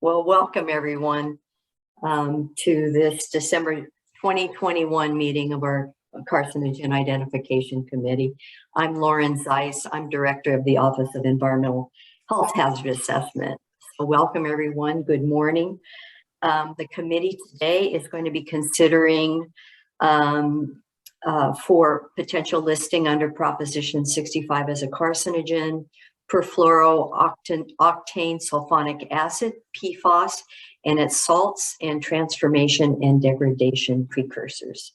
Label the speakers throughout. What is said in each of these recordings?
Speaker 1: Well, welcome everyone to this December 2021 meeting of our Carcinogen Identification Committee. I'm Lauren Zeiss. I'm Director of the Office of Environmental Health Hazard Assessment. So welcome everyone. Good morning. The committee today is going to be considering for potential listing under Proposition 65 as a carcinogen, perfluorooctane sulfonic acid, Pfos, and its salts and transformation and degradation precursors.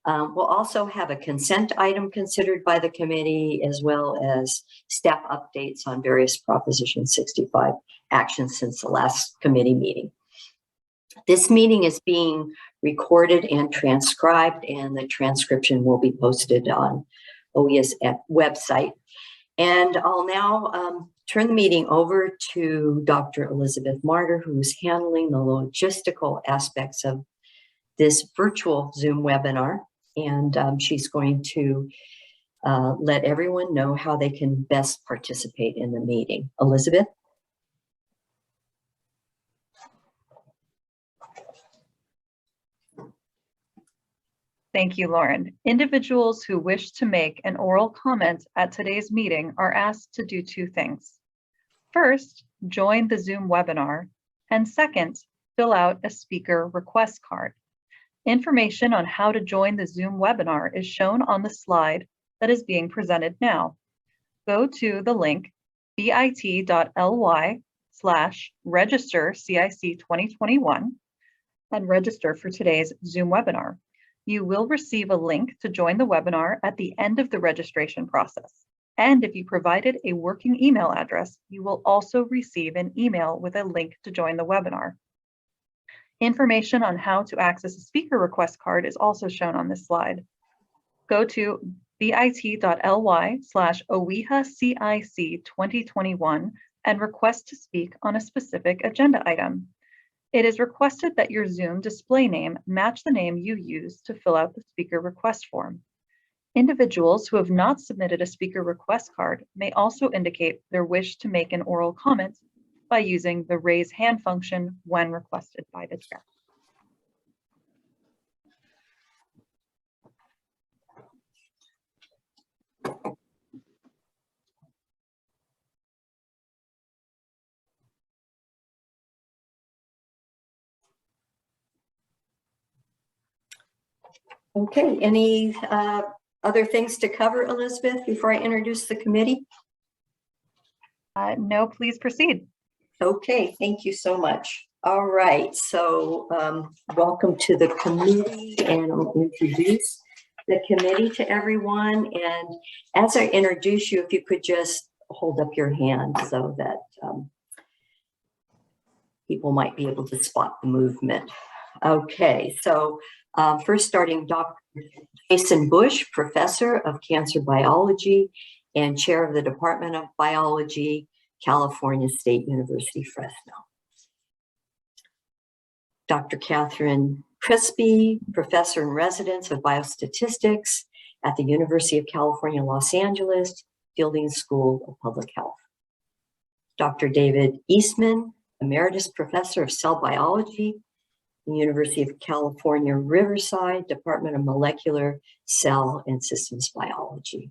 Speaker 1: We'll also have a consent item considered by the committee, as well as staff updates on various Proposition 65 actions since the last committee meeting. This meeting is being recorded and transcribed, and the transcription will be posted on OEA's website. And I'll now turn the meeting over to Dr. Elizabeth Martyr, who's handling the logistical aspects of this virtual Zoom webinar. And she's going to let everyone know how they can best participate in the meeting. Elizabeth?
Speaker 2: Thank you, Lauren. Individuals who wish to make an oral comment at today's meeting are asked to do two things. First, join the Zoom webinar, and second, fill out a speaker request card. Information on how to join the Zoom webinar is shown on the slide that is being presented now. Go to the link bit.ly/register CIC 2021 and register for today's Zoom webinar. You will receive a link to join the webinar at the end of the registration process. And if you provided a working email address, you will also receive an email with a link to join the webinar. Information on how to access a speaker request card is also shown on this slide. Go to bit.ly/OEHA-CIC 2021 and request to speak on a specific agenda item. It is requested that your Zoom display name match the name you use to fill out the speaker request form. Individuals who have not submitted a speaker request card may also indicate their wish to make an oral comment by using the raise hand function when requested by the chair.
Speaker 1: Okay, any other things to cover, Elizabeth, before I introduce the committee?
Speaker 2: No, please proceed.
Speaker 1: Okay, thank you so much. All right, so welcome to the committee, and I'll introduce the committee to everyone. And as I introduce you, if you could just hold up your hand so that people might be able to spot the movement. Okay, so first starting Dr. Jason Bush, Professor of Cancer Biology and Chair of the Department of Biology, California State University, Fresno. Dr. Catherine Crispy, Professor in Residence of Biostatistics at the University of California, Los Angeles, Fielding School of Public Health. Dr. David Eastman, Emeritus Professor of Cell Biology, the University of California, Riverside, Department of Molecular, Cell, and Systems Biology.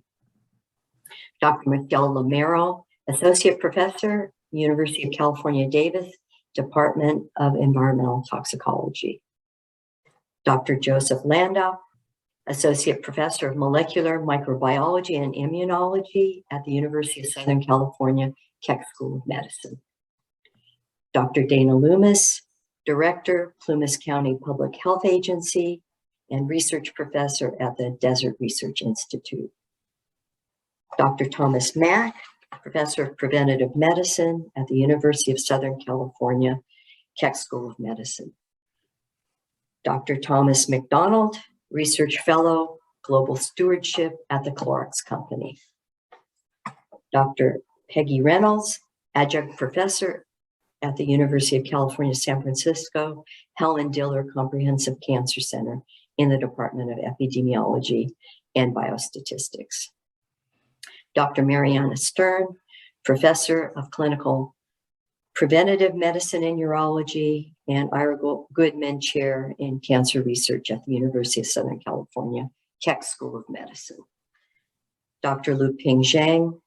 Speaker 1: Dr. Michelle Lamarrell, Associate Professor, University of California, Davis, Department of Environmental Toxicology. Dr. Joseph Landau, Associate Professor of Molecular Microbiology and Immunology at the University of Southern California, Keck School of Medicine. Dr. Dana Loomis, Director, Plumas County Public Health Agency, and Research Professor at the Desert Research Institute. Dr. Thomas Mack, Professor of Preventative Medicine at the University of Southern California, Keck School of Medicine. Dr. Thomas McDonald, Research Fellow, Global Stewardship at the Clorox Company. Dr. Peggy Reynolds, Adjunct Professor at the University of California, San Francisco, Helen Diller Comprehensive Cancer Center in the Department of Epidemiology and Biostatistics. Dr. Mariana Stern, Professor of Clinical Preventative Medicine and Urology, and Ira Goodman Chair in Cancer Research at the University of Southern California Keck School of Medicine. Dr. Luping Zhang,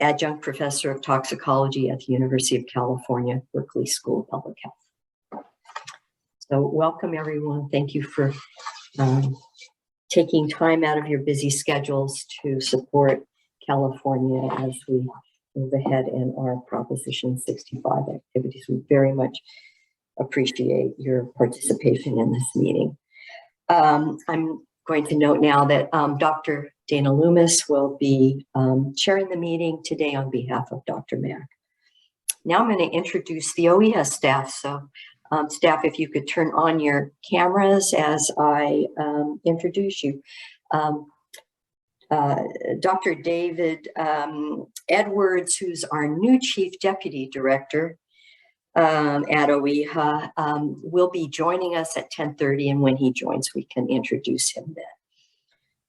Speaker 1: Adjunct Professor of Toxicology at the University of California, Berkeley School of Public Health. So welcome everyone. Thank you for taking time out of your busy schedules to support California as we move ahead in our Proposition 65 activities. We very much appreciate your participation in this meeting. I'm going to note now that Dr. Dana Loomis will be chairing the meeting today on behalf of Dr. Mack. Now I'm going to introduce the OEHA staff. So staff, if you could turn on your cameras as I introduce you. Dr. David Edwards, who's our new Chief Deputy Director at OEHA, will be joining us at 10:30, and when he joins, we can introduce him then.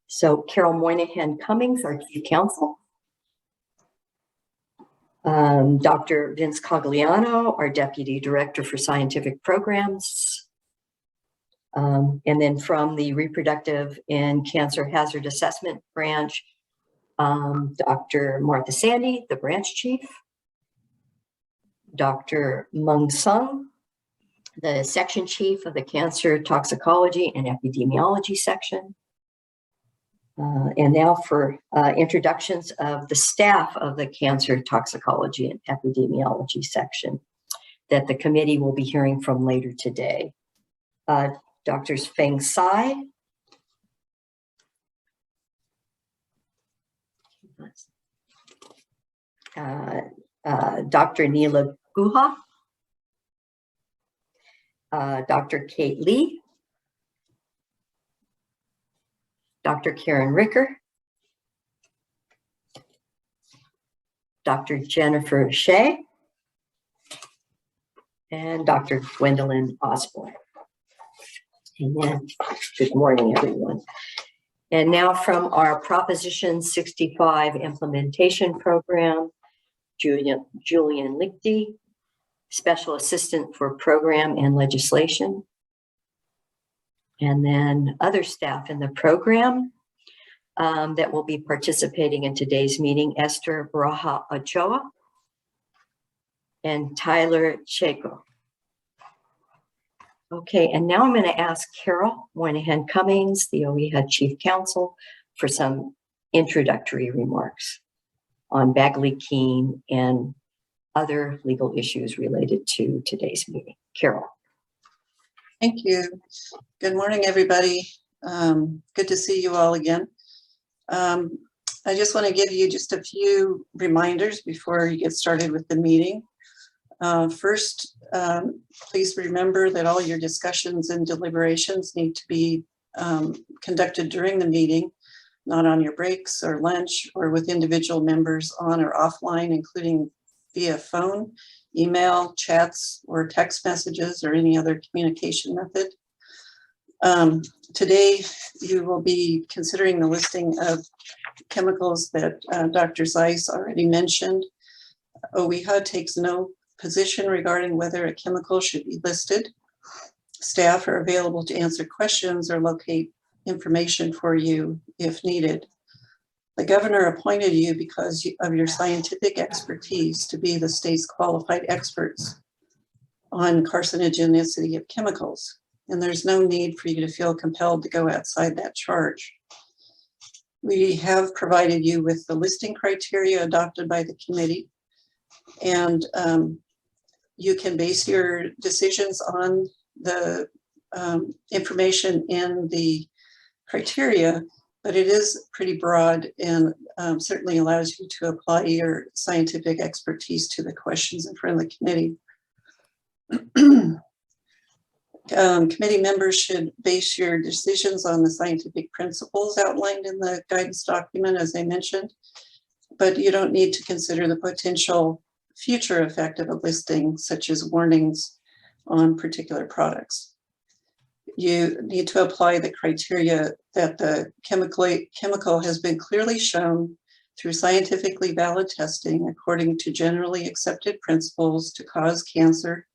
Speaker 1: So Carol Moynihan Cummings, our Chief Counsel. Dr. Vince Cogliano, our Deputy Director for Scientific Programs. And then from the Reproductive and Cancer Hazard Assessment Branch, Dr. Martha Sandy, the Branch Chief. Dr. Meng Sung, the Section Chief of the Cancer Toxicology and Epidemiology Section. And now for introductions of the staff of the Cancer Toxicology and Epidemiology Section that the committee will be hearing from later today. Drs. Feng Tsai, Dr. Neela Guha, Dr. Kate Lee, Dr. Karen Ricker, Dr. Jennifer Shea, and Dr. Gwendolyn Osborne. Amen. Good morning, everyone. And now from our Proposition 65 Implementation Program, Julian Lichty, Special Assistant for Program and Legislation. And then other staff in the program that will be participating in today's meeting, Esther Baraja Ochoa and Tyler Chaco. Okay, and now I'm going to ask Carol Moynihan Cummings, the OEHA Chief Counsel, for some introductory remarks on Bagley-Keene and other legal issues related to today's meeting. Carol.
Speaker 3: Thank you. Good morning, everybody. Good to see you all again. I just want to give you just a few reminders before you get started with the meeting. First, please remember that all your discussions and deliberations need to be conducted during the meeting, not on your breaks or lunch or with individual members on or offline, including via phone, email, chats, or text messages, or any other communication method. Today, you will be considering the listing of chemicals that Dr. Zeiss already mentioned. OEHA takes no position regarding whether a chemical should be listed. Staff are available to answer questions or locate information for you if needed. The governor appointed you because of your scientific expertise to be the state's qualified experts on carcinogenicity of chemicals, and there's no need for you to feel compelled to go outside that charge. We have provided you with the listing criteria adopted by the committee, and you can base your decisions on the information in the criteria, but it is pretty broad and certainly allows you to apply your scientific expertise to the questions in front of the committee. Committee members should base your decisions on the scientific principles outlined in the guidance document, as I mentioned, but you don't need to consider the potential future effect of a listing, such as warnings on particular products. You need to apply the criteria that the chemical has been clearly shown through scientifically valid testing according to generally accepted principles to cause cancer.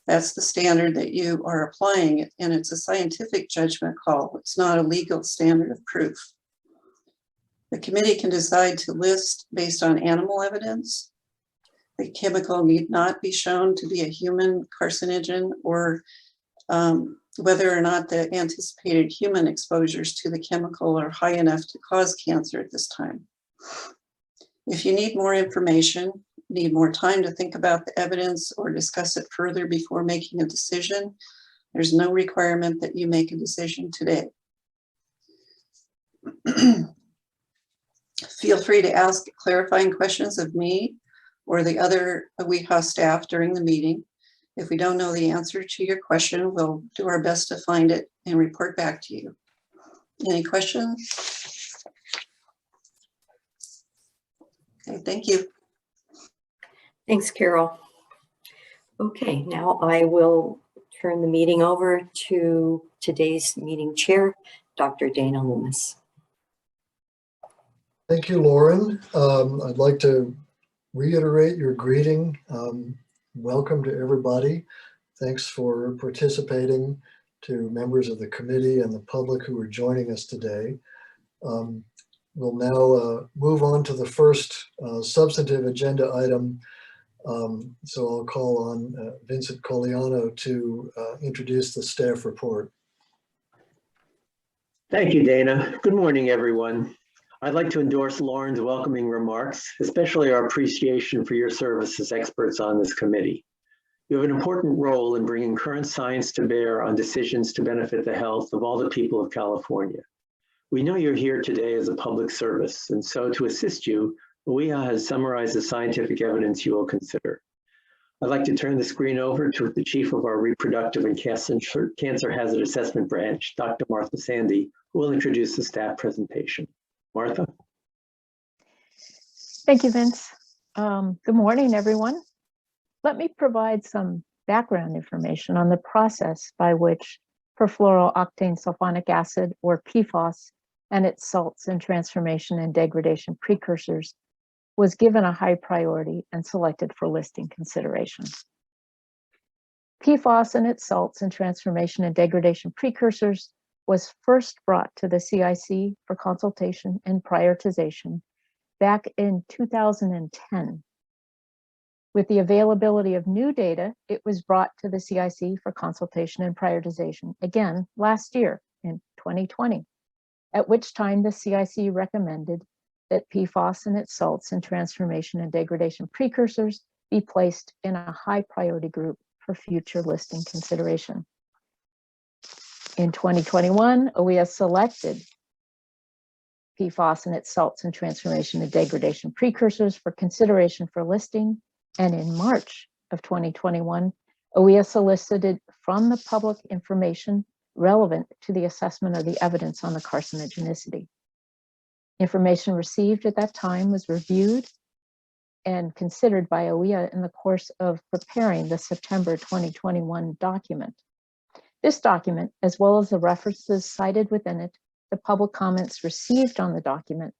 Speaker 3: That's the standard that you are applying, and it's a scientific judgment call. It's not a legal standard of proof. The committee can decide to list based on animal evidence. The chemical need not be shown to be a human carcinogen, or whether or not the anticipated human exposures to the chemical are high enough to cause cancer at this time. If you need more information, need more time to think about the evidence or discuss it further before making a decision, there's no requirement that you make a decision today. Feel free to ask clarifying questions of me or the other WEHA staff during the meeting. If we don't know the answer to your question, we'll do our best to find it and report back to you. Any questions? Okay, thank you.
Speaker 1: Thanks, Carol. Okay, now I will turn the meeting over to today's meeting chair, Dr. Dana Loomis.
Speaker 4: Thank you, Lauren. I'd like to reiterate your greeting. Welcome to everybody. Thanks for participating, to members of the committee and the public who are joining us today. We'll now move on to the first substantive agenda item. So I'll call on Vincent Coliano to introduce the staff report.
Speaker 5: Thank you, Dana. Good morning, everyone. I'd like to endorse Lauren's welcoming remarks, especially our appreciation for your service as experts on this committee. You have an important role in bringing current science to bear on decisions to benefit the health of all the people of California. We know you're here today as a public service, and so to assist you, WEHA has summarized the scientific evidence you will consider. I'd like to turn the screen over to the chief of our Reproductive and Cancer Hazard Assessment Branch, Dr. Martha Sandy, who will introduce the staff presentation. Martha?
Speaker 6: Thank you, Vince. Good morning, everyone. Let me provide some background information on the process by which perfluorooctane sulfonic acid, or PFOS, and its salts and transformation and degradation precursors was given a high priority and selected for listing consideration. PFOS and its salts and transformation and degradation precursors was first brought to the CIC for consultation and prioritization back in 2010. With the availability of new data, it was brought to the CIC for consultation and prioritization again last year in 2020, at which time the CIC recommended that PFOS and its salts and transformation and degradation precursors be placed in a high priority group for future listing consideration. In 2021, OES selected PFOS and its salts and transformation and degradation precursors for consideration for listing, and in March of 2021, OES solicited from the public information relevant to the assessment of the evidence on the carcinogenicity. Information received at that time was reviewed and considered by OEA in the course of preparing the September 2021 document. This document, as well as the references cited within it, the public comments received on the document,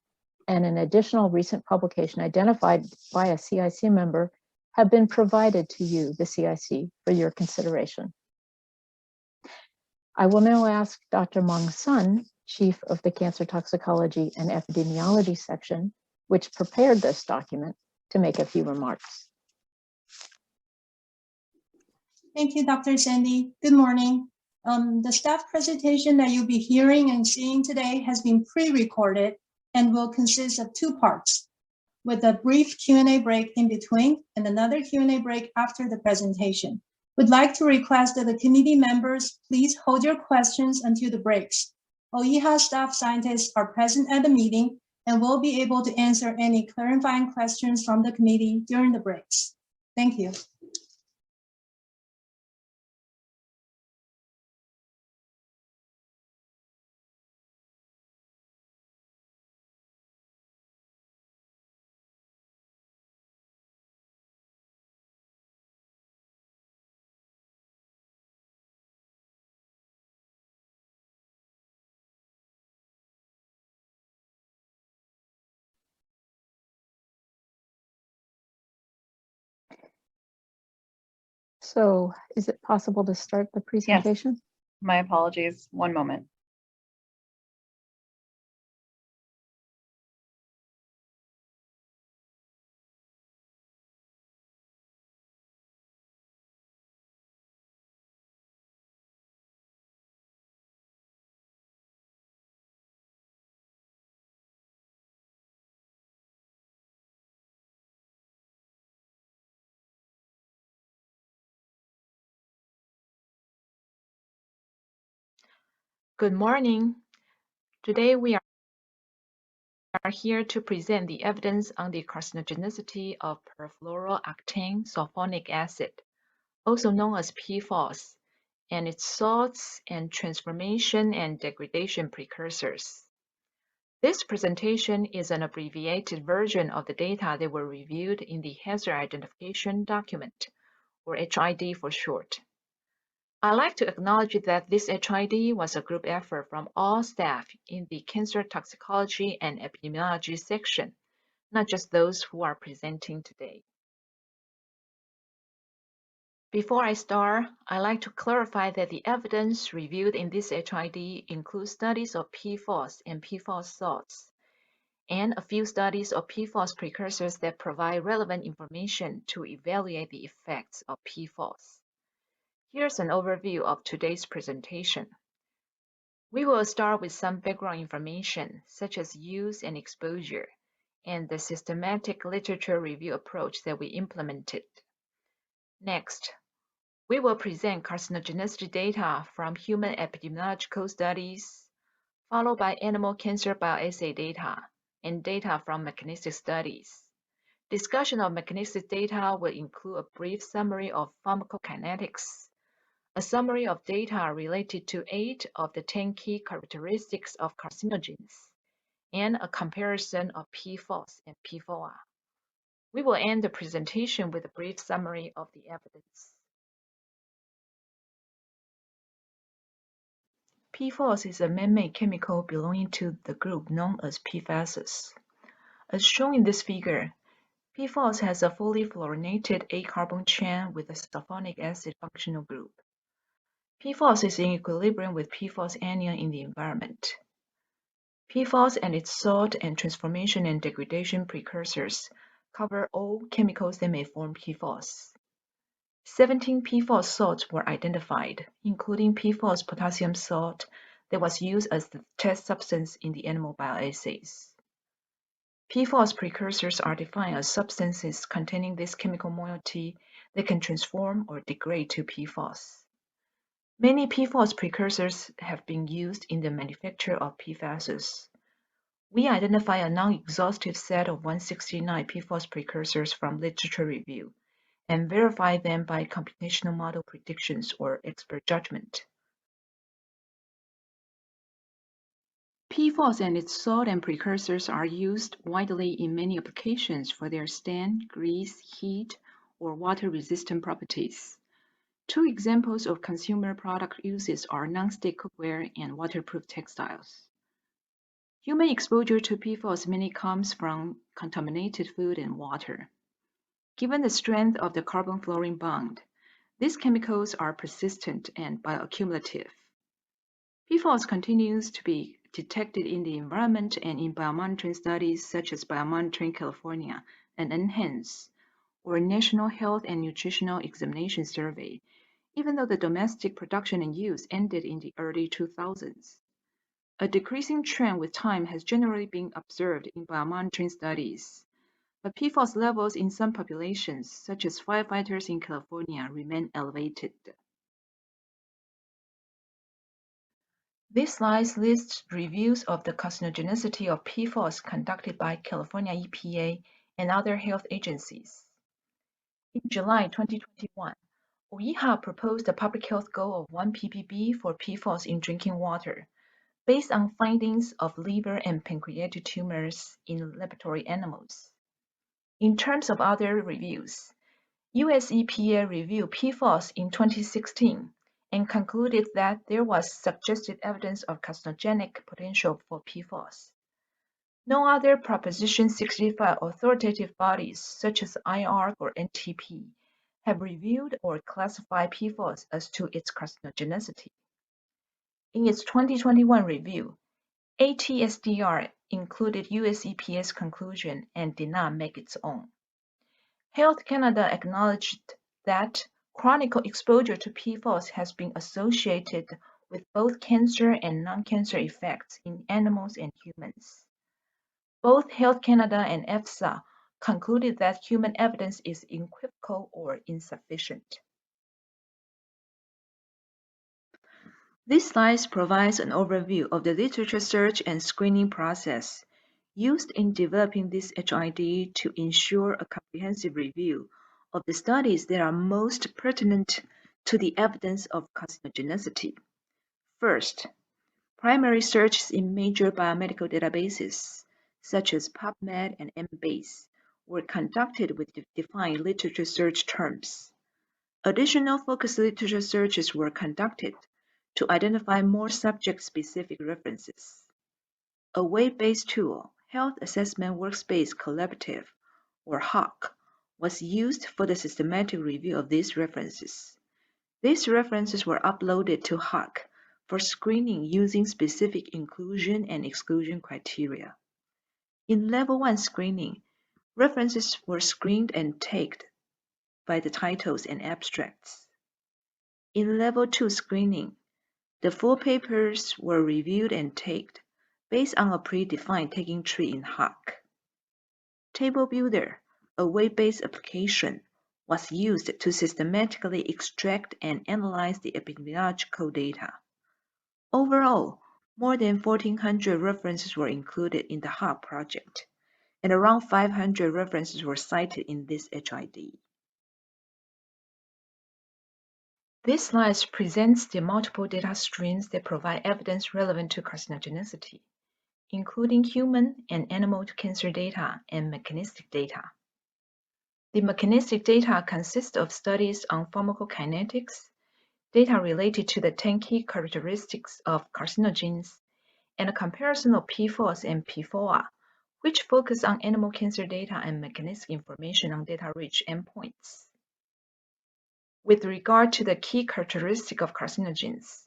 Speaker 6: and an additional recent publication identified by a CIC member have been provided to you, the CIC, for your consideration. I will now ask Dr. Mong Sun, Chief of the Cancer Toxicology and Epidemiology section, which prepared this document, to make a few remarks.
Speaker 7: Thank you, Dr. Sandy. Good morning. The staff presentation that you'll be hearing and seeing today has been pre-recorded and will consist of two parts, with a brief Q&A break in between and another Q&A break after the presentation. We'd like to request that the committee members please hold your questions until the breaks. OEHA staff scientists are present at the meeting and will be able to answer any clarifying questions from the committee during the breaks. Thank you.
Speaker 6: So is it possible to start the presentation?
Speaker 2: My apologies. One moment.
Speaker 8: Good morning. Today we are here to present the evidence on the carcinogenicity of perfluorooctane sulfonic acid, also known as PFOS, and its salts and transformation and degradation precursors. This presentation is an abbreviated version of the data that were reviewed in the Hazard Identification Document, or HID for short. I'd like to acknowledge that this HID was a group effort from all staff in the Cancer Toxicology and Epidemiology section, not just those who are presenting today. Before I start, I'd like to clarify that the evidence reviewed in this HID includes studies of PFOS and PFOS salts, and a few studies of PFOS precursors that provide relevant information to evaluate the effects of PFOS. Here's an overview of today's presentation. We will start with some background information, such as use and exposure, and the systematic literature review approach that we implemented. Next, we will present carcinogenicity data from human epidemiological studies, followed by animal cancer bioassay data and data from mechanistic studies. Discussion of mechanistic data will include a brief summary of pharmacokinetics, a summary of data related to 8 of the 10 key characteristics of carcinogens, and a comparison of PFOS and PFOA. We will end the presentation with a brief summary of the evidence. PFOS is a man-made chemical belonging to the group known as PFASs. As shown in this figure, PFOS has a fully fluorinated 8-carbon chain with a sulfonic acid functional group. PFOS is in equilibrium with PFOS anion in the environment. PFOS and its salt and transformation and degradation precursors cover all chemicals that may form PFOS. 17 PFOS salts were identified, including PFOS potassium salt that was used as the test substance in the animal bioassays. PFOS precursors are defined as substances containing this chemical moiety that can transform or degrade to PFOS. Many PFOS precursors have been used in the manufacture of PFASs. We identify a non-exhaustive set of 169 PFOS precursors from literature review and verify them by computational model predictions or expert judgment. PFOS and its salt and precursors are used widely in many applications for their stain, grease, heat, or water-resistant properties. 2 examples of consumer product uses are non-stick cookware and waterproof textiles. Human exposure to PFOS mainly comes from contaminated food and water. Given the strength of the carbon-fluorine bond, these chemicals are persistent and bioaccumulative. PFOS continues to be detected in the environment and in biomonitoring studies such as Biomonitoring California and Enhance, or National Health and Nutritional Examination Survey, even though the domestic production and use ended in the early 2000s. A decreasing trend with time has generally been observed in biomonitoring studies, but PFOS levels in some populations, such as firefighters in California, remain elevated. This slide lists reviews of the carcinogenicity of PFOS conducted by California EPA and other health agencies. In July 2021, OEHA proposed a public health goal of 1 ppb for PFOS in drinking water, based on findings of liver and pancreatic tumors in laboratory animals. In terms of other reviews, US EPA reviewed PFOS in 2016 and concluded that there was suggested evidence of carcinogenic potential for PFOS. No other Proposition 65 authoritative bodies, such as IARC or NTP, have reviewed or classified Pfos as to its carcinogenicity. In its 2021 review, ATSDR included US EPA's conclusion and did not make its own. Health Canada acknowledged that chronic exposure to Pfos has been associated with both cancer and non-cancer effects in animals and humans. Both Health Canada and EFSA concluded that human evidence is equivocal or insufficient. This slide provides an overview of the literature search and screening process used in developing this HID to ensure a comprehensive review of the studies that are most pertinent to the evidence of carcinogenicity. First, primary searches in major biomedical databases, such as PubMed and Embase, were conducted with defined literature search terms. Additional focused literature searches were conducted to identify more subject-specific references. A web-based tool, Health Assessment Workspace Collaborative, or HAWC, was used for the systematic review of these references. These references were uploaded to HAWC for screening using specific inclusion and exclusion criteria. In Level 1 screening, references were screened and tagged by the titles and abstracts. In Level 2 screening, the full papers were reviewed and tagged based on a predefined tagging tree in HAWC. Table Builder, a web-based application, was used to systematically extract and analyze the epidemiological data. Overall, more than 1,400 references were included in the HAWC project, and around 500 references were cited in this HID. This slide presents the multiple data streams that provide evidence relevant to carcinogenicity, including human and animal cancer data and mechanistic data. The mechanistic data consists of studies on pharmacokinetics, data related to the 10 key characteristics of carcinogens, and a comparison of Pfos and PFOA, which focus on animal cancer data and mechanistic information on data-rich endpoints. With regard to the key characteristic of carcinogens,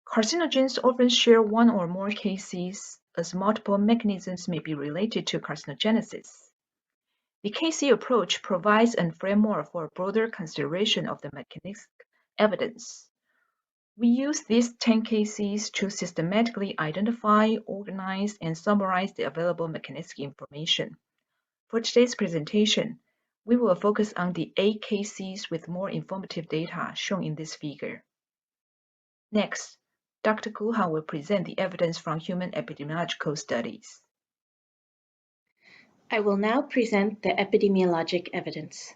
Speaker 8: carcinogens often share one or more Kcs, as multiple mechanisms may be related to carcinogenesis. The Kc approach provides a framework for a broader consideration of the mechanistic evidence. We use these 10 Kcs to systematically identify, organize, and summarize the available mechanistic information. For today's presentation, we will focus on the 8 Kcs with more informative data shown in this figure. Next, Dr. Guha will present the evidence from human epidemiological studies.
Speaker 9: I will now present the epidemiologic evidence.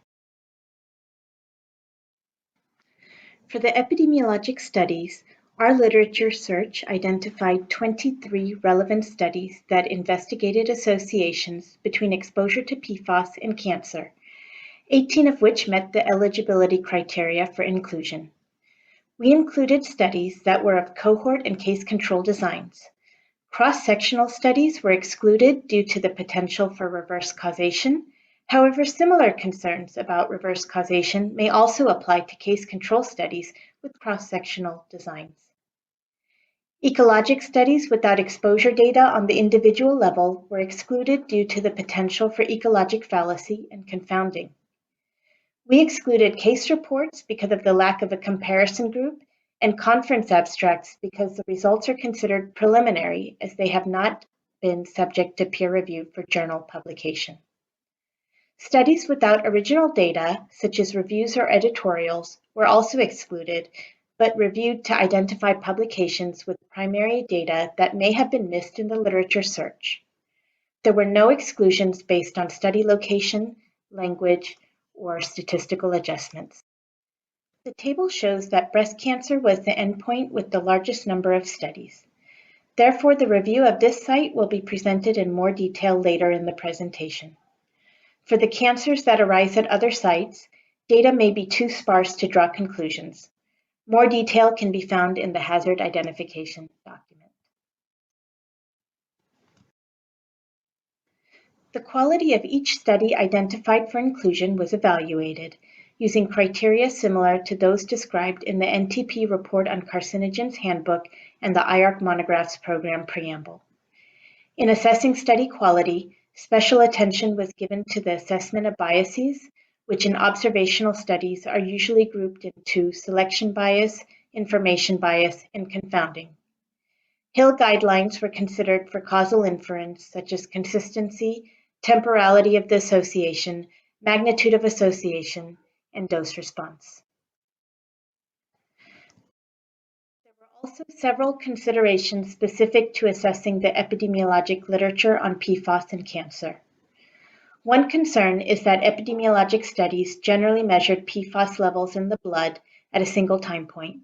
Speaker 9: For the epidemiologic studies, our literature search identified 23 relevant studies that investigated associations between exposure to PFOS and cancer, 18 of which met the eligibility criteria for inclusion. We included studies that were of cohort and case control designs. Cross-sectional studies were excluded due to the potential for reverse causation. However, similar concerns about reverse causation may also apply to case control studies with cross-sectional designs. Ecologic studies without exposure data on the individual level were excluded due to the potential for ecologic fallacy and confounding. We excluded case reports because of the lack of a comparison group and conference abstracts because the results are considered preliminary as they have not been subject to peer review for journal publication. Studies without original data, such as reviews or editorials, were also excluded, but reviewed to identify publications with primary data that may have been missed in the literature search. There were no exclusions based on study location, language, or statistical adjustments. The table shows that breast cancer was the endpoint with the largest number of studies. Therefore, the review of this site will be presented in more detail later in the presentation. For the cancers that arise at other sites, data may be too sparse to draw conclusions. More detail can be found in the hazard identification document. The quality of each study identified for inclusion was evaluated, using criteria similar to those described in the NTP Report on Carcinogens Handbook and the IARC Monographs Program Preamble. In assessing study quality, special attention was given to the assessment of biases, which in observational studies are usually grouped into selection bias, information bias, and confounding. Hill guidelines were considered for causal inference, such as consistency, temporality of the association, magnitude of association, and dose response. There were also several considerations specific to assessing the epidemiologic literature on PFAS and cancer. One concern is that epidemiologic studies generally measured PFAS levels in the blood at a single time point.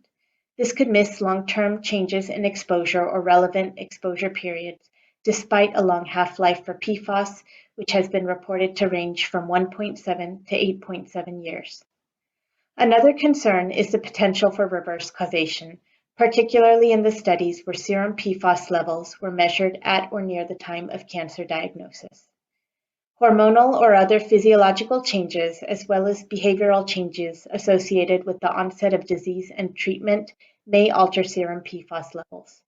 Speaker 9: This could miss long-term changes in exposure or relevant exposure periods, despite a long half-life for PFAS, which has been reported to range from 1.7 to 8.7 years. Another concern is the potential for reverse causation, particularly in the studies where serum PFAS levels were measured at or near the time of cancer diagnosis. Hormonal or other physiological changes, as well as behavioral changes associated with the onset of disease and treatment, may alter serum PFAS levels.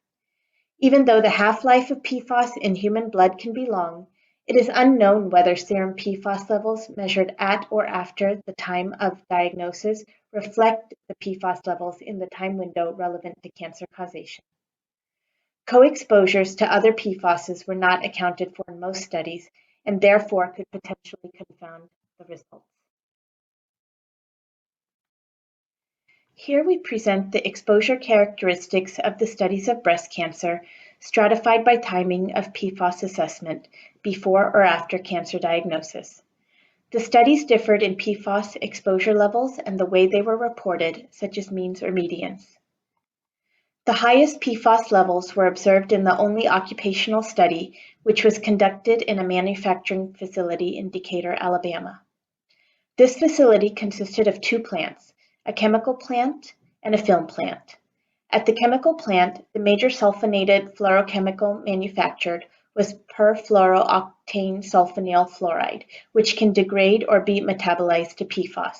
Speaker 9: Even though the half-life of PFAS in human blood can be long, it is unknown whether serum PFAS levels measured at or after the time of diagnosis reflect the PFAS levels in the time window relevant to cancer causation. Co-exposures to other PFASs were not accounted for in most studies, and therefore could potentially confound the results. Here we present the exposure characteristics of the studies of breast cancer, stratified by timing of PFAS assessment, before or after cancer diagnosis. The studies differed in PFAS exposure levels and the way they were reported, such as means or medians. The highest PFAS levels were observed in the only occupational study, which was conducted in a manufacturing facility in Decatur, Alabama. This facility consisted of two plants, a chemical plant and a film plant. At the chemical plant, the major sulfonated fluorochemical manufactured was perfluorooctane sulfonyl fluoride, which can degrade or be metabolized to PFAS.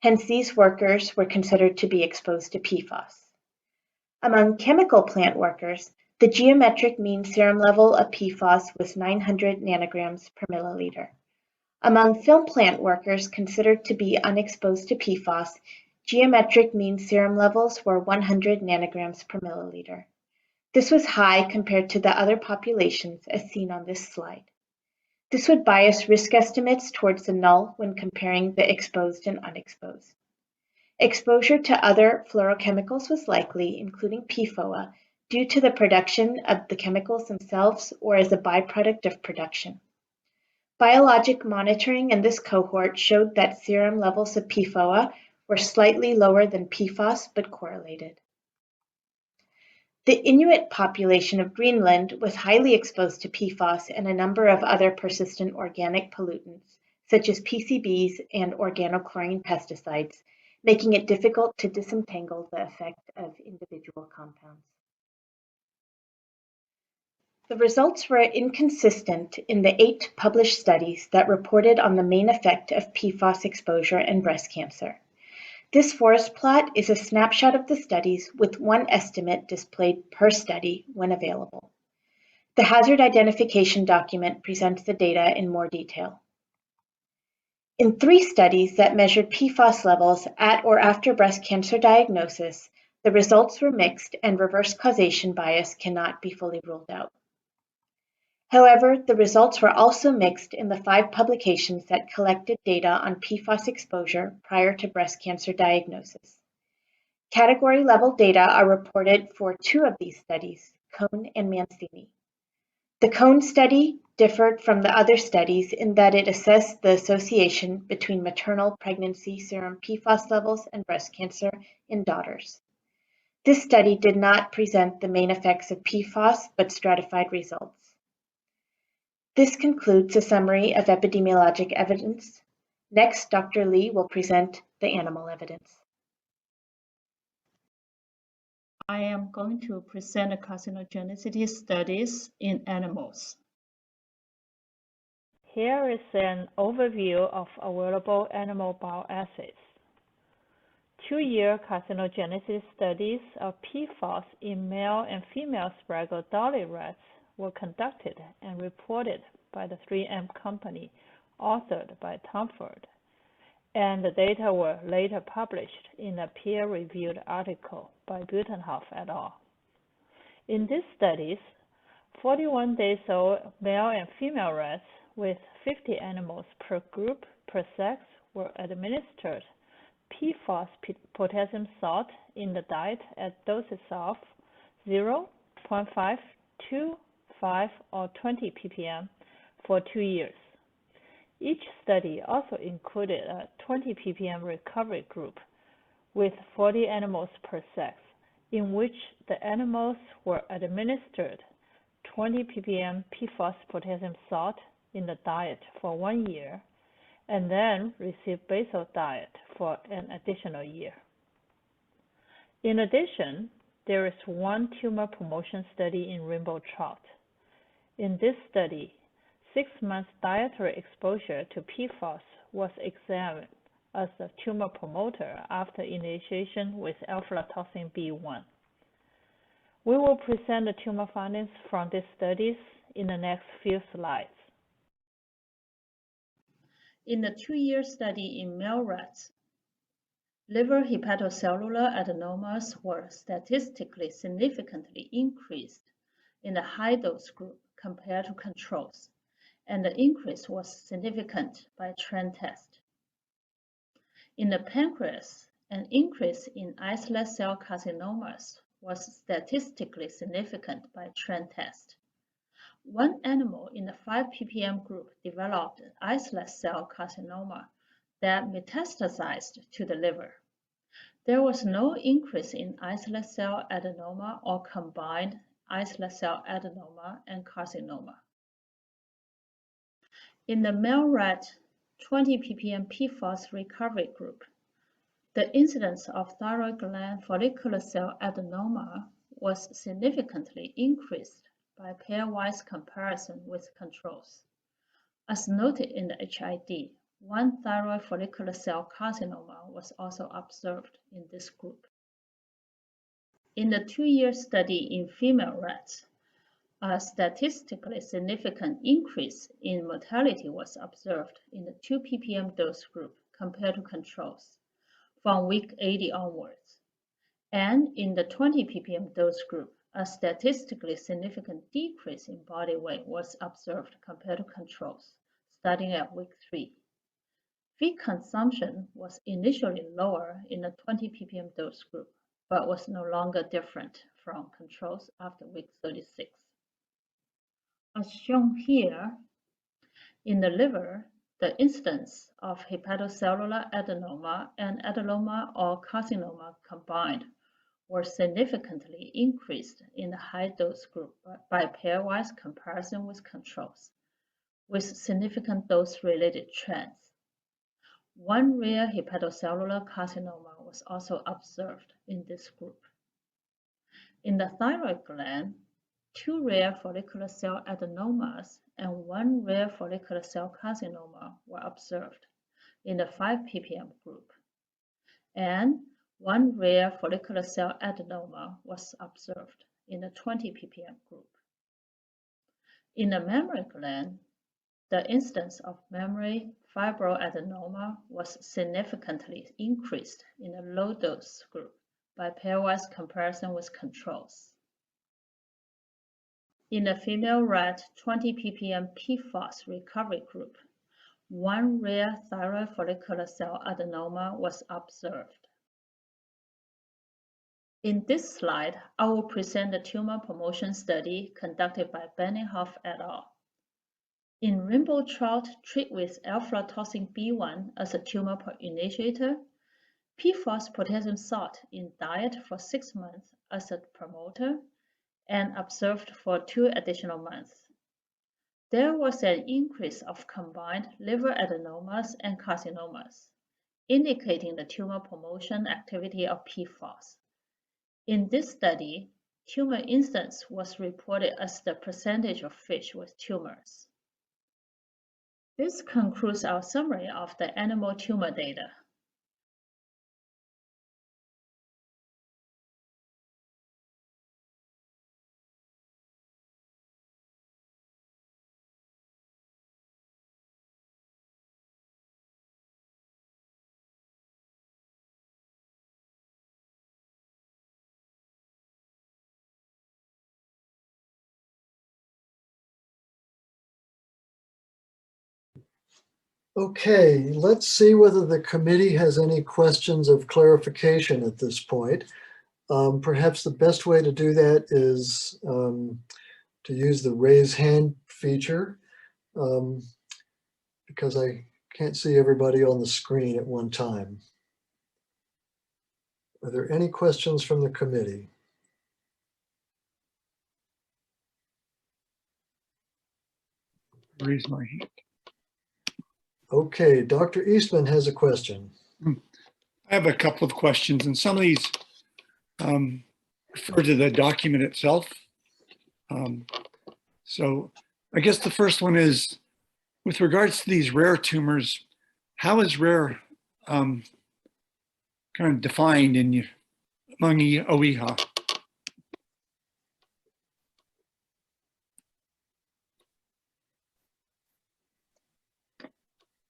Speaker 9: Hence, these workers were considered to be exposed to PFAS. Among chemical plant workers, the geometric mean serum level of PFAS was 900 nanograms per milliliter. Among film plant workers considered to be unexposed to PFAS, geometric mean serum levels were 100 nanograms per milliliter. This was high compared to the other populations as seen on this slide. This would bias risk estimates towards the null when comparing the exposed and unexposed. Exposure to other fluorochemicals was likely, including PFOA, due to the production of the chemicals themselves or as a byproduct of production. Biologic monitoring in this cohort showed that serum levels of PFOA were slightly lower than PFAS but correlated. The Inuit population of Greenland was highly exposed to PFAS and a number of other persistent organic pollutants, such as PCBs and organochlorine pesticides, making it difficult to disentangle the effect of individual compounds. The results were inconsistent in the 8 published studies that reported on the main effect of PFAS exposure in breast cancer. This forest plot is a snapshot of the studies with one estimate displayed per study when available. The hazard identification document presents the data in more detail. In 3 studies that measured PFAS levels at or after breast cancer diagnosis, the results were mixed and reverse causation bias cannot be fully ruled out. However, the results were also mixed in the 5 publications that collected data on PFAS exposure prior to breast cancer diagnosis. Category level data are reported for 2 of these studies, Cohn and Mancini. The Cohn study differed from the other studies in that it assessed the association between maternal pregnancy serum PFAS levels and breast cancer in daughters. This study did not present the main effects of PFAS but stratified results. This concludes a summary of epidemiologic evidence. Next, Dr. Lee will present the animal evidence.
Speaker 10: I am going to present the carcinogenicity studies in animals. Here is an overview of available animal bile acids.
Speaker 11: 2-year carcinogenicity studies of Pfos in male and female Sprague Dawley rats were conducted and reported by the 3M company, authored by Tumor, and the data were later published in a peer-reviewed article by Butenhoff et al. In these studies, 41 days old male and female rats with 50 animals per group per sex were administered Pfos potassium salt in the diet at doses of 0, 0.5, 2, 5, or 20 ppm for 2 years. Each study also included a 20 ppm recovery group with 40 animals per sex, in which the animals were administered 20 ppm Pfos potassium salt in the diet for 1 year, and then received basal diet for an additional year. In addition, there is one tumor promotion study in rainbow trout. In this study, 6 months dietary exposure to Pfos was examined as a tumor promoter after initiation with aflatoxin B1. We will present the tumor findings from these studies in the next few slides.
Speaker 10: In the 2-year study in male rats, liver hepatocellular adenomas were statistically significantly increased in the high-dose group compared to controls, and the increase was significant by trend test. In the pancreas, an increase in islet cell carcinomas was statistically significant by trend test. One animal in the 5 ppm group developed islet cell carcinoma that metastasized to the liver. There was no increase in islet cell adenoma or combined islet cell adenoma and carcinoma. In the male rat 20 ppm Pfos recovery group, the incidence of thyroid gland follicular cell adenoma was significantly increased by pairwise comparison with controls. As noted in the HID, one thyroid follicular cell carcinoma was also observed in this group. In the 2-year study in female rats, a statistically significant increase in mortality was observed in the 2 ppm dose group compared to controls from week 80 onwards. And in the 20 ppm dose group, a statistically significant decrease in body weight was observed compared to controls, starting at week 3. Feed consumption was initially lower in the 20 ppm dose group, but was no longer different from controls after week 36. As shown here, in the liver, the incidence of hepatocellular adenoma and adenoma or carcinoma combined were significantly increased in the high-dose group by pairwise comparison with controls, with significant dose-related trends. One rare hepatocellular carcinoma was also observed in this group. In the thyroid gland, 2 rare follicular cell adenomas and 1 rare follicular cell carcinoma were observed in the 5 ppm group, and 1 rare follicular cell adenoma was observed in the 20 ppm group. In the mammary gland, the incidence of mammary fibroadenoma was significantly increased in the low-dose group by pairwise comparison with controls. In the female rat 20 ppm Pfos recovery group, 1 rare thyroid follicular cell adenoma was observed. In this slide, I will present the tumor promotion study conducted by Butenhoff et al. In rainbow trout treated with aflatoxin B1 as a tumor initiator, Pfos potassium salt in diet for 6 months as a promoter, and observed for 2 additional months. There was an increase of combined liver adenomas and carcinomas, indicating the tumor promotion activity of Pfos. In this study, tumor incidence was reported as the percentage of fish with tumors. This concludes our summary of the animal tumor data.
Speaker 4: Okay, let's see whether the committee has any questions of clarification at this point. Perhaps the best way to do that is to use the raise hand feature, because I can't see everybody on the screen at one time. Are there any questions from the committee?
Speaker 12: Raise my hand.
Speaker 4: Okay, Dr. Eastman has a question.
Speaker 12: I have a couple of questions, and some of these refer to the document itself. So I guess the first one is, with regards to these rare tumors, how is rare kind of defined among OEHA?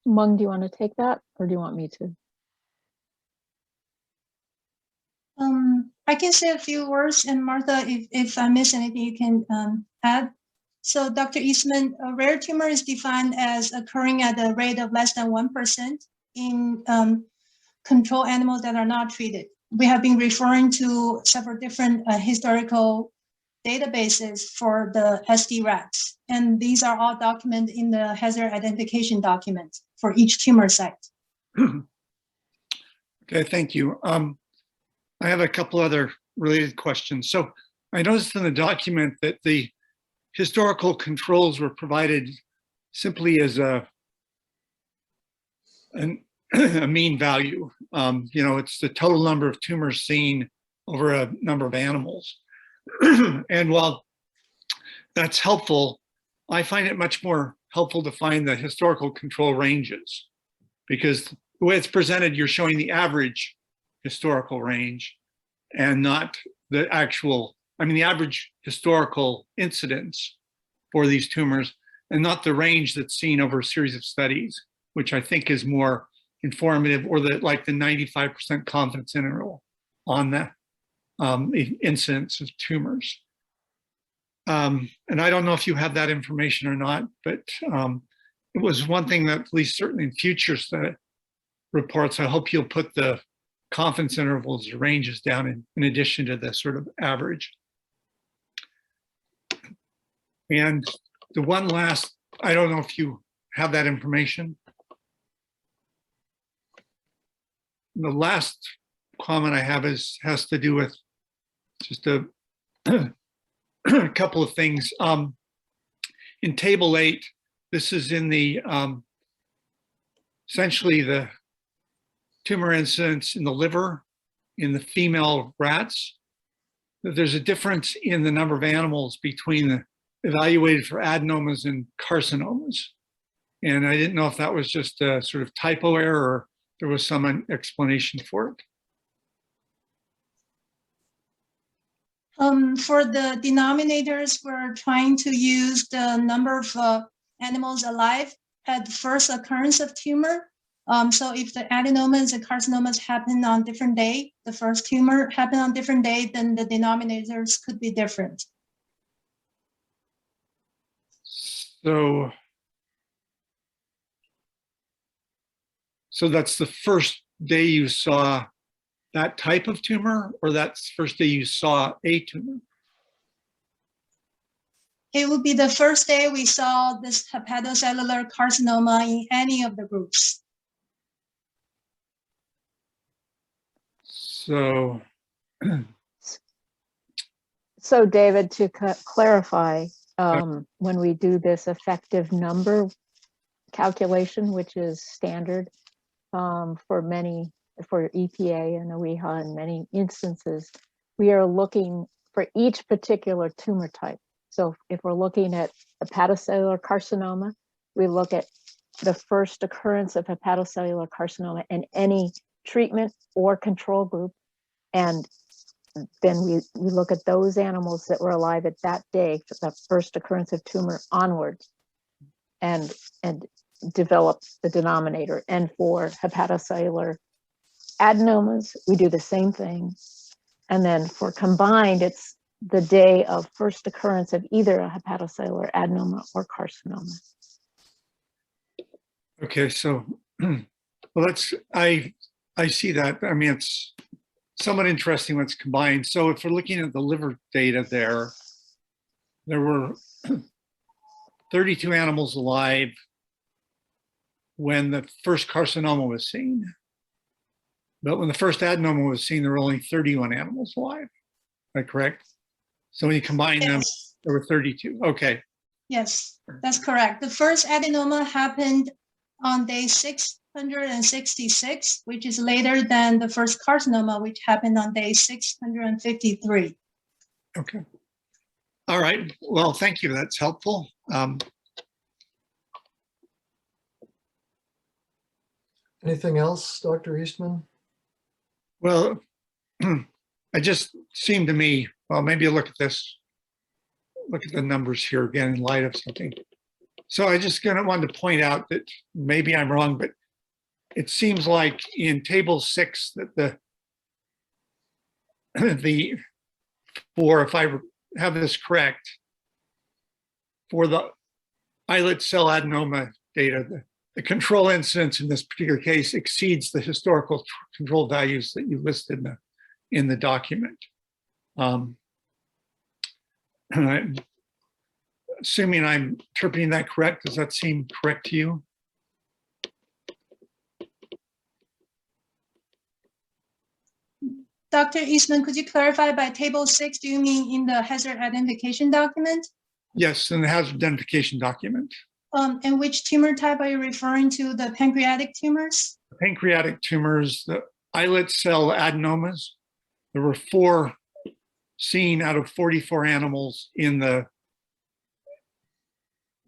Speaker 6: Mung, do you want to take that, or do you want me to?
Speaker 7: I can say a few words, and Martha, if I miss anything, you can add. So Dr. Eastman, a rare tumor is defined as occurring at a rate of less than 1% in control animals that are not treated. We have been referring to several different historical databases for the SD rats, and these are all documented in the hazard identification document for each tumor site.
Speaker 12: Okay, thank you. I have a couple other related questions. So I noticed in the document that the historical controls were provided simply as a mean value. It's the total number of tumors seen over a number of animals. And while that's helpful, I find it much more helpful to find the historical control ranges, because the way it's presented, you're showing the average historical range and not the actual, the average historical incidence for these tumors, and not the range that's seen over a series of studies, which I think is more informative, or the 95% confidence interval on the incidence of tumors. And I don't know if you have that information or not, but it was one thing that, at least certainly in future reports, I hope you'll put the confidence intervals or ranges down in addition to the sort of average. And the one last, I don't know if you have that information. The last comment I have has to do with just a couple of things. In table 8, this is in the essentially the tumor incidence in the liver in the female rats. There's a difference in the number of animals between the evaluated for adenomas and carcinomas. And I didn't know if that was just a sort of typo error or there was some explanation for it.
Speaker 7: For the denominators, we're trying to use the number of animals alive at the first occurrence of tumor. So if the adenomas and carcinomas happen on different day, the first tumor happened on different day, then the denominators could be different.
Speaker 12: So that's the first day you saw that type of tumor, or that's the first day you saw a tumor?
Speaker 7: It would be the first day we saw this hepatocellular carcinoma in any of the groups.
Speaker 12: So
Speaker 6: David, to clarify, when we do this effective number calculation, which is standard for EPA and OEHA in many instances, we are looking for each particular tumor type. So if we're looking at hepatocellular carcinoma, we look at the first occurrence of hepatocellular carcinoma in any treatment or control group, and then we look at those animals that were alive at that day, the first occurrence of tumor onwards, and develop the denominator. And for hepatocellular adenomas, we do the same thing. And then for combined, it's the day of first occurrence of either a hepatocellular adenoma or carcinoma.
Speaker 12: Okay, so, well, I see that. I mean, it's somewhat interesting when it's combined. So if we're looking at the liver data there were 32 animals alive when the first carcinoma was seen. But when the first adenoma was seen, there were only 31 animals alive. Is that correct? So when you combine them,
Speaker 7: Yes.
Speaker 12: there were 32. Okay.
Speaker 7: Yes, that's correct. The first adenoma happened on day 666, which is later than the first carcinoma, which happened on day 653.
Speaker 12: Okay. All right. Well, thank you. That's helpful.
Speaker 4: Anything else, Dr. Eastman?
Speaker 12: Well, it just seemed to me, well, maybe look at this, look at the numbers here again in light of something. So I just wanted to point out that maybe I'm wrong, but it seems like in table 6 that if I have this correct, for the islet cell adenoma data, the control incidence in this particular case exceeds the historical control values that you listed in the document. Assuming I'm interpreting that correct, does that seem correct to you?
Speaker 7: Dr. Eastman, could you clarify by table 6, do you mean in the hazard identification document?
Speaker 12: Yes, in the hazard identification document.
Speaker 7: And which tumor type are you referring to? The pancreatic tumors?
Speaker 12: Pancreatic tumors, the islet cell adenomas. There were 4 seen out of 44 animals in the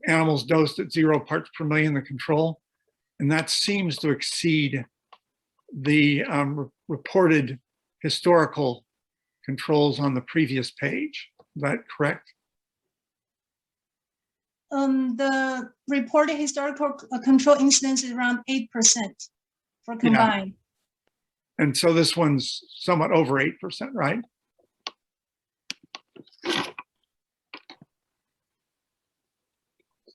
Speaker 12: animals dosed at 0 parts per million, the control. And that seems to exceed the reported historical controls on the previous page. Is that correct?
Speaker 7: The reported historical control incidence is around 8% for combined.
Speaker 12: Yeah. And so this one's somewhat over 8%, right?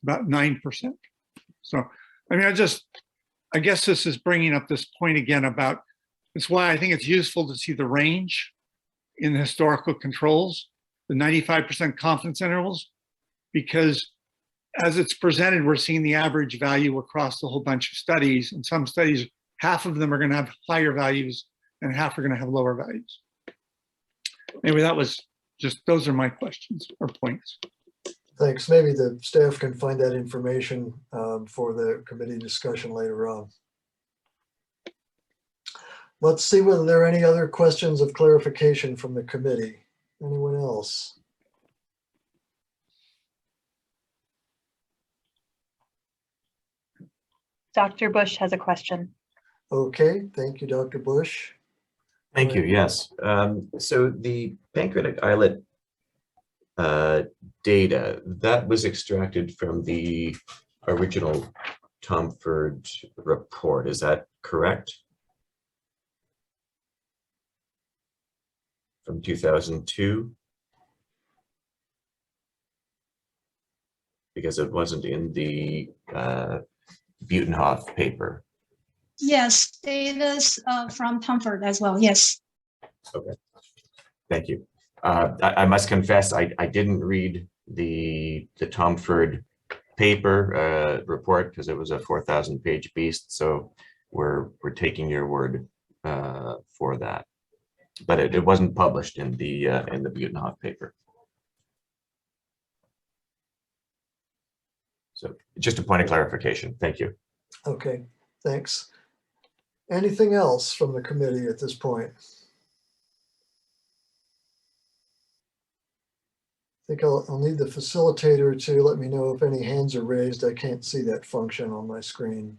Speaker 12: About 9%. So, I mean, I guess this is bringing up this point again about, it's why I think it's useful to see the range in the historical controls, the 95% confidence intervals, because as it's presented, we're seeing the average value across the whole bunch of studies. In some studies, half of them are going to have higher values and half are going to have lower values. Anyway, that was just, those are my questions or points.
Speaker 4: Thanks. Maybe the staff can find that information for the committee discussion later on. Let's see whether there are any other questions of clarification from the committee. Anyone else?
Speaker 2: Dr. Bush has a question.
Speaker 4: Okay, thank you, Dr. Bush.
Speaker 13: Thank you, yes. So the pancreatic islet data, that was extracted from the original Tomford report, is that correct? From 2002? Because it wasn't in the Butenhoff paper.
Speaker 7: Yes, data from Tomford as well, yes.
Speaker 13: Okay, thank you. I must confess, I didn't read the Tomford paper report because it was a 4,000-page beast. So we're taking your word for that. But it wasn't published in the Butenhoff paper. So just a point of clarification. Thank you.
Speaker 4: Okay, thanks. Anything else from the committee at this point? I think I'll need the facilitator to let me know if any hands are raised. I can't see that function on my screen.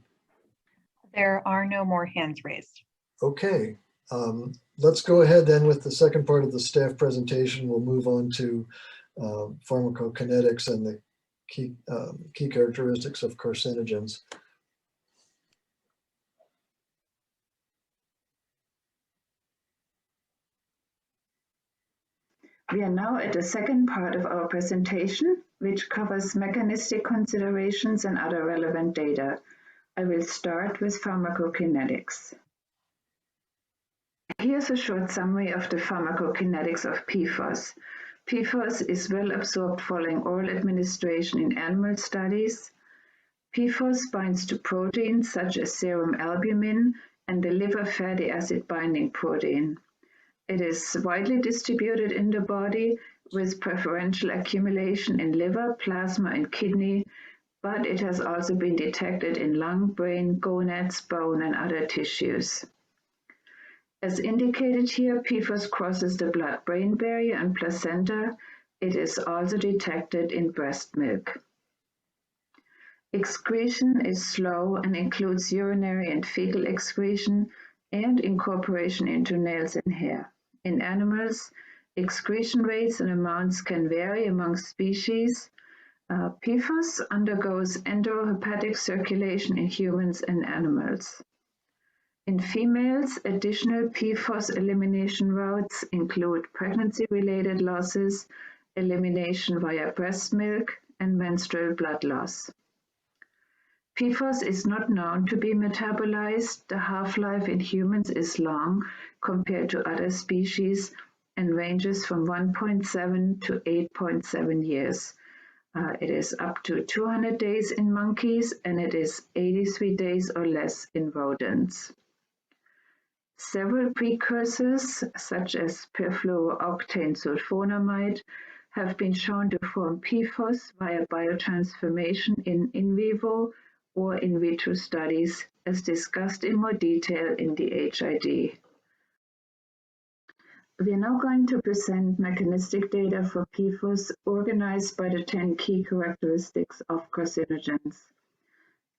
Speaker 2: There are no more hands raised.
Speaker 4: Okay, let's go ahead then with the second part of the staff presentation. We'll move on to pharmacokinetics and the key characteristics of carcinogens.
Speaker 14: We are now at the second part of our presentation, which covers mechanistic considerations and other relevant data. I will start with pharmacokinetics. Here's a short summary of the pharmacokinetics of Pfos. Pfos is well absorbed following oral administration in animal studies. Pfos binds to proteins such as serum albumin and the liver fatty acid binding protein. It is widely distributed in the body with preferential accumulation in liver, plasma, and kidney, but it has also been detected in lung, brain, gonads, bone, and other tissues. As indicated here, Pfos crosses the blood-brain barrier and placenta. It is also detected in breast milk. Excretion is slow and includes urinary and fecal excretion and incorporation into nails and hair. In animals, excretion rates and amounts can vary among species. Pfos undergoes enterohepatic circulation in humans and animals. In females, additional Pfos elimination routes include pregnancy-related losses, elimination via breast milk, and menstrual blood loss. Pfos is not known to be metabolized. The half-life in humans is long compared to other species and ranges from 1.7 to 8.7 years. It is up to 200 days in monkeys, and it is 83 days or less in rodents. Several precursors, such as perfluorooctane sulfonamide, have been shown to form Pfos via biotransformation in vivo or in vitro studies, as discussed in more detail in the HID. We are now going to present mechanistic data for Pfos organized by the 10 key characteristics of carcinogens.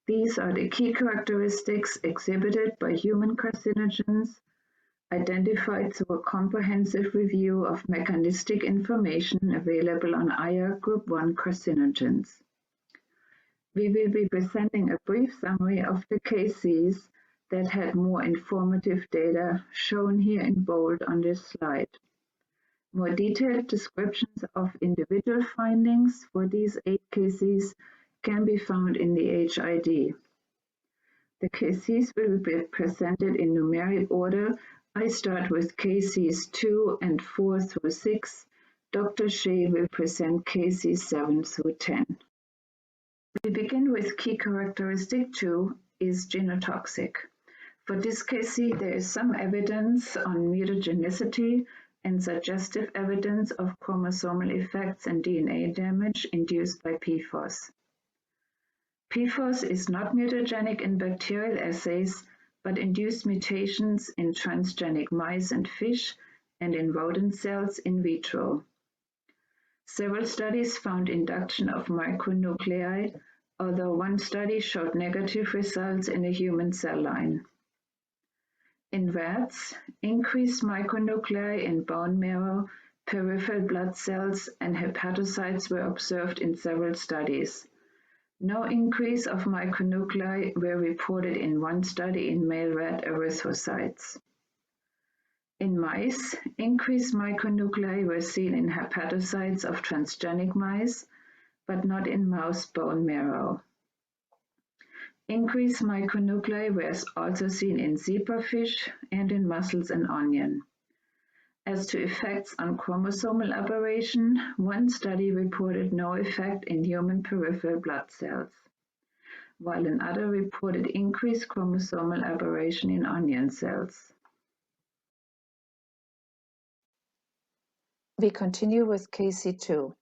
Speaker 14: These are the key characteristics exhibited by human carcinogens, identified through a comprehensive review of mechanistic information available on IARC Group 1 carcinogens. We will be presenting a brief summary of the Kcs that had more informative data shown here in bold on this slide. More detailed descriptions of individual findings for these 8 Kcs can be found in the HID. The Kcs will be presented in numeric order. I start with Kcs 2 and 4 through 6. Dr. Shea will present Kcs 7 through 10. We begin with key characteristic 2 is genotoxic. For this Kc, there is some evidence on mutagenicity and suggestive evidence of chromosomal effects and DNA damage induced by Pfos. Pfos is not mutagenic in bacterial assays, but induced mutations in transgenic mice and fish and in rodent cells in vitro. Several studies found induction of micronuclei, although one study showed negative results in a human cell line. In rats, increased micronuclei in bone marrow, peripheral blood cells, and hepatocytes were observed in several studies. No increase of micronuclei were reported in one study in male rat erythrocytes. In mice, increased micronuclei were seen in hepatocytes of transgenic mice, but not in mouse bone marrow. Increased micronuclei were also seen in zebrafish and in mussels and onion. As to effects on chromosomal aberration, one study reported no effect in human peripheral blood cells, while another reported increased chromosomal aberration in onion cells.
Speaker 6: We continue with Kc2.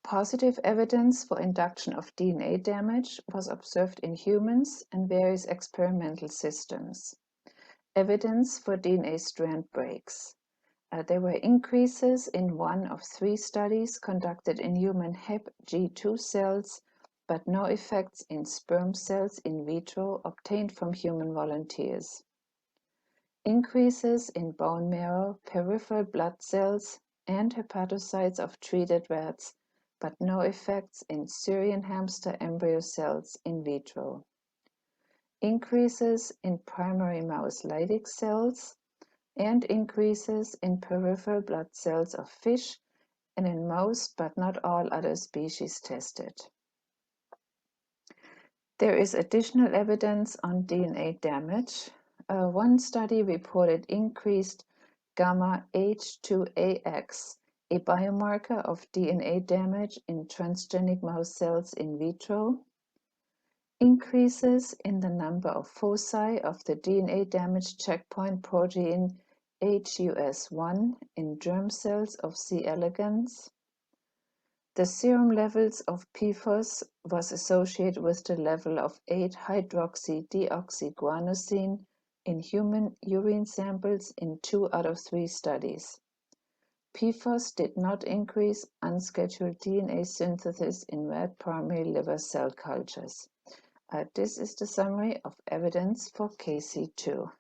Speaker 6: Positive evidence for induction of DNA damage was observed in humans and various experimental systems. Evidence for DNA strand breaks. There were increases in one of 3 studies conducted in human HepG2 cells, but no effects in sperm cells in vitro obtained from human volunteers. Increases in bone marrow, peripheral blood cells, and hepatocytes of treated rats, but no effects in Syrian hamster embryo cells in vitro. Increases in primary mouse Leydig cells, and increases in peripheral blood cells of fish and in most but not all other species tested.
Speaker 14: There is additional evidence on DNA damage. One study reported increased gamma H2AX, a biomarker of DNA damage in transgenic mouse cells in vitro. Increases in the number of foci of the DNA damage checkpoint protein HUS1 in germ cells of C. elegans. The serum levels of Pfos was associated with the level of 8-hydroxydeoxyguanosine in human urine samples in 2 out of 3 studies. Pfos did not increase unscheduled DNA synthesis in rat primary liver cell cultures. This is the summary of evidence for Kc2.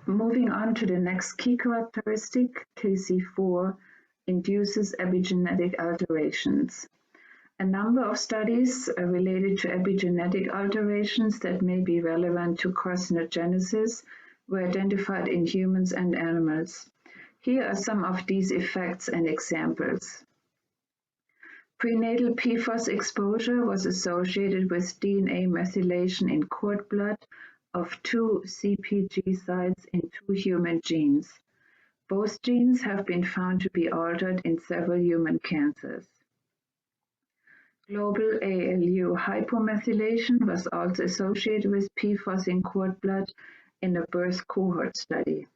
Speaker 14: Moving on to the next key characteristic, Kc4 induces epigenetic alterations. A number of studies related to epigenetic alterations that may be relevant to carcinogenesis were identified in humans and animals. Here are some of these effects and examples. Prenatal Pfos exposure was associated with DNA methylation in cord blood of 2 CpG sites in 2 human genes. Both genes have been found to be altered in several human cancers. Global ALU hypomethylation was also associated with Pfos in cord blood in a birth cohort study.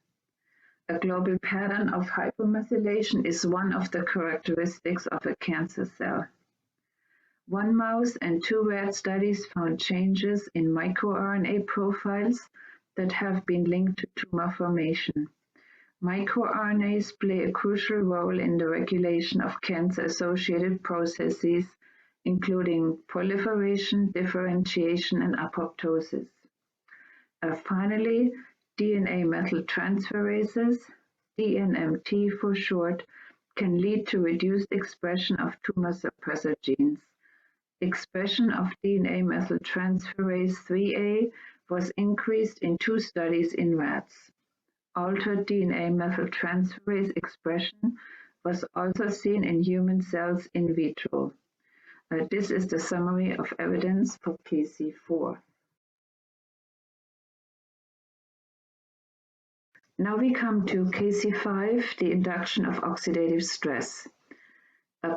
Speaker 14: A global pattern of hypomethylation is one of the characteristics of a cancer cell. 1 mouse and 2 rat studies found changes in microRNA profiles that have been linked to tumor formation. MicroRNAs play a crucial role in the regulation of cancer-associated processes, including proliferation, differentiation, and apoptosis. Finally, DNA methyltransferases, DNMT for short, can lead to reduced expression of tumor suppressor genes. Expression of DNA methyltransferase 3A was increased in 2 studies in rats. Altered DNA methyltransferase expression was also seen in human cells in vitro. This is the summary of evidence for Kc4. Now we come to Kc5, the induction of oxidative stress.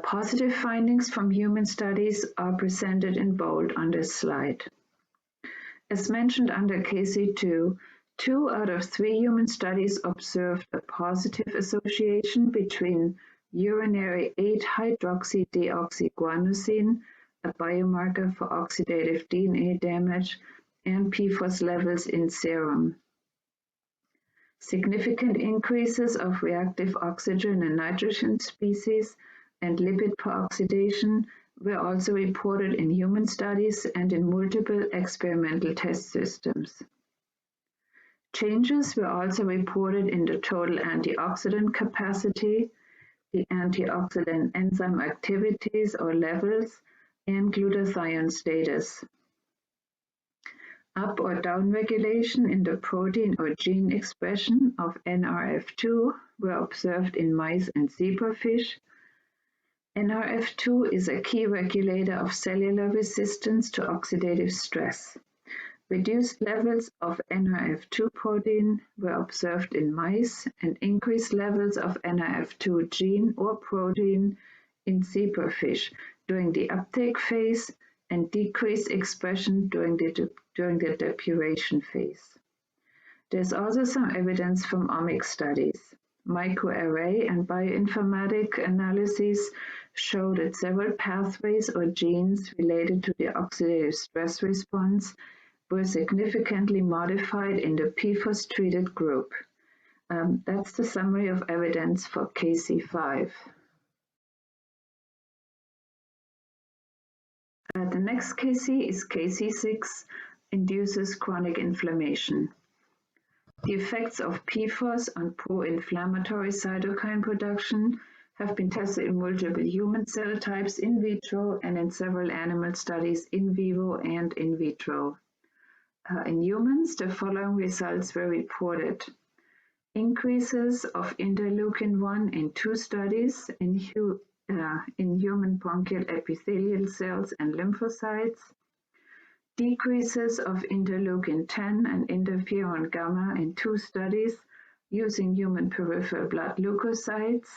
Speaker 14: Positive findings from human studies are presented in bold on this slide. As mentioned under Kc2, 2 out of 3 human studies observed a positive association between urinary 8-hydroxydeoxyguanosine, a biomarker for oxidative DNA damage, and Pfos levels in serum. Significant increases of reactive oxygen and nitrogen species and lipid peroxidation were also reported in human studies and in multiple experimental test systems. Changes were also reported in the total antioxidant capacity, the antioxidant enzyme activities or levels, and glutathione status. Up or down regulation in the protein or gene expression of NRF2 were observed in mice and zebrafish. NRF2 is a key regulator of cellular resistance to oxidative stress. Reduced levels of NRF2 protein were observed in mice and increased levels of NRF2 gene or protein in zebrafish during the uptake phase and decreased expression during the depuration phase. There's also some evidence from omics studies. Microarray and bioinformatic analyses show that several pathways or genes related to the oxidative stress response were significantly modified in the Pfos-treated group. That's the summary of evidence for Kc5. The next Kc is Kc6, induces chronic inflammation. The effects of Pfos on pro-inflammatory cytokine production have been tested in multiple human cell types in vitro and in several animal studies in vivo and in vitro. In humans, the following results were reported. Increases of interleukin-1 in 2 studies in in human bronchial epithelial cells and lymphocytes, decreases of interleukin-10 and interferon gamma in 2 studies using human peripheral blood leukocytes,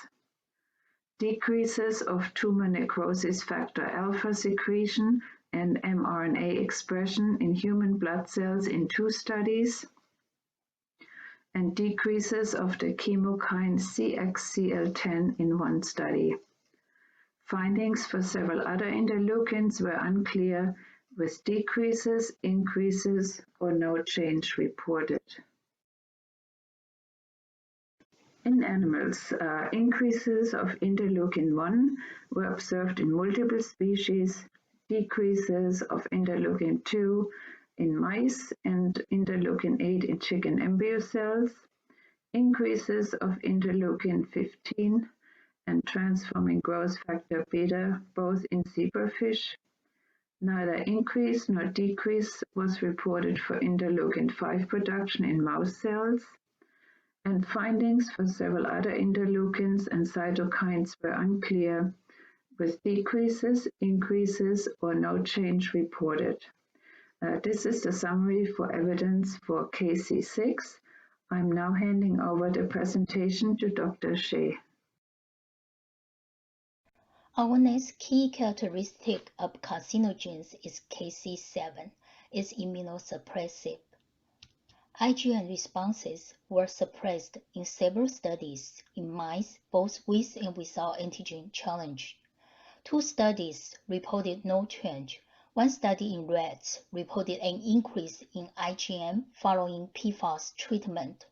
Speaker 14: decreases of tumor necrosis factor alpha secretion and mRNA expression in human blood cells in 2 studies, and decreases of the chemokine CXCL10 in 1 study. Findings for several other interleukins were unclear, with decreases, increases, or no change reported. In animals, increases of interleukin-1 were observed in multiple species, decreases of interleukin-2 in mice and interleukin-8 in chicken embryo cells, increases of interleukin-15 and transforming growth factor beta both in zebrafish. Neither increase nor decrease was reported for interleukin-5 production in mouse cells, and findings for several other interleukins and cytokines were unclear, with decreases, increases, or no change reported. This is the summary for evidence for Kc6. I'm now handing over the presentation to Dr. Shea.
Speaker 15: Our next key characteristic of carcinogens is Kc7. It's immunosuppressive. IgN responses were suppressed in several studies in mice, both with and without antigen challenge. 2 studies reported no change. 1 study in rats reported an increase in IgM following Pfos treatment.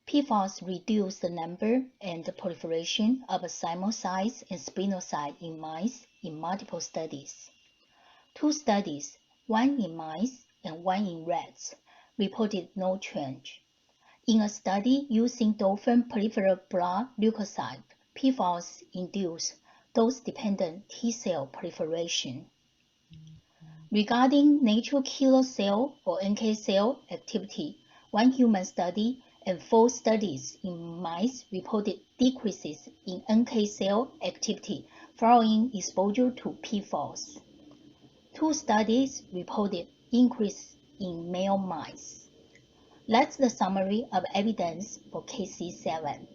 Speaker 15: Pfos reduced the number and the proliferation of thymocytes and splenocytes in mice in multiple studies. 2 studies, 1 in mice and 1 in rats, reported no change. In a study using dolphin peripheral blood leukocyte, Pfos induced dose-dependent T-cell proliferation. Regarding natural killer cell or NK cell activity, 1 human study and 4 studies in mice reported decreases in NK cell activity following exposure to Pfos. 2 studies reported increase in male mice. That's the summary of evidence for Kc7.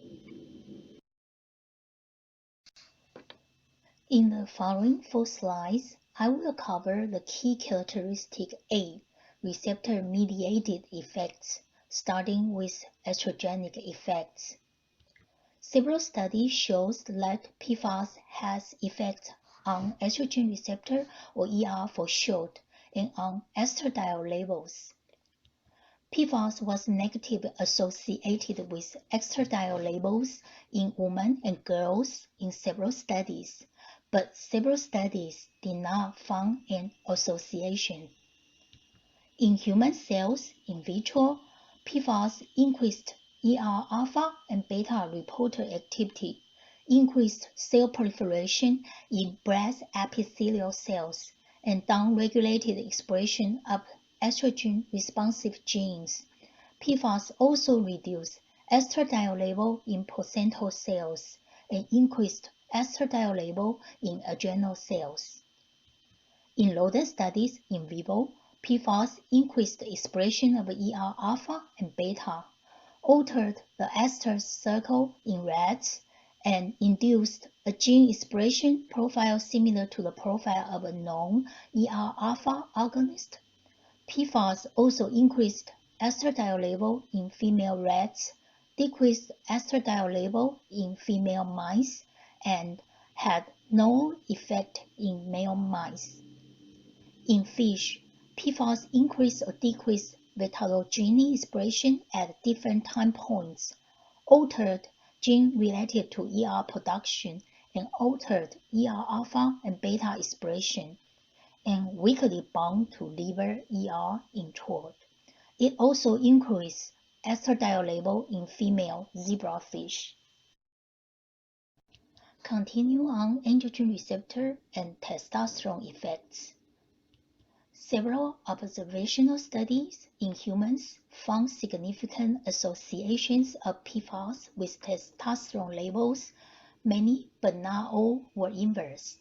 Speaker 15: In the following 4 slides, I will cover the key characteristic A, receptor-mediated effects, starting with estrogenic effects. Several studies show that Pfos has effects on estrogen receptor, or ER for short, and on estradiol levels. Pfos was negatively associated with estradiol levels in women and girls in several studies, but several studies did not find an association. In human cells in vitro, Pfos increased ER-alpha and beta reporter activity, increased cell proliferation in breast epithelial cells, and downregulated expression of estrogen-responsive genes. Pfos also reduced estradiol level in placental cells and increased estradiol level in adrenal cells. In rodent studies in vivo, Pfos increased the expression of ER-alpha and beta, altered the Estrus Cycle in rats, and induced a gene expression profile similar to the profile of a known ER-alpha agonist. Pfos also increased estradiol level in female rats, decreased estradiol level in female mice, and had no effect in male mice. In fish, Pfos increased or decreased vetologene expression at different time points, altered gene related to ER production, and altered ER-alpha and beta expression, and weakly bound to liver ER in trout. It also increased estradiol level in female zebrafish. Continue on androgen receptor and testosterone effects. Several observational studies in humans found significant associations of Pfos with testosterone levels, Many, but not all, were inverse.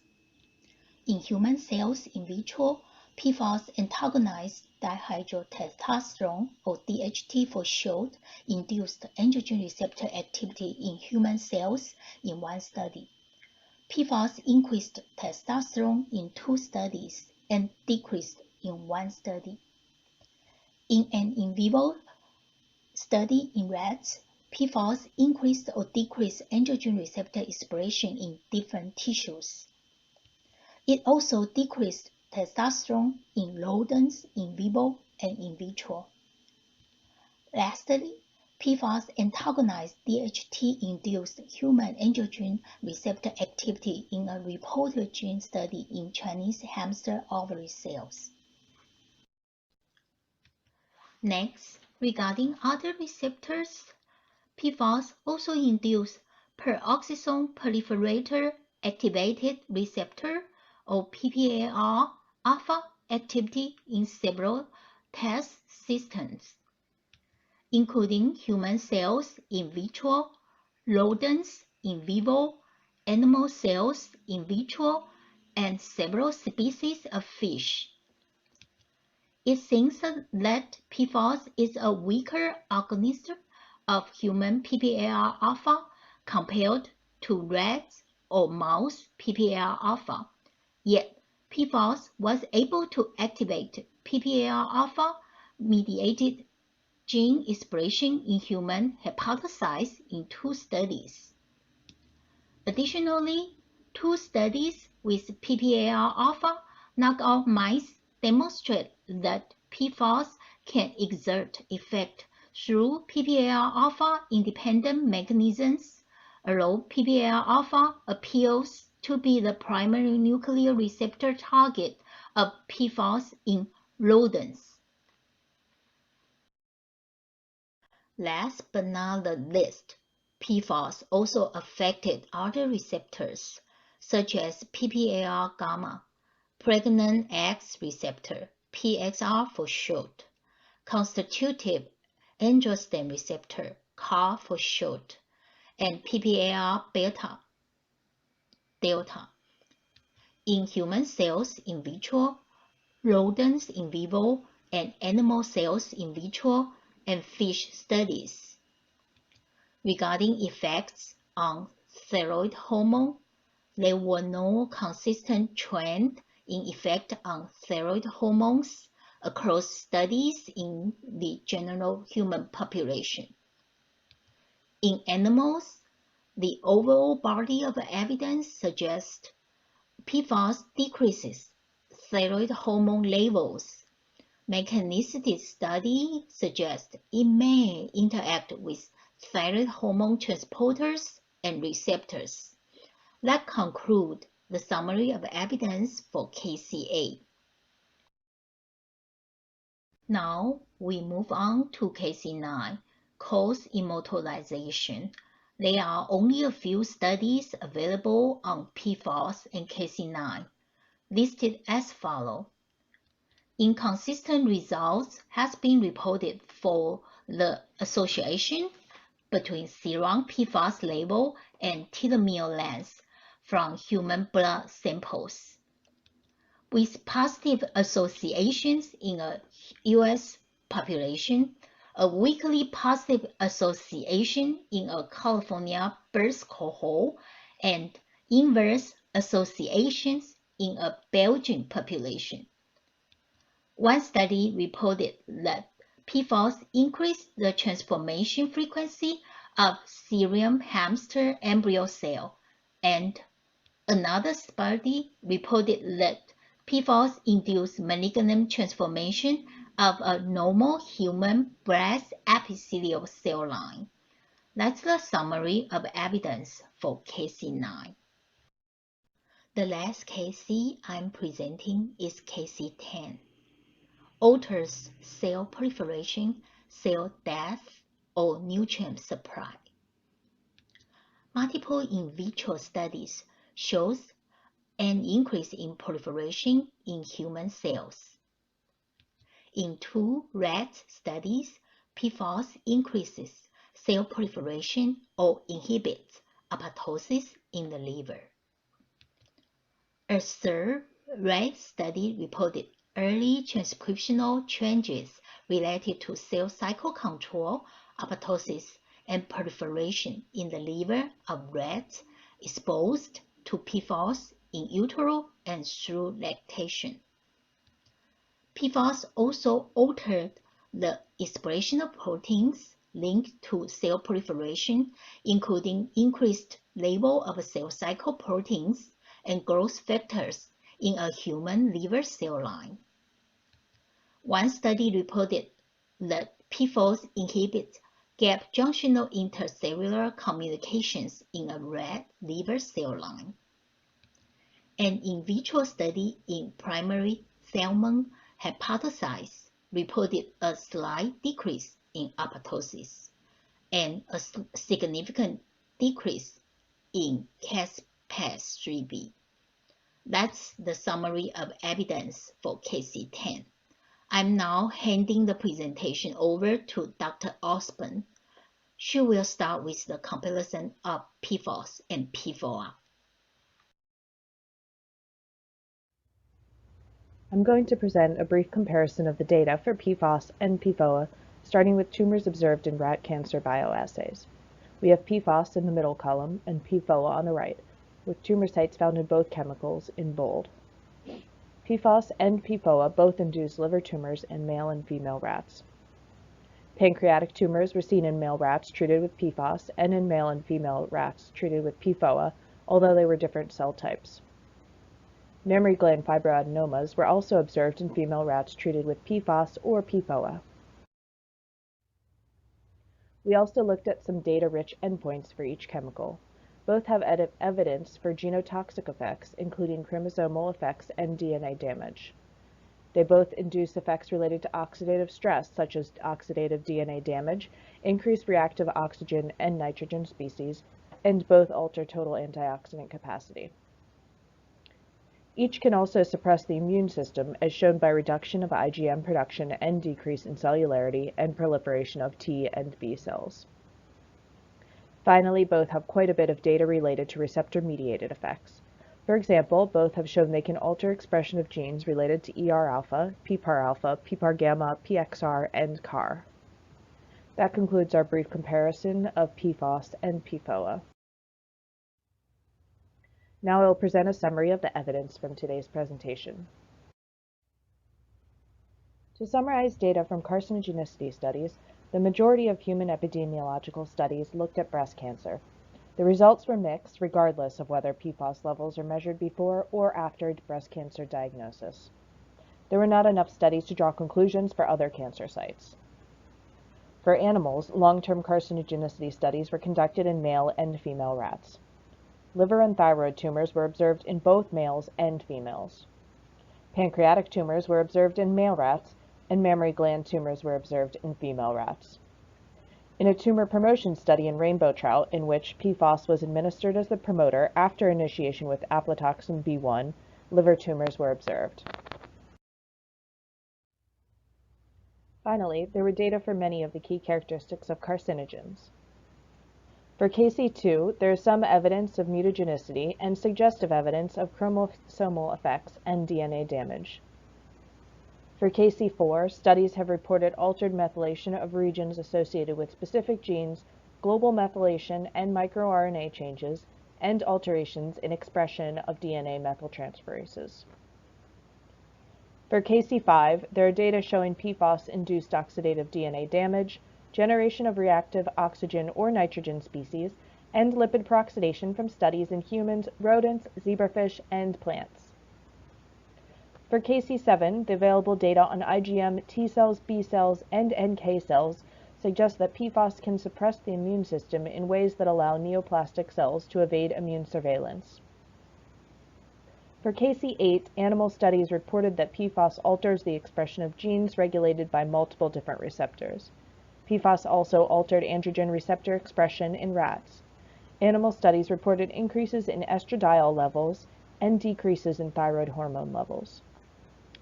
Speaker 15: In human cells in vitro, Pfos antagonized dihydrotestosterone, or DHT for short, induced androgen receptor activity in human cells in one study. Pfos increased testosterone in 2 studies and decreased in 1 study. In an in vivo study in rats, Pfos increased or decreased androgen receptor expression in different tissues. It also decreased testosterone in rodents in vivo and in vitro. Lastly, Pfos antagonized DHT-induced human androgen receptor activity in a reporter gene study in Chinese hamster ovary cells. Next, regarding other receptors, Pfos also induced peroxisome proliferator activated receptor, or PPAR alpha activity in several test systems, including human cells in vitro, rodents in vivo, animal cells in vitro, and several species of fish. It seems that Pfos is a weaker agonist of human PPAR alpha compared to rats or mouse PPAR alpha. Yet, Pfos was able to activate PPAR alpha mediated gene expression in human hepatocytes in 2 studies. Additionally, 2 studies with PPAR alpha knockout mice demonstrate that Pfos can exert effect through PPAR alpha independent mechanisms, although PPAR alpha appears to be the primary nuclear receptor target of Pfos in rodents. Last but not the least, Pfos also affected other receptors, such as PPAR gamma, pregnant X receptor, PXR for short, constitutive androsten receptor, CAR for short, and PPAR beta, delta. In human cells in vitro, rodents in vivo, and animal cells in vitro, and fish studies. Regarding effects on thyroid hormone, there were no consistent trend in effect on thyroid hormones across studies in the general human population. In animals, the overall body of evidence suggests Pfos decreases thyroid hormone levels. Mechanistic study suggests it may interact with thyroid hormone transporters and receptors. That concludes the summary of evidence for KCA. Now we move on to KC9, cause immortalization. There are only a few studies available on Pfos and KC9, listed as follows. Inconsistent results has been reported for the association between serum Pfos level and telomere length from human blood samples, with positive associations in a U.S. population, a weakly positive association in a California birth cohort, and inverse associations in a Belgian population. One study reported that Pfos increased the transformation frequency of serum hamster embryo cell, and another study reported that Pfos induced malignant transformation of a normal human breast epithelial cell line. That's the summary of evidence for KC9. The last KC I'm presenting is KC10. Alters cell proliferation, cell death, or nutrient supply. Multiple in vitro studies shows an increase in proliferation in human cells. In 2 rat studies, Pfos increases cell proliferation or inhibits apoptosis in the liver. A third rat study reported early transcriptional changes related to cell cycle control, apoptosis, and proliferation in the liver of rats exposed to Pfos in utero and through lactation. Pfos also altered the expression of proteins linked to cell proliferation, including increased level of cell cycle proteins and growth factors in a human liver cell line. One study reported that Pfos inhibits gap junctional intercellular communications in a rat liver cell line. An in vitro study in primary salmon hepatocytes reported a slight decrease in apoptosis and a significant decrease in Cas-3b. That's the summary of evidence for Kc10. I'm now handing the presentation over to Dr. Osborne. She will start with the comparison of Pfos and Pfoa.
Speaker 16: I'm going to present a brief comparison of the data for Pfos and Pfoa, starting with tumors observed in rat cancer bioassays. We have Pfos in the middle column and Pfoa on the right, with tumor sites found in both chemicals in bold. Pfos and Pfoa both induce liver tumors in male and female rats. Pancreatic tumors were seen in male rats treated with Pfos and in male and female rats treated with Pfoa, although they were different cell types. Mammary gland fibroadenomas were also observed in female rats treated with Pfos or Pfoa. We also looked at some data-rich endpoints for each chemical. Both have evidence for genotoxic effects, including chromosomal effects and DNA damage. They both induce effects related to oxidative stress, such as oxidative DNA damage, increased reactive oxygen and nitrogen species, and both alter total antioxidant capacity. Each can also suppress the immune system, as shown by reduction of IgM production and decrease in cellularity and proliferation of T and B cells. Finally, both have quite a bit of data related to receptor-mediated effects. For example, both have shown they can alter expression of genes related to ER-alpha, PPAR-alpha, PPAR-gamma, PXR, and CAR. That concludes our brief comparison of Pfos and Pfoa. Now I will present a summary of the evidence from today's presentation. To summarize data from carcinogenicity studies, the majority of human epidemiological studies looked at breast cancer. The results were mixed regardless of whether Pfos levels are measured before or after breast cancer diagnosis. There were not enough studies to draw conclusions for other cancer sites. For animals, long-term carcinogenicity studies were conducted in male and female rats. Liver and thyroid tumors were observed in both males and females. Pancreatic tumors were observed in male rats, and mammary gland tumors were observed in female rats. In a tumor promotion study in rainbow trout, in which Pfos was administered as the promoter after initiation with aflatoxin B1, liver tumors were observed. Finally, there were data for many of the key characteristics of carcinogens. For Kc2, there is some evidence of mutagenicity and suggestive evidence of chromosomal effects and DNA damage. For Kc4, studies have reported altered methylation of regions associated with specific genes, global methylation and microRNA changes, and alterations in expression of DNA methyltransferases. For Kc5, there are data showing Pfos-induced oxidative DNA damage, generation of reactive oxygen or nitrogen species, and lipid peroxidation from studies in humans, rodents, zebrafish, and plants. For Kc7, the available data on IgM, T cells, B cells, and NK cells suggest that Pfos can suppress the immune system in ways that allow neoplastic cells to evade immune surveillance. For Kc8, animal studies reported that Pfos alters the expression of genes regulated by multiple different receptors. Pfos also altered androgen receptor expression in rats. Animal studies reported increases in estradiol levels and decreases in thyroid hormone levels.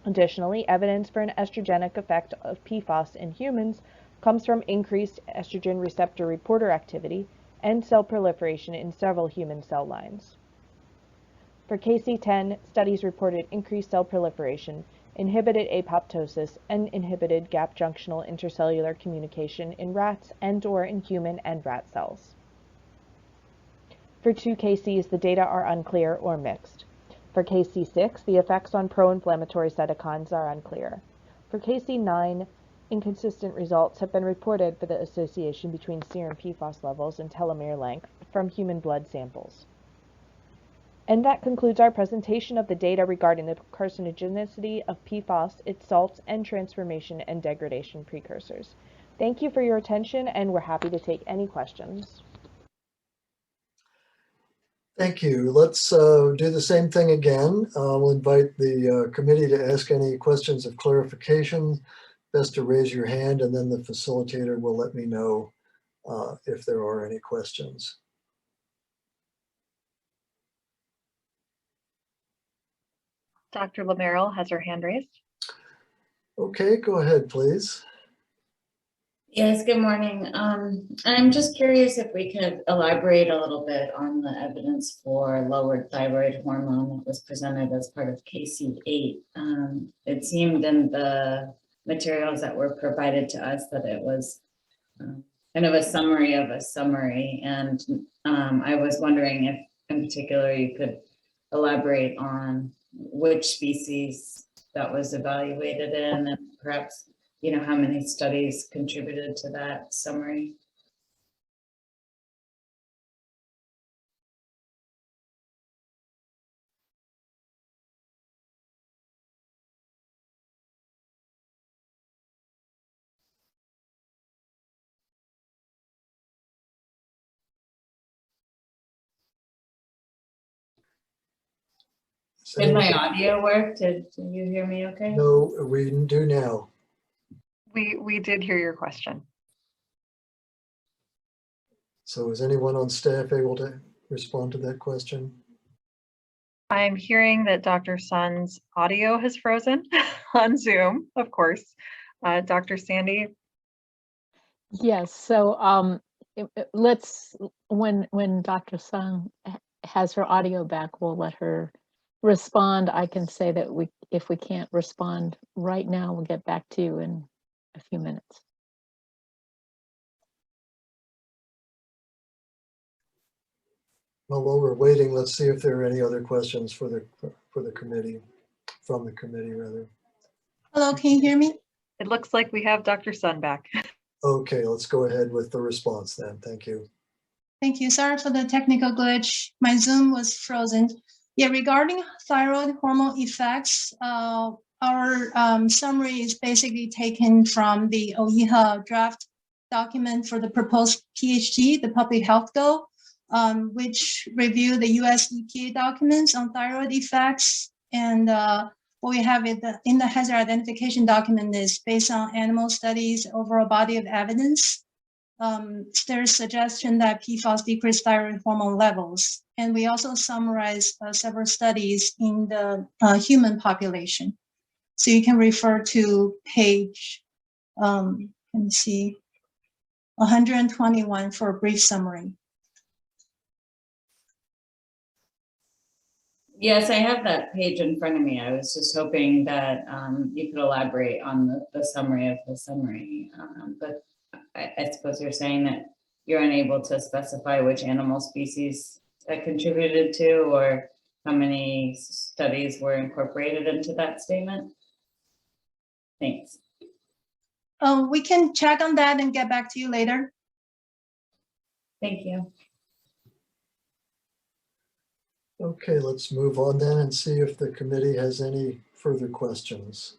Speaker 16: Additionally, evidence for an estrogenic effect of Pfos in humans comes from increased estrogen receptor reporter activity and cell proliferation in several human cell lines. For Kc10, studies reported increased cell proliferation, inhibited apoptosis, and inhibited gap-junctional intercellular communication in rats and/or in human and rat cells. For 2Kcs, the data are unclear or mixed. For Kc6, the effects on pro-inflammatory cytokines are unclear. For Kc9, inconsistent results have been reported for the association between serum Pfos levels and telomere length from human blood samples. And that concludes our presentation of the data regarding the carcinogenicity of Pfos, its salts, and transformation and degradation precursors. Thank you for your attention, and we're happy to take any questions.
Speaker 4: Thank you. Let's do the same thing again. We'll invite the committee to ask any questions of clarification. Best to raise your hand, and then the facilitator will let me know if there are any questions.
Speaker 2: Dr. Lamarrell has her hand raised.
Speaker 4: Okay, go ahead, please.
Speaker 17: Yes, good morning. I'm just curious if we could elaborate a little bit on the evidence for lowered thyroid hormone that was presented as part of KC8. It seemed in the materials that were provided to us that it was kind of a summary of a summary. And I was wondering if in particular you could elaborate on which species that was evaluated in, and perhaps how many studies contributed to that summary? Did my audio work? Did you hear me okay?
Speaker 4: No, we do now.
Speaker 2: We did hear your question.
Speaker 4: So is anyone on staff able to respond to that question?
Speaker 2: I'm hearing that Dr. Sun's audio has frozen on Zoom, of course. Dr. Sandy?
Speaker 6: Yes, so let's, when Dr. Sun has her audio back, we'll let her respond. I can say that if we can't respond right now, we'll get back to you in a few minutes.
Speaker 4: Well, while we're waiting, let's see if there are any other questions for the committee, from the committee rather.
Speaker 7: Hello, can you hear me?
Speaker 2: It looks like we have Dr. Sun back.
Speaker 4: Okay, let's go ahead with the response then. Thank you.
Speaker 7: Thank you. Sorry for the technical glitch. My Zoom was frozen. Yeah, regarding thyroid hormone effects, our summary is basically taken from the OIHA draft document for the proposed PHG, the public health goal, which review the US EPA documents on thyroid effects. And what we have in the hazard identification document is based on animal studies, overall body of evidence. There's suggestion that Pfos decreased thyroid hormone levels. And we also summarize several studies in the human population. So you can refer to page, let me see, 121 for a brief summary.
Speaker 17: Yes, I have that page in front of me. I was just hoping that you could elaborate on the summary of the summary. But I suppose you're saying that you're unable to specify which animal species that contributed to, or how many studies were incorporated into that statement? Thanks.
Speaker 7: We can check on that and get back to you later.
Speaker 17: Thank you.
Speaker 4: Okay, let's move on then and see if the committee has any further questions.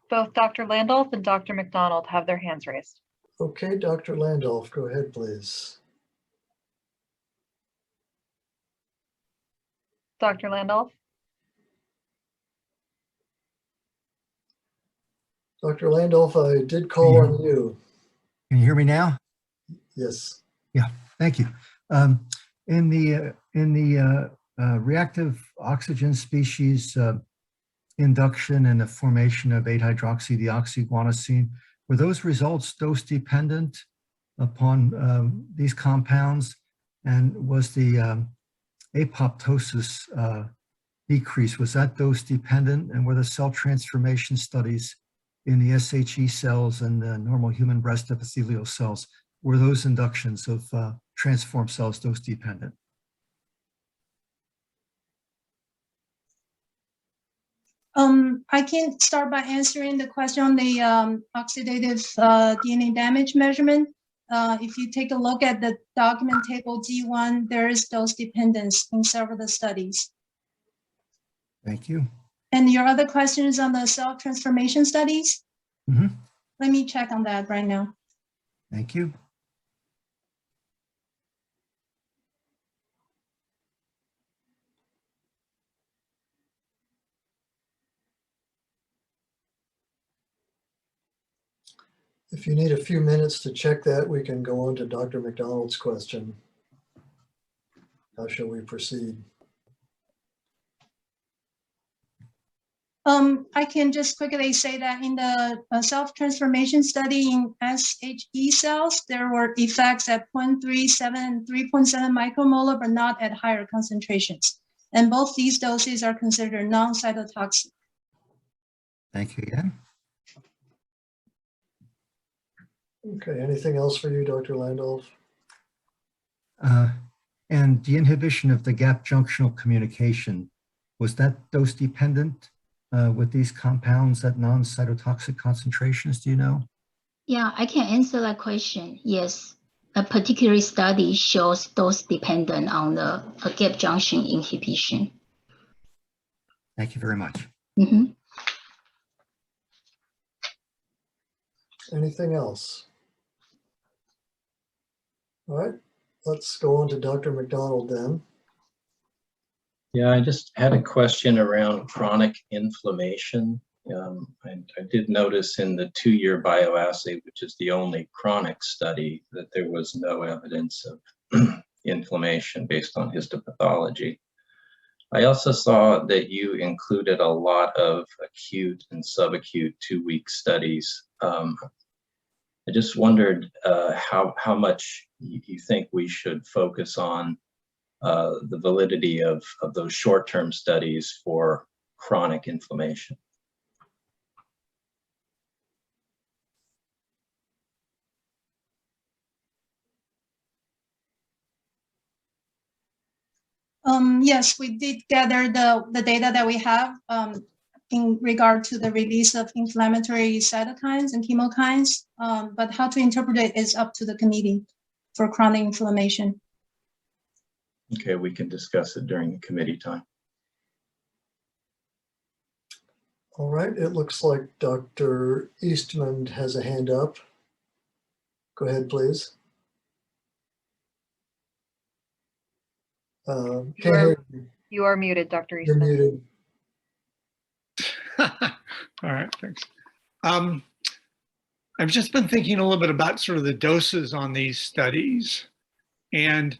Speaker 2: Both Dr. Landolf and Dr. McDonald have their hands raised.
Speaker 4: Okay, Dr. Landolf, go ahead, please.
Speaker 2: Dr. Landolf?
Speaker 4: Dr. Landolf, I did call on you.
Speaker 18: Can you hear me now?
Speaker 4: Yes.
Speaker 18: Yeah, thank you. In the reactive oxygen species induction and the formation of 8-hydroxy-deoxyguanosine, were those results dose dependent upon these compounds? And was the apoptosis decrease, was that dose dependent? And were the cell transformation studies in the SHE cells and the normal human breast epithelial cells, were those inductions of transformed cells dose dependent?
Speaker 7: I can start by answering the question on the oxidative DNA damage measurement. If you take a look at the document table G1, there is dose dependence in several of the studies.
Speaker 18: Thank you.
Speaker 7: And your other question is on the cell transformation studies?
Speaker 18: Mm-hmm.
Speaker 7: Let me check on that right now.
Speaker 18: Thank you.
Speaker 4: If you need a few minutes to check that, we can go on to Dr. McDonald's question. How shall we proceed?
Speaker 7: I can just quickly say that in the self-transformation study in SHE cells, there were effects at 0.37 and 3.7 micromolar, but not at higher concentrations. And both these doses are considered non-cytotoxic.
Speaker 18: Thank you again.
Speaker 4: Okay, anything else for you, Dr. Landolf?
Speaker 18: And the inhibition of the gap junctional communication, was that dose dependent with these compounds at non-cytotoxic concentrations, do you know?
Speaker 15: Yeah, I can answer that question. Yes, a particular study shows dose dependent on the gap junction inhibition.
Speaker 18: Thank you very much.
Speaker 15: Mm-hmm.
Speaker 4: Anything else? All right, let's go on to Dr. McDonald then.
Speaker 19: Yeah, I just had a question around chronic inflammation. I did notice in the 2-year bioassay, which is the only chronic study, that there was no evidence of inflammation based on histopathology. I also saw that you included a lot of acute and subacute 2-week studies. I just wondered how much you think we should focus on the validity of those short-term studies for chronic inflammation.
Speaker 7: Yes, we did gather the data that we have in regard to the release of inflammatory cytokines and chemokines, but how to interpret it is up to the committee for chronic inflammation.
Speaker 19: Okay, we can discuss it during the committee time.
Speaker 4: All right, it looks like Dr. Eastman has a hand up. Go ahead, please.
Speaker 2: You are muted, Dr.
Speaker 4: You're
Speaker 2: Eastman.
Speaker 4: muted.
Speaker 12: All right, thanks. I've just been thinking a little bit about sort of the doses on these studies. And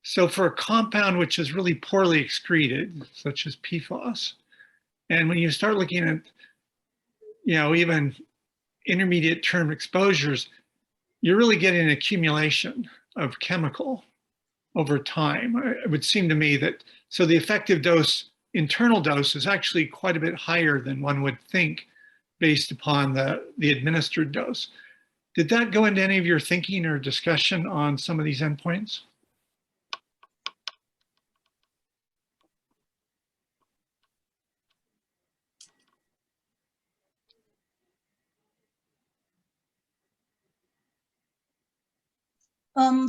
Speaker 12: so for a compound which is really poorly excreted, such as Pfos, and when you start looking at, even intermediate term exposures, you're really getting an accumulation of chemical over time. It would seem to me that, so the effective dose, internal dose, is actually quite a bit higher than one would think based upon the administered dose. Did that go into any of your thinking or discussion on some of these endpoints?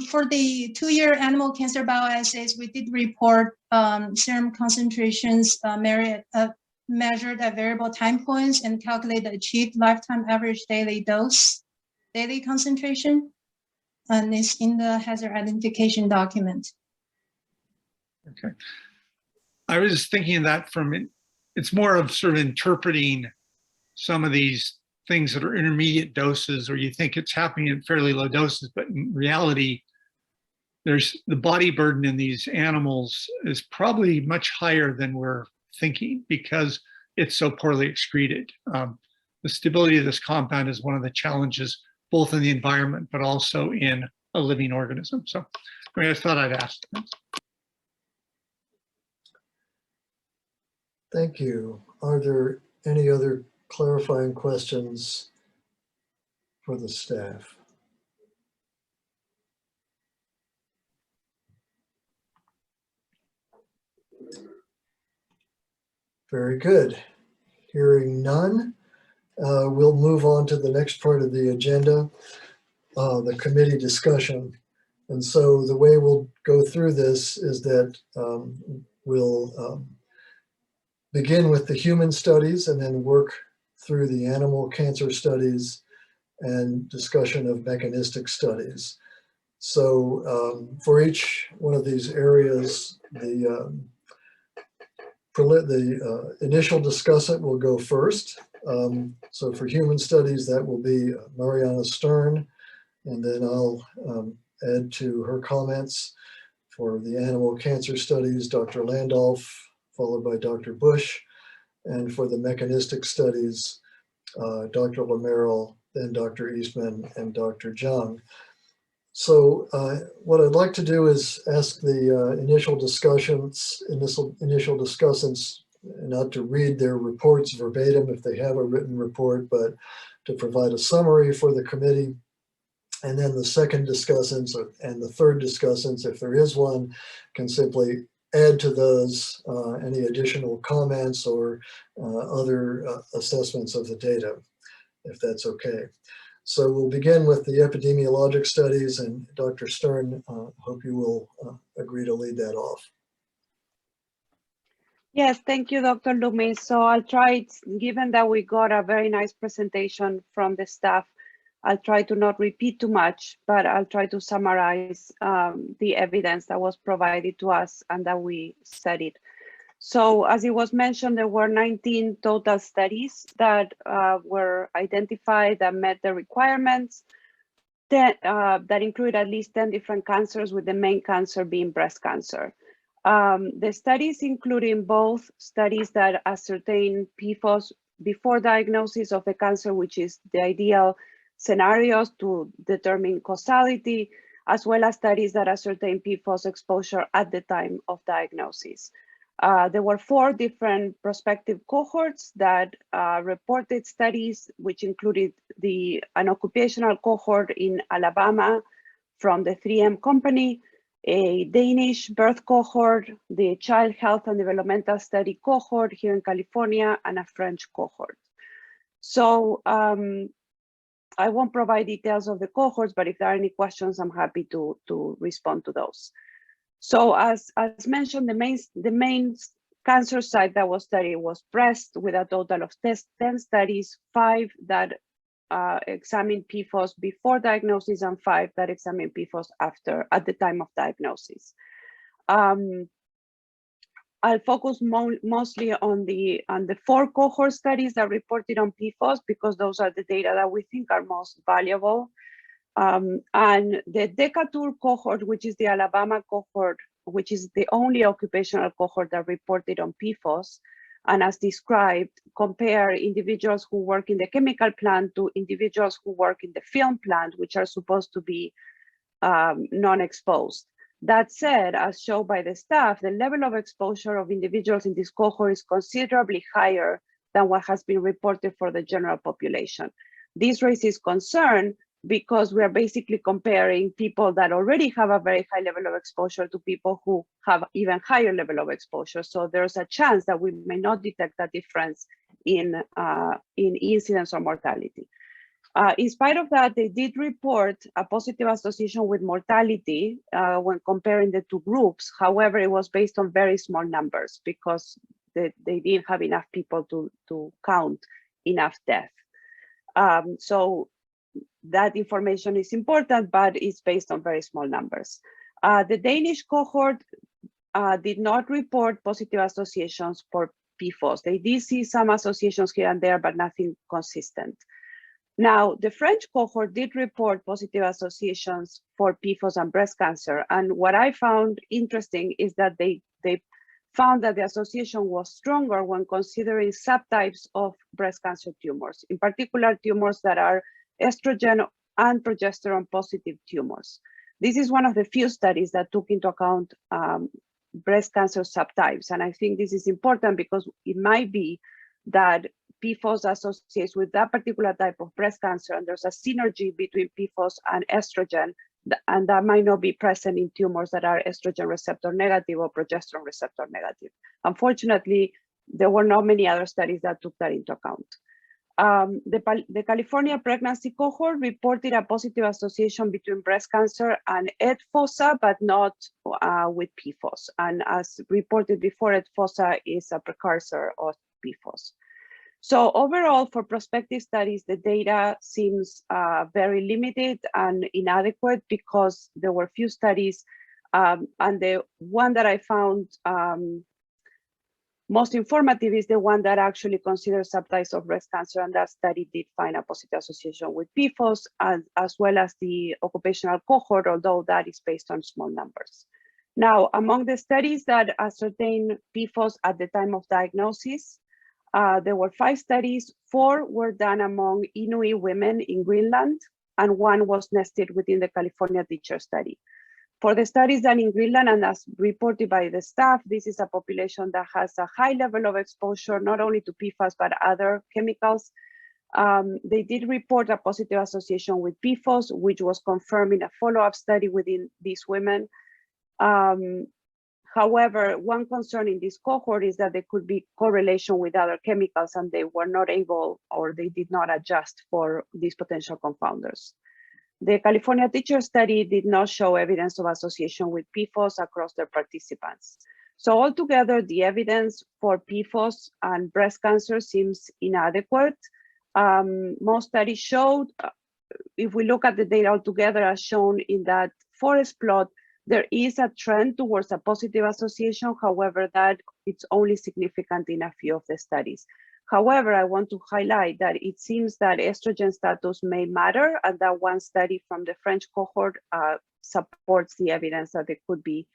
Speaker 7: For the 2-year animal cancer bioassays, we did report serum concentrations measured at variable time points and calculate the achieved lifetime average daily concentration, and it's in the hazard identification document.
Speaker 12: Okay. I was thinking that it's more of sort of interpreting some of these things that are intermediate doses, or you think it's happening at fairly low doses, but in reality, there's the body burden in these animals is probably much higher than we're thinking because it's so poorly excreted. the stability of this compound is one of the challenges, both in the environment, but also in a living organism. So I just thought I'd ask.
Speaker 4: Thank you. Are there any other clarifying questions for the staff? Very good. Hearing none, we'll move on to the next part of the agenda, the committee discussion. And so the way we'll go through this is that we'll begin with the human studies and then work through the animal cancer studies and discussion of mechanistic studies. So for each one of these areas, the initial discussant will go first. So for human studies, that will be Mariana Stern, and then I'll add to her comments. For the animal cancer studies, Dr. Landolf, followed by Dr. Bush, and for the mechanistic studies, Dr. Lamarrell, then Dr. Eastman, and Dr. Jung. So what I'd like to do is ask the initial discussants not to read their reports verbatim if they have a written report, but to provide a summary for the committee. And then the second discussants and the third discussants, if there is one, can simply add to those any additional comments or other assessments of the data, if that's okay. So we'll begin with the epidemiologic studies, and Dr. Stern, hope you will agree to lead that off.
Speaker 20: Yes, thank you, Dr. Loomis. So I'll try, given that we got a very nice presentation from the staff, I'll try to not repeat too much, but I'll try to summarize the evidence that was provided to us and that we studied. So as it was mentioned, there were 19 total studies that were identified that met the requirements that include at least 10 different cancers, with the main cancer being breast cancer. The studies including both studies that ascertain Pfos before diagnosis of the cancer, which is the ideal scenarios to determine causality, as well as studies that ascertain Pfos exposure at the time of diagnosis. There were 4 different prospective cohorts that reported studies, which included an occupational cohort in Alabama from the 3M company, a Danish birth cohort, the Child Health and Developmental Study cohort here in California, and a French cohort. So I won't provide details of the cohorts, but if there are any questions, I'm happy to respond to those. So as mentioned, the main cancer site that was studied was breast, with a total of 10 studies, 5 that examined Pfos before diagnosis and 5 that examined Pfos at the time of diagnosis. I'll focus mostly on the 4 cohort studies that reported on Pfos, because those are the data that we think are most valuable. And the Decatur cohort, which is the Alabama cohort, which is the only occupational cohort that reported on Pfos, and as described, compare individuals who work in the chemical plant to individuals who work in the film plant, which are supposed to be non-exposed. That said, as shown by the staff, the level of exposure of individuals in this cohort is considerably higher than what has been reported for the general population. This raises concern because we are basically comparing people that already have a very high level of exposure to people who have even higher level of exposure. So there's a chance that we may not detect that difference in incidence or mortality. In spite of that, they did report a positive association with mortality when comparing the 2 groups. However, it was based on very small numbers because they didn't have enough people to count enough death. So that information is important, but it's based on very small numbers. The Danish cohort did not report positive associations for Pfos. They did see some associations here and there, but nothing consistent. Now, the French cohort did report positive associations for Pfos and breast cancer. And what I found interesting is that they found that the association was stronger when considering subtypes of breast cancer tumors, in particular tumors that are estrogen and progesterone positive tumors. This is one of the few studies that took into account breast cancer subtypes. And I think this is important because it might be that Pfos associates with that particular type of breast cancer, and there's a synergy between Pfos and estrogen, and that might not be present in tumors that are estrogen receptor negative or progesterone receptor negative. Unfortunately, there were not many other studies that took that into account. The California pregnancy cohort reported a positive association between breast cancer and ED-FOSA, but not with Pfos. And as reported before, ED-FOSA is a precursor of Pfos. So overall, for prospective studies, the data seems very limited and inadequate because there were few studies. And the one that I found most informative is the one that actually considers subtypes of breast cancer, and that study did find a positive association with Pfos, as well as the occupational cohort, although that is based on small numbers. Now, among the studies that ascertained Pfos at the time of diagnosis, there were 5 studies. 4 were done among Inuit women in Greenland, and 1 was nested within the California teacher study. For the studies done in Greenland, and as reported by the staff, this is a population that has a high level of exposure, not only to PFAS, but other chemicals. They did report a positive association with Pfos, which was confirmed in a follow-up study within these women. However, one concern in this cohort is that there could be correlation with other chemicals, and they were not able, or they did not adjust for these potential confounders. The California teacher study did not show evidence of association with Pfos across their participants. So altogether, the evidence for Pfos and breast cancer seems inadequate. Most studies showed, if we look at the data altogether as shown in that forest plot, there is a trend towards a positive association. However, that it's only significant in a few of the studies. However, I want to highlight that it seems that estrogen status may matter, and that one study from the French cohort supports the evidence that it could be.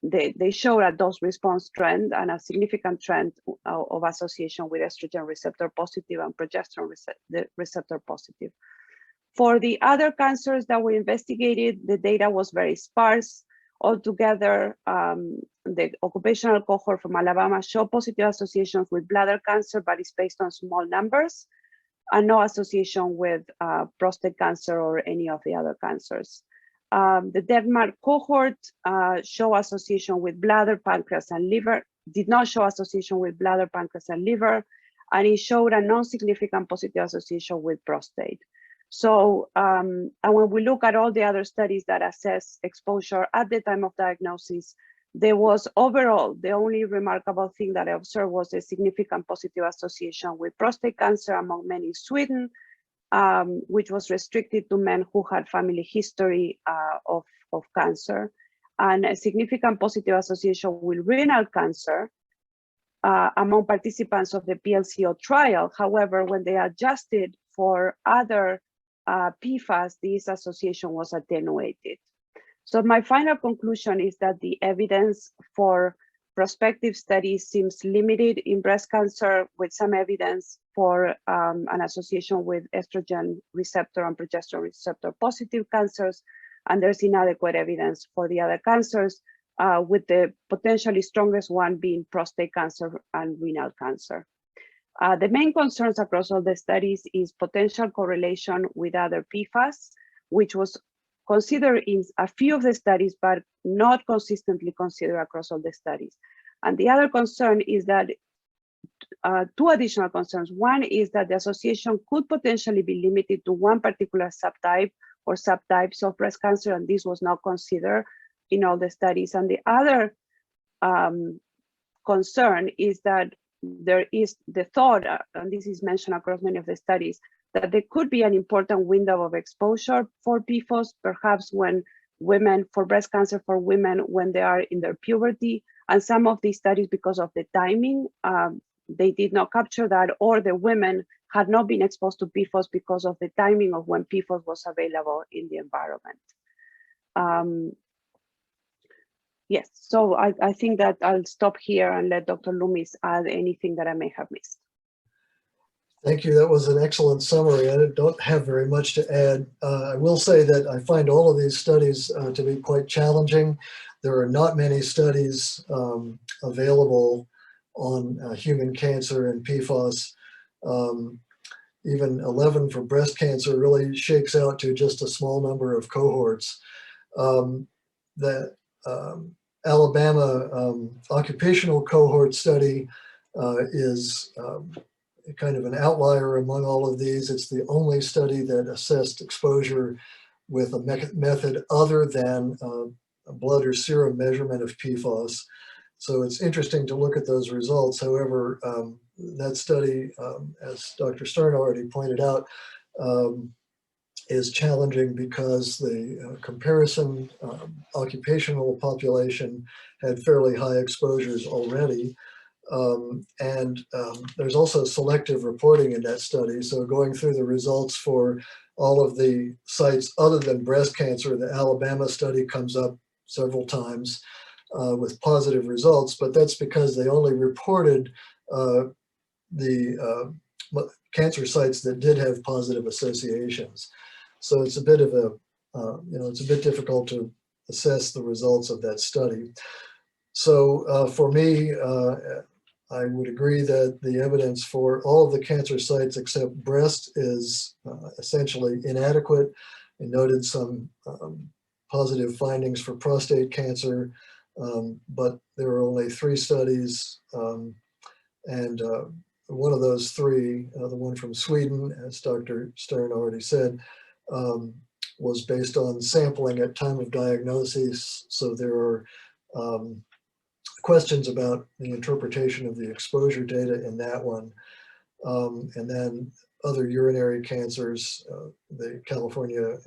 Speaker 20: They show a dose response trend and a significant trend of association with estrogen receptor positive and progesterone receptor positive. For the other cancers that we investigated, the data was very sparse. Altogether, the occupational cohort from Alabama showed positive associations with bladder cancer, but it's based on small numbers, and no association with prostate cancer or any of the other cancers. The Denmark cohort showed association with bladder, pancreas, and liver, did not show association with bladder, pancreas, and liver, and it showed a non-significant positive association with prostate. So, and when we look at all the other studies that assess exposure at the time of diagnosis, there was overall, the only remarkable thing that I observed was a significant positive association with prostate cancer among men in Sweden, which was restricted to men who had family history of cancer, and a significant positive association with renal cancer among participants of the PLCO trial. However, when they adjusted for other PFAS, this association was attenuated. So my final conclusion is that the evidence for prospective studies seems limited in breast cancer, with some evidence for an association with estrogen receptor and progesterone receptor positive cancers, and there's inadequate evidence for the other cancers, with the potentially strongest one being prostate cancer and renal cancer. The main concerns across all the studies is potential correlation with other PFAS, which was considered in a few of the studies, but not consistently considered across all the studies. And the other concern is that, 2 additional concerns. One is that the association could potentially be limited to one particular subtype or subtypes of breast cancer, and this was not considered in all the studies. And the other concern is that there is the thought, and this is mentioned across many of the studies, that there could be an important window of exposure for PFOS, perhaps when women, for breast cancer for women when they are in their puberty. And some of these studies, because of the timing, they did not capture that, or the women had not been exposed to PFOS because of the timing of when PFOS was available in the environment. yes, so I think that I'll stop here and let Dr. Loomis add anything that I may have missed.
Speaker 4: Thank you. That was an excellent summary. I don't have very much to add. I will say that I find all of these studies to be quite challenging. There are not many studies available on human cancer and PFOS. Even 11 for breast cancer really shakes out to just a small number of cohorts. The Alabama occupational cohort study is kind of an outlier among all of these. It's the only study that assessed exposure with a method other than a blood or serum measurement of PFOS. So it's interesting to look at those results. However, that study, as Dr. Stern already pointed out, is challenging because the comparison occupational population had fairly high exposures already. There's also selective reporting in that study. So going through the results for all of the sites other than breast cancer, the Alabama study comes up several times with positive results, but that's because they only reported the cancer sites that did have positive associations. So it's a bit of a, it's a bit difficult to assess the results of that study. So for me, I would agree that the evidence for all of the cancer sites except breast is essentially inadequate. I noted some positive findings for prostate cancer, but there are only 3 studies. One of those 3, the one from Sweden, as Dr. Stern already said, was based on sampling at time of diagnosis. So there are questions about the interpretation of the exposure data in that one. And then other urinary cancers, the California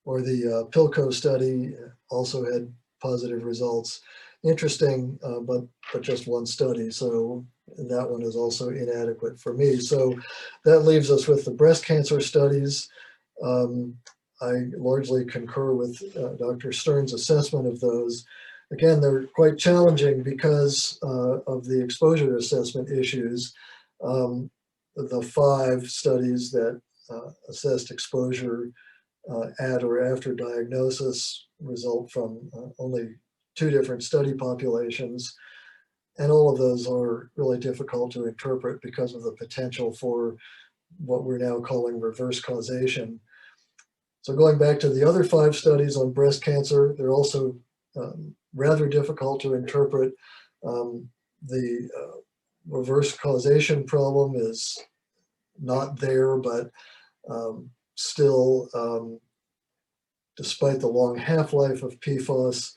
Speaker 4: or the PILCO study also had positive results. Interesting, but just one study. So that one is also inadequate for me. So that leaves us with the breast cancer studies. I largely concur with Dr. Stern's assessment of those. Again, they're quite challenging because of the exposure assessment issues. The 5 studies that assessed exposure at or after diagnosis result from only 2 different study populations. And all of those are really difficult to interpret because of the potential for what we're now calling reverse causation. So going back to the other 5 studies on breast cancer, they're also rather difficult to interpret. The reverse causation problem is not there, but still, despite the long half-life of PFOS,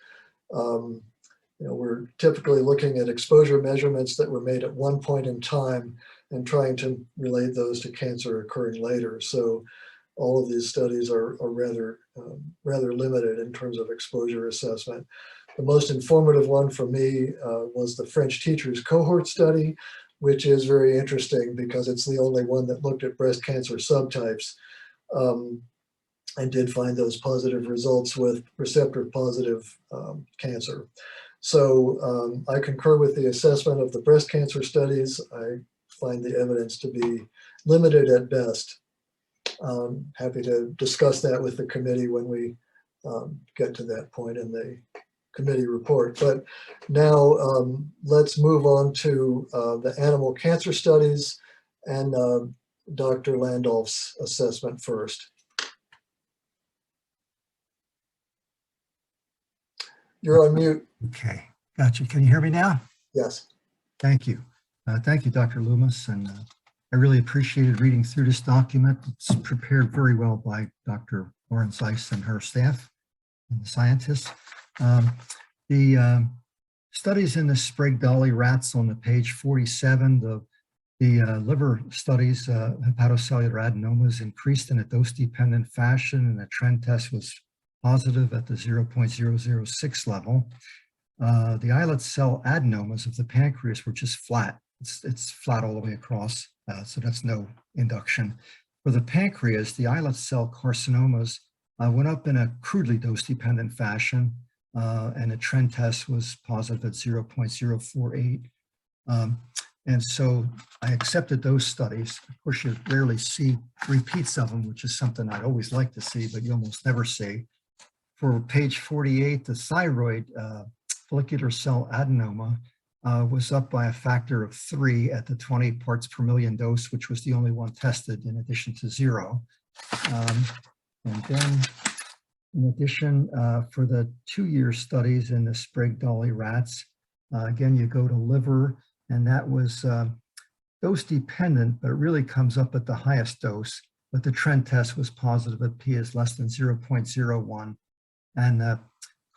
Speaker 4: we're typically looking at exposure measurements that were made at one point in time and trying to relate those to cancer occurring later. So all of these studies are rather limited in terms of exposure assessment. The most informative one for me was the French teachers cohort study, which is very interesting because it's the only one that looked at breast cancer subtypes and did find those positive results with receptor positive cancer. So I concur with the assessment of the breast cancer studies. I find the evidence to be limited at best. Happy to discuss that with the committee when we get to that point in the committee report. But now let's move on to the animal cancer studies and Dr. Landolf's assessment first. You're on mute.
Speaker 18: Okay, gotcha. Can you hear me now?
Speaker 4: Yes.
Speaker 18: Thank you. Thank you, Dr. Loomis. And I really appreciated reading through this document. It's prepared very well by Dr. Lauren Zeiss and her staff and the scientists. The studies in the Sprague-Dawley rats on the page 47, the liver studies, hepatocellular adenomas increased in a dose-dependent fashion, and the trend test was positive at the 0.006 level. The islet cell adenomas of the pancreas were just flat. It's flat all the way across, so that's no induction. For the pancreas, the islet cell carcinomas went up in a crudely dose-dependent fashion. and the trend test was positive at 0.048. And so I accepted those studies. Of course, you rarely see repeats of them, which is something I'd always like to see, but you almost never see. For page 48, the thyroid follicular cell adenoma was up by a factor of 3 at the 20 parts per million dose, which was the only one tested in addition to 0. And then in addition, for the 2-year studies in the Sprague-Dawley rats, again, you go to liver, and that was dose dependent, but it really comes up at the highest dose. But the trend test was positive at P is less than 0.01. And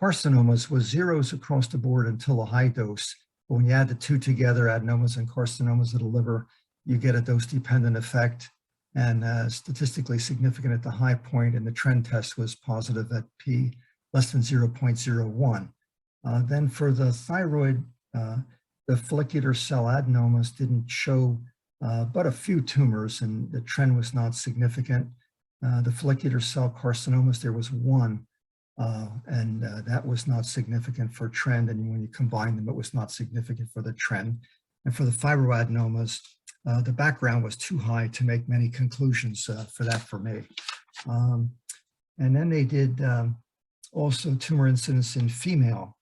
Speaker 18: carcinomas was zeros across the board until a high dose. But when you add the two together, adenomas and carcinomas of the liver, you get a dose-dependent effect and statistically significant at the high point, and the trend test was positive at P less than 0.01. Then for the thyroid, the follicular cell adenomas didn't show but a few tumors, and the trend was not significant. The follicular cell carcinomas, there was 1. And that was not significant for trend, and when you combine them, it was not significant for the trend. And for the fibroadenomas, the background was too high to make many conclusions for me. And then they did also tumor incidence in female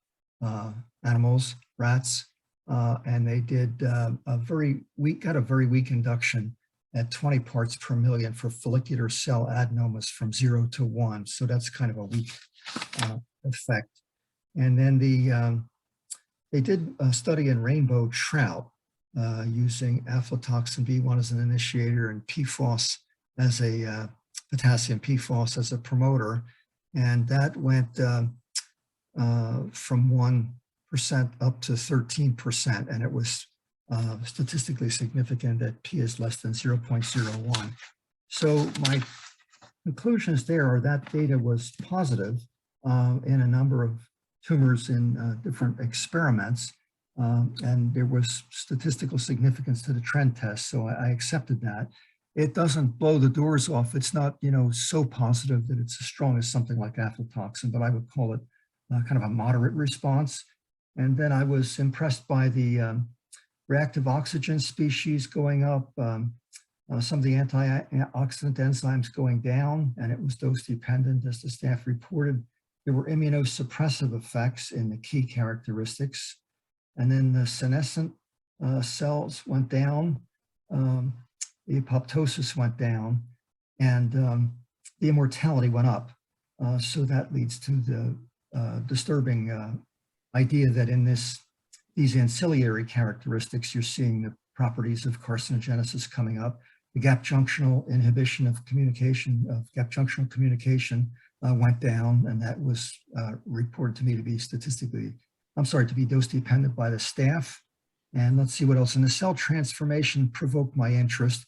Speaker 18: animals, rats, and they did got a very weak induction at 20 parts per million for follicular cell adenomas from 0 to 1. So that's kind of a weak effect. And then they did a study in rainbow trout using aflatoxin B1 as an initiator and Pfos as a potassium Pfos as a promoter. And that went from 1% up to 13%, and it was statistically significant that P is less than 0.01. So my conclusions there are that data was positive in a number of tumors in different experiments, and there was statistical significance to the trend test, so I accepted that. It doesn't blow the doors off. It's not, so positive that it's as strong as something like aflatoxin, but I would call it kind of a moderate response. And then I was impressed by the reactive oxygen species going up, some of the antioxidant enzymes going down, and it was dose dependent, as the staff reported. There were immunosuppressive effects in the key characteristics. And then the senescent cells went down, the apoptosis went down, and the immortality went up. So that leads to the disturbing idea that in these ancillary characteristics, you're seeing the properties of carcinogenesis coming up. The gap junctional inhibition of communication, gap junctional communication went down, and that was reported to me to be to be dose dependent by the staff. And let's see what else. And the cell transformation provoked my interest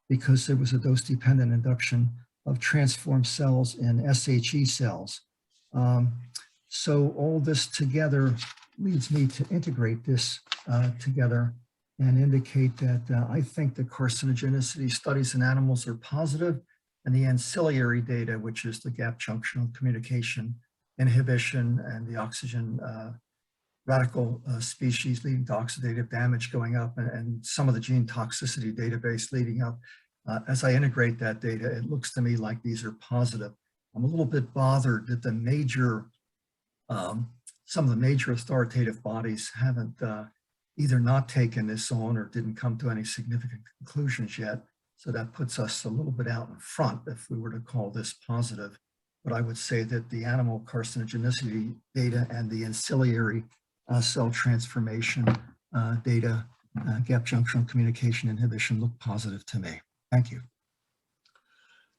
Speaker 18: because there was a dose dependent induction of transformed cells in SHE cells. So all this together leads me to integrate this together and indicate that I think the carcinogenicity studies in animals are positive, and the ancillary data, which is the gap junctional communication inhibition and the oxygen radical species leading to oxidative damage going up, and some of the gene toxicity database leading up. As I integrate that data, it looks to me like these are positive. I'm a little bit bothered that some of the major authoritative bodies haven't either not taken this on or didn't come to any significant conclusions yet. So that puts us a little bit out in front if we were to call this positive. But I would say that the animal carcinogenicity data and the ancillary cell transformation data, gap junctional communication inhibition look positive to me. Thank you.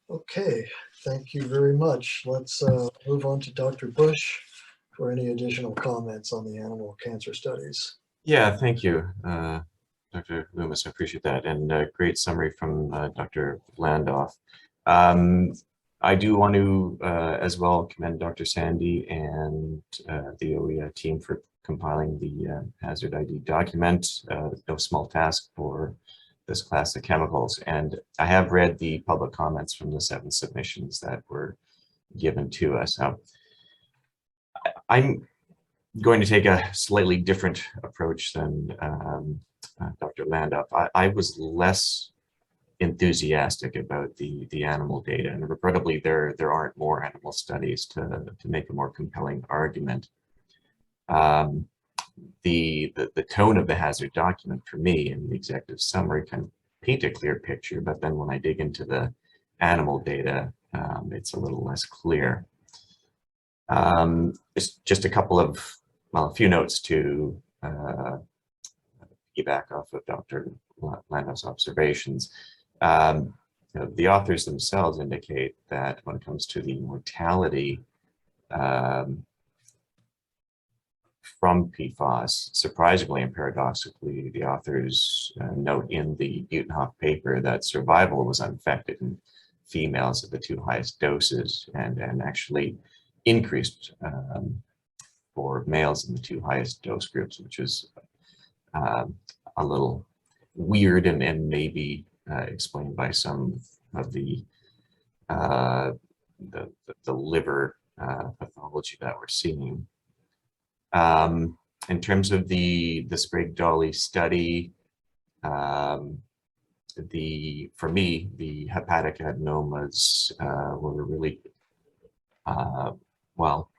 Speaker 4: Okay, thank you very much. Let's move on to Dr. Bush for any additional comments on the animal cancer studies.
Speaker 13: Yeah, thank you, Dr. Loomis. I appreciate that, and a great summary from Dr. Landoff. I do want to as well commend Dr. Sandy and the OEA team for compiling the hazard ID document. No small task for this class of chemicals. And I have read the public comments from the 7 submissions that were given to us. Now, I'm going to take a slightly different approach than Dr. Landoff. I was less enthusiastic about the animal data, and regrettably there aren't more animal studies to make a more compelling argument. The tone of the hazard document for me and the executive summary kind of paint a clear picture, but then when I dig into the animal data, it's a little less clear. Just a couple of, well, a few notes to piggyback off of Dr. Landoff's observations. The authors themselves indicate that when it comes to the mortality from PFOS, surprisingly and paradoxically, the authors note in the Butenhoff paper that survival was unaffected in females at the 2 highest doses, and actually increased for males in the 2 highest dose groups, which is a little weird and maybe explained by some of the liver pathology that we're seeing. In terms of the Sprague-Dawley study, for me, the hepatic adenomas were really, well,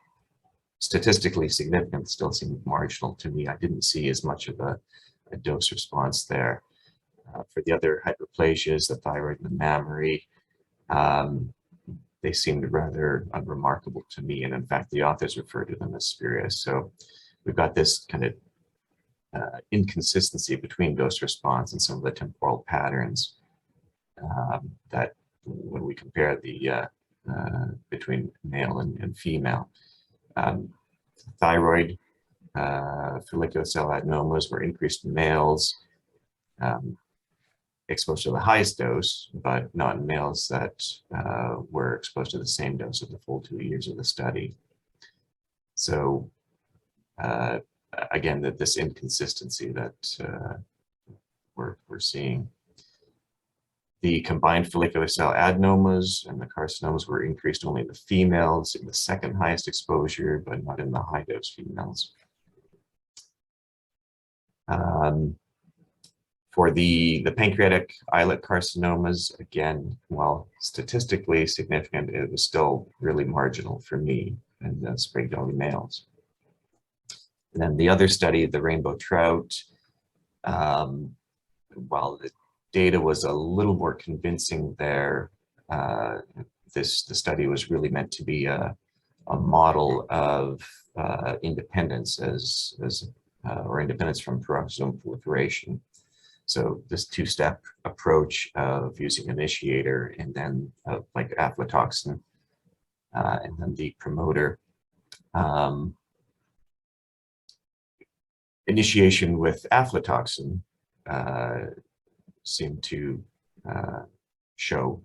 Speaker 13: statistically significant, still seemed marginal to me. I didn't see as much of a dose response there. For the other hyperplasias, the thyroid and the mammary, they seemed rather unremarkable to me. And in fact, the authors refer to them as spurious. So we've got this kind of inconsistency between dose response and some of the temporal patterns that when we compare the between male and female. Thyroid follicular cell adenomas were increased in males exposed to the highest dose, but not in males that were exposed to the same dose of the full 2 years of the study. So again, this inconsistency that we're seeing. The combined follicular cell adenomas and the carcinomas were increased only in the females in the 2nd highest exposure, but not in the high dose females. For the pancreatic islet carcinomas, again, while statistically significant, it was still really marginal for me in the Sprague-Dawley males. And then the other study, the rainbow trout, while the data was a little more convincing there, the study was really meant to be a model of independence or independence from peroxisome proliferation. So this 2-step approach of using initiator and then like aflatoxin and then the promoter. Initiation with aflatoxin seemed to show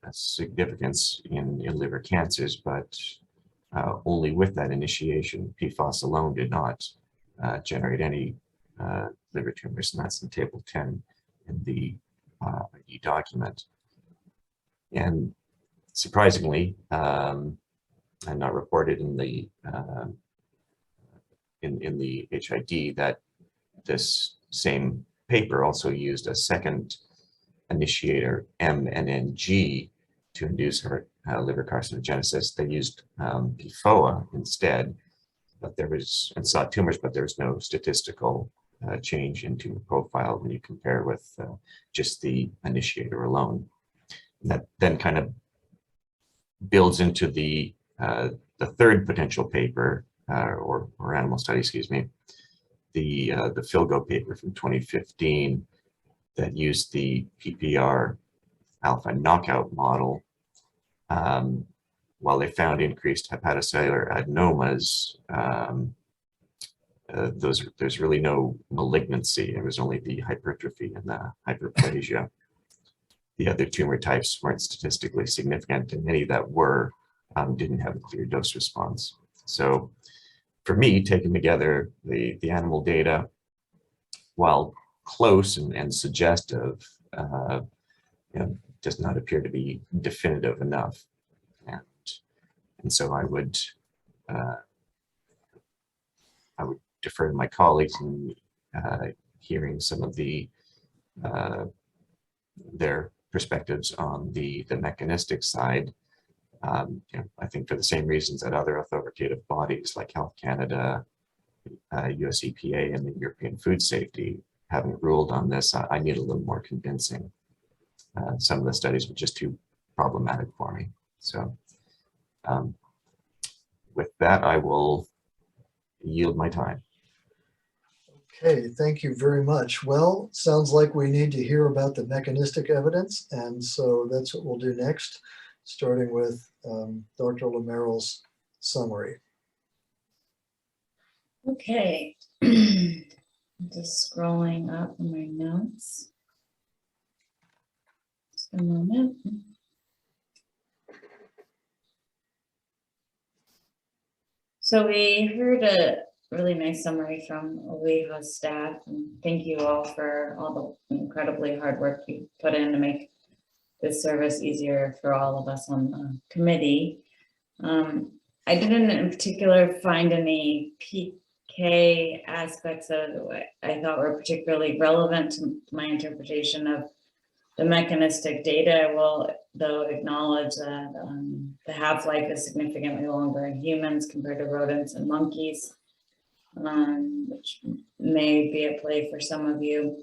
Speaker 13: a significance in liver cancers, but only with that initiation. PFOS alone did not generate any liver tumors, and that's in table 10 in the document. And surprisingly, and not reported in the HID, that this same paper also used a second initiator, MNNG, to induce liver carcinogenesis. They used PFOA instead, but there was, and saw tumors, but there was no statistical change in tumor profile when you compare with just the initiator alone. And that then kind of builds into the 3rd potential paper, or animal study, excuse me, the Filgo paper from 2015 that used the PPR alpha knockout model. While they found increased hepatocellular adenomas, there's really no malignancy. It was only the hypertrophy and the hyperplasia. The other tumor types weren't statistically significant, and any that were didn't have a clear dose response. So for me, taken together, the animal data, while close and suggestive, does not appear to be definitive enough. And so I would I would defer to my colleagues in hearing some of their perspectives on the mechanistic side. I think for the same reasons that other authoritative bodies like Health Canada, US EPA, and the European Food Safety haven't ruled on this, I need a little more convincing. Some of the studies were just too problematic for me. So with that, I will yield my time.
Speaker 4: Okay, thank you very much. Well, sounds like we need to hear about the mechanistic evidence, and so that's what we'll do next, starting with Dr. Lamarrell's summary.
Speaker 17: Okay, just scrolling up in my notes. Just a moment. So we heard a really nice summary from OEHA's staff, and thank you all for all the incredibly hard work you put in to make this service easier for all of us on the committee. I didn't in particular find any PK aspects that I thought were particularly relevant to my interpretation of the mechanistic data. I will, though, acknowledge that the half-life is significantly longer in humans compared to rodents and monkeys, which may be at play for some of you.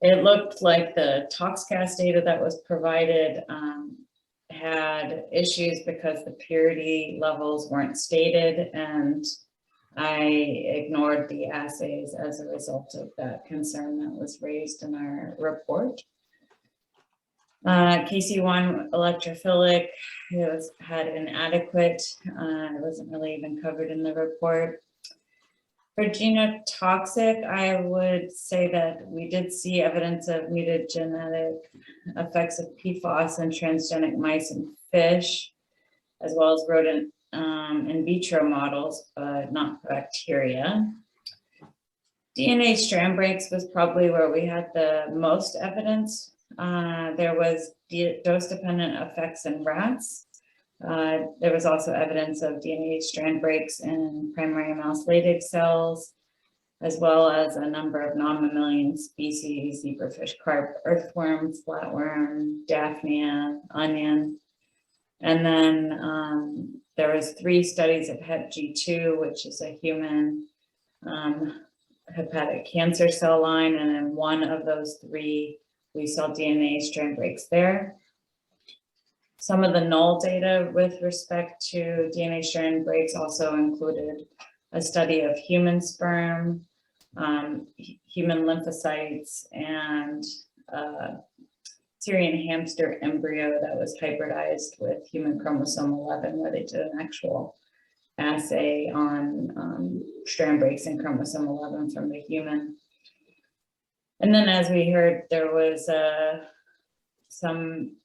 Speaker 17: It looked like the ToxCast data that was provided had issues because the purity levels weren't stated, and I ignored the assays as a result of that concern that was raised in our report. Kc10 electrophilic, it had inadequate, it wasn't really even covered in the report. For genotoxic, I would say that we did see evidence of mutagenetic effects of Pfos in transgenic mice and fish, as well as rodent in vitro models, but not bacteria. DNA strand breaks was probably where we had the most evidence. There was dose-dependent effects in rats. There was also evidence of DNA strand breaks in primary mouse Leydig cells, as well as a number of non-mammalian species, zebrafish, carp, earthworm, flatworm, daphnia, onion. And then there was 3 studies of HepG2, which is a human hepatic cancer cell line, and in one of those 3, we saw DNA strand breaks there. Some of the null data with respect to DNA strand breaks also included a study of human sperm, human lymphocytes, and Syrian hamster embryo that was hybridized with human chromosome 11, where they did an actual assay on strand breaks in chromosome 11 from the human. And then, as we heard, there was some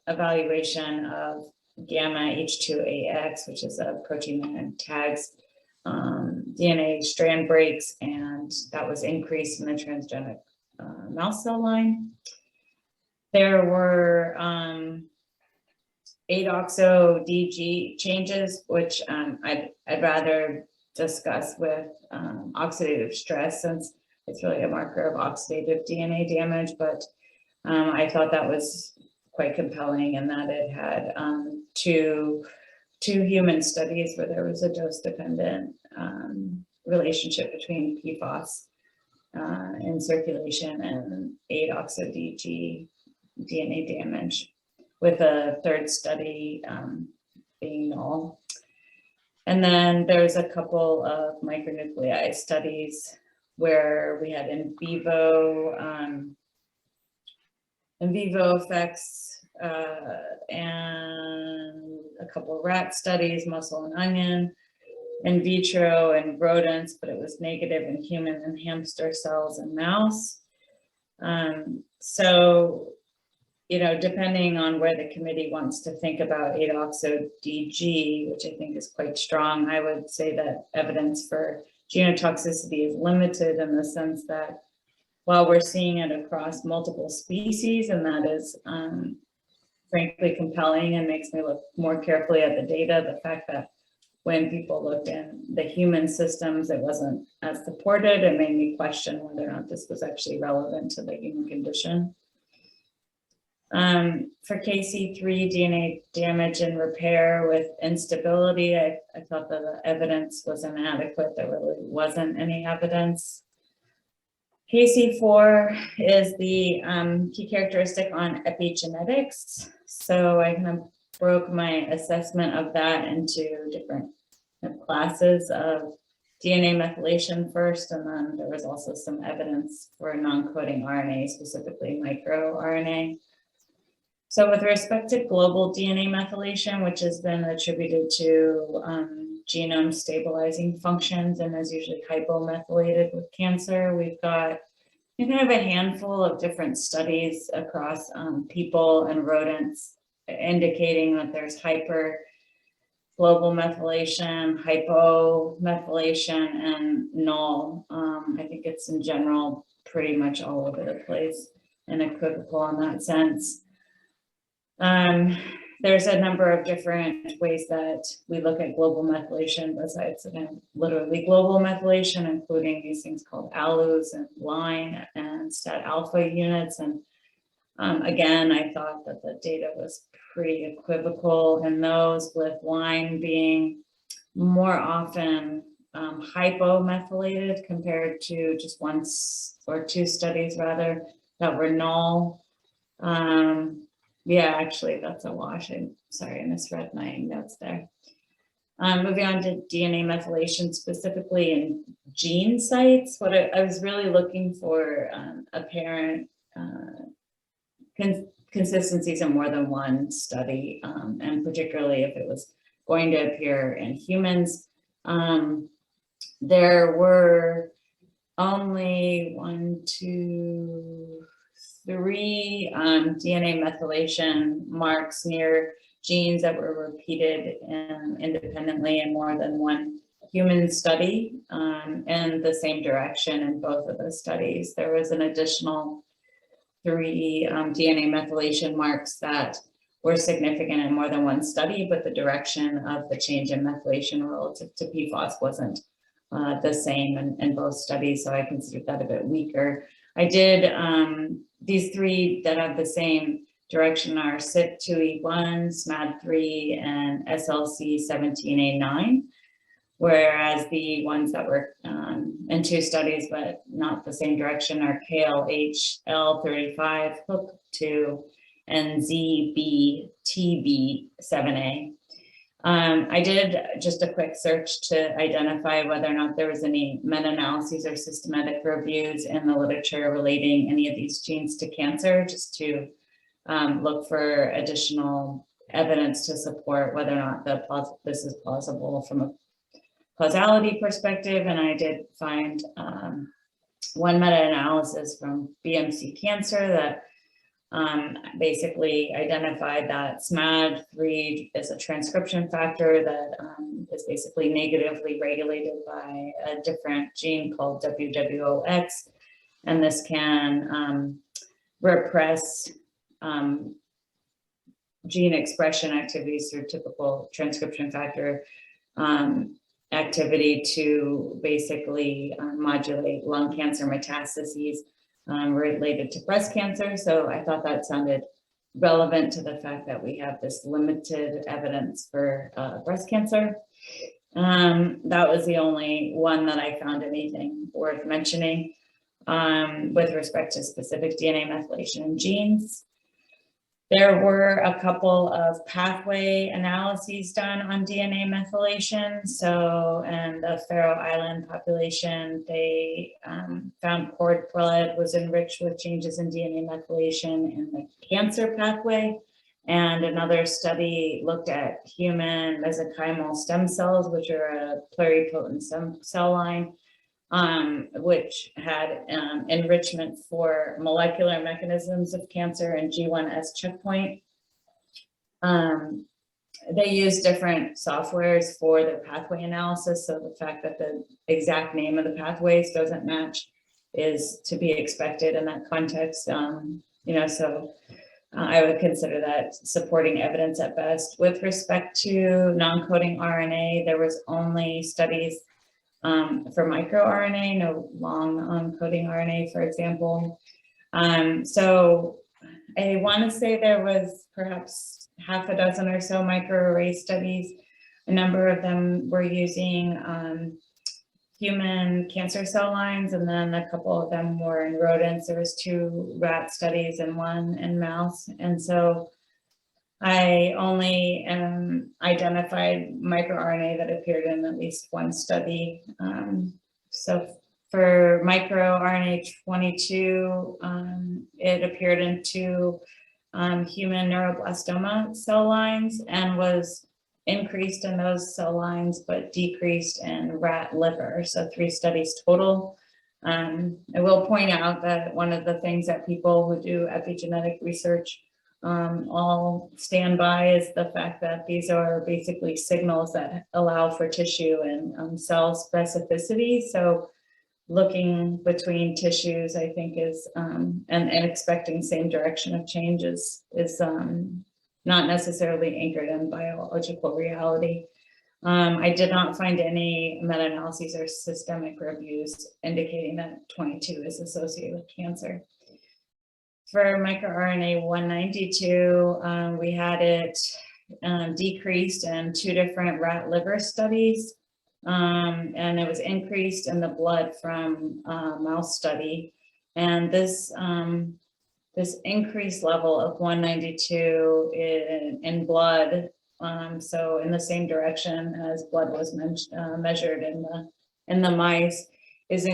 Speaker 17: evaluation of gamma H2AX, which is a protein that tags DNA strand breaks, and that was increased in the transgenic mouse cell line. There were 8-oxo-DG changes, which I'd rather discuss with oxidative stress, since it's really a marker of oxidative DNA damage, but I thought that was quite compelling in that it had two human studies where there was a dose-dependent relationship between Pfos in circulation and 8-oxo-DG DNA damage, with a 3rd study being null. And then there's a couple of micronuclei studies where we had in vivo effects and a couple of rat studies, muscle and onion, in vitro and rodents, but it was negative in human and hamster cells and mouse. So, you know, depending on where the committee wants to think about 8-oxo-DG, which I think is quite strong, I would say that evidence for genotoxicity is limited in the sense that while we're seeing it across multiple species, and that is frankly compelling and makes me look more carefully at the data, the fact that when people looked in the human systems, it wasn't as supported. It made me question whether or not this was actually relevant to the human condition. For Kc3 DNA damage and repair with instability, I thought that the evidence was inadequate. There really wasn't any evidence. Kc4 is the key characteristic on epigenetics. So I kind of broke my assessment of that into different classes of DNA methylation first, and then there was also some evidence for non-coding RNA, specifically microRNA. So with respect to global DNA methylation, which has been attributed to genome stabilizing functions and is usually hypomethylated with cancer, we've got kind of a handful of different studies across people and rodents indicating that there's hyper global methylation, hypomethylation, and null. I think it's in general pretty much all over the place and equivocal in that sense. There's a number of different ways that we look at global methylation besides literally global methylation, including these things called ALUs and line and stat alpha units. And again, I thought that the data was pretty equivocal in those, with line being more often hypomethylated compared to just one or two studies rather that were null. Yeah, actually, that's a wash. I'm sorry, I misread my notes there. Moving on to DNA methylation, specifically in gene sites, what I was really looking for apparent consistencies in more than one study, and particularly if it was going to appear in humans. There were only 3 DNA methylation marks near genes that were repeated independently in more than one human study, in the same direction in both of those studies. There was an additional 3 DNA methylation marks that were significant in more than one study, but the direction of the change in methylation relative to Pfos wasn't the same in both studies, so I considered that a bit weaker. I did, these 3 that have the same direction are CYP2E1, SMAD3, and SLC17A9, whereas the ones that were in 2 studies but not the same direction are KLHL35, HOOK2, and ZBTB7A. I did just a quick search to identify whether or not there was any meta-analyses or systematic reviews in the literature relating any of these genes to cancer, just to look for additional evidence to support whether or not this is plausible from a causality perspective. And I did find one meta-analysis from BMC Cancer that basically identified that SMAD3 is a transcription factor that is basically negatively regulated by a different gene called WWOX, and this can repress gene expression activities through typical transcription factor activity to basically modulate lung cancer metastases related to breast cancer. So I thought that sounded relevant to the fact that we have this limited evidence for breast cancer. That was the only one that I found anything worth mentioning with respect to specific DNA methylation in genes. There were a couple of pathway analyses done on DNA methylation. So in the Faroe Island population, they found cord blood was enriched with changes in DNA methylation in the cancer pathway. And another study looked at human mesenchymal stem cells, which are a pluripotent stem cell line, which had enrichment for molecular mechanisms of cancer and G1S checkpoint. They use different softwares for the pathway analysis, so the fact that the exact name of the pathways doesn't match is to be expected in that context. I would consider that supporting evidence at best. With respect to non-coding RNA, there was only studies for microRNA, no long coding RNA, for example. So I want to say there was perhaps half a dozen or so microarray studies. A number of them were using human cancer cell lines, and then a couple of them were in rodents. There was 2 rat studies and 1 in mouse. And so I only identified microRNA that appeared in at least 1 study. So for microRNA 22, it appeared in 2 human neuroblastoma cell lines and was increased in those cell lines, but decreased in rat liver. So 3 studies total. I will point out that one of the things that people who do epigenetic research all stand by is the fact that these are basically signals that allow for tissue and cell specificity. So looking between tissues, I think is, and expecting same direction of change is not necessarily anchored in biological reality. I did not find any meta-analyses or systemic reviews indicating that 22 is associated with cancer. For microRNA 192, we had it decreased in 2 different rat liver studies, and it was increased in the blood from mouse study. And this increased level of 192 in blood, so in the same direction as blood was measured in the mice, is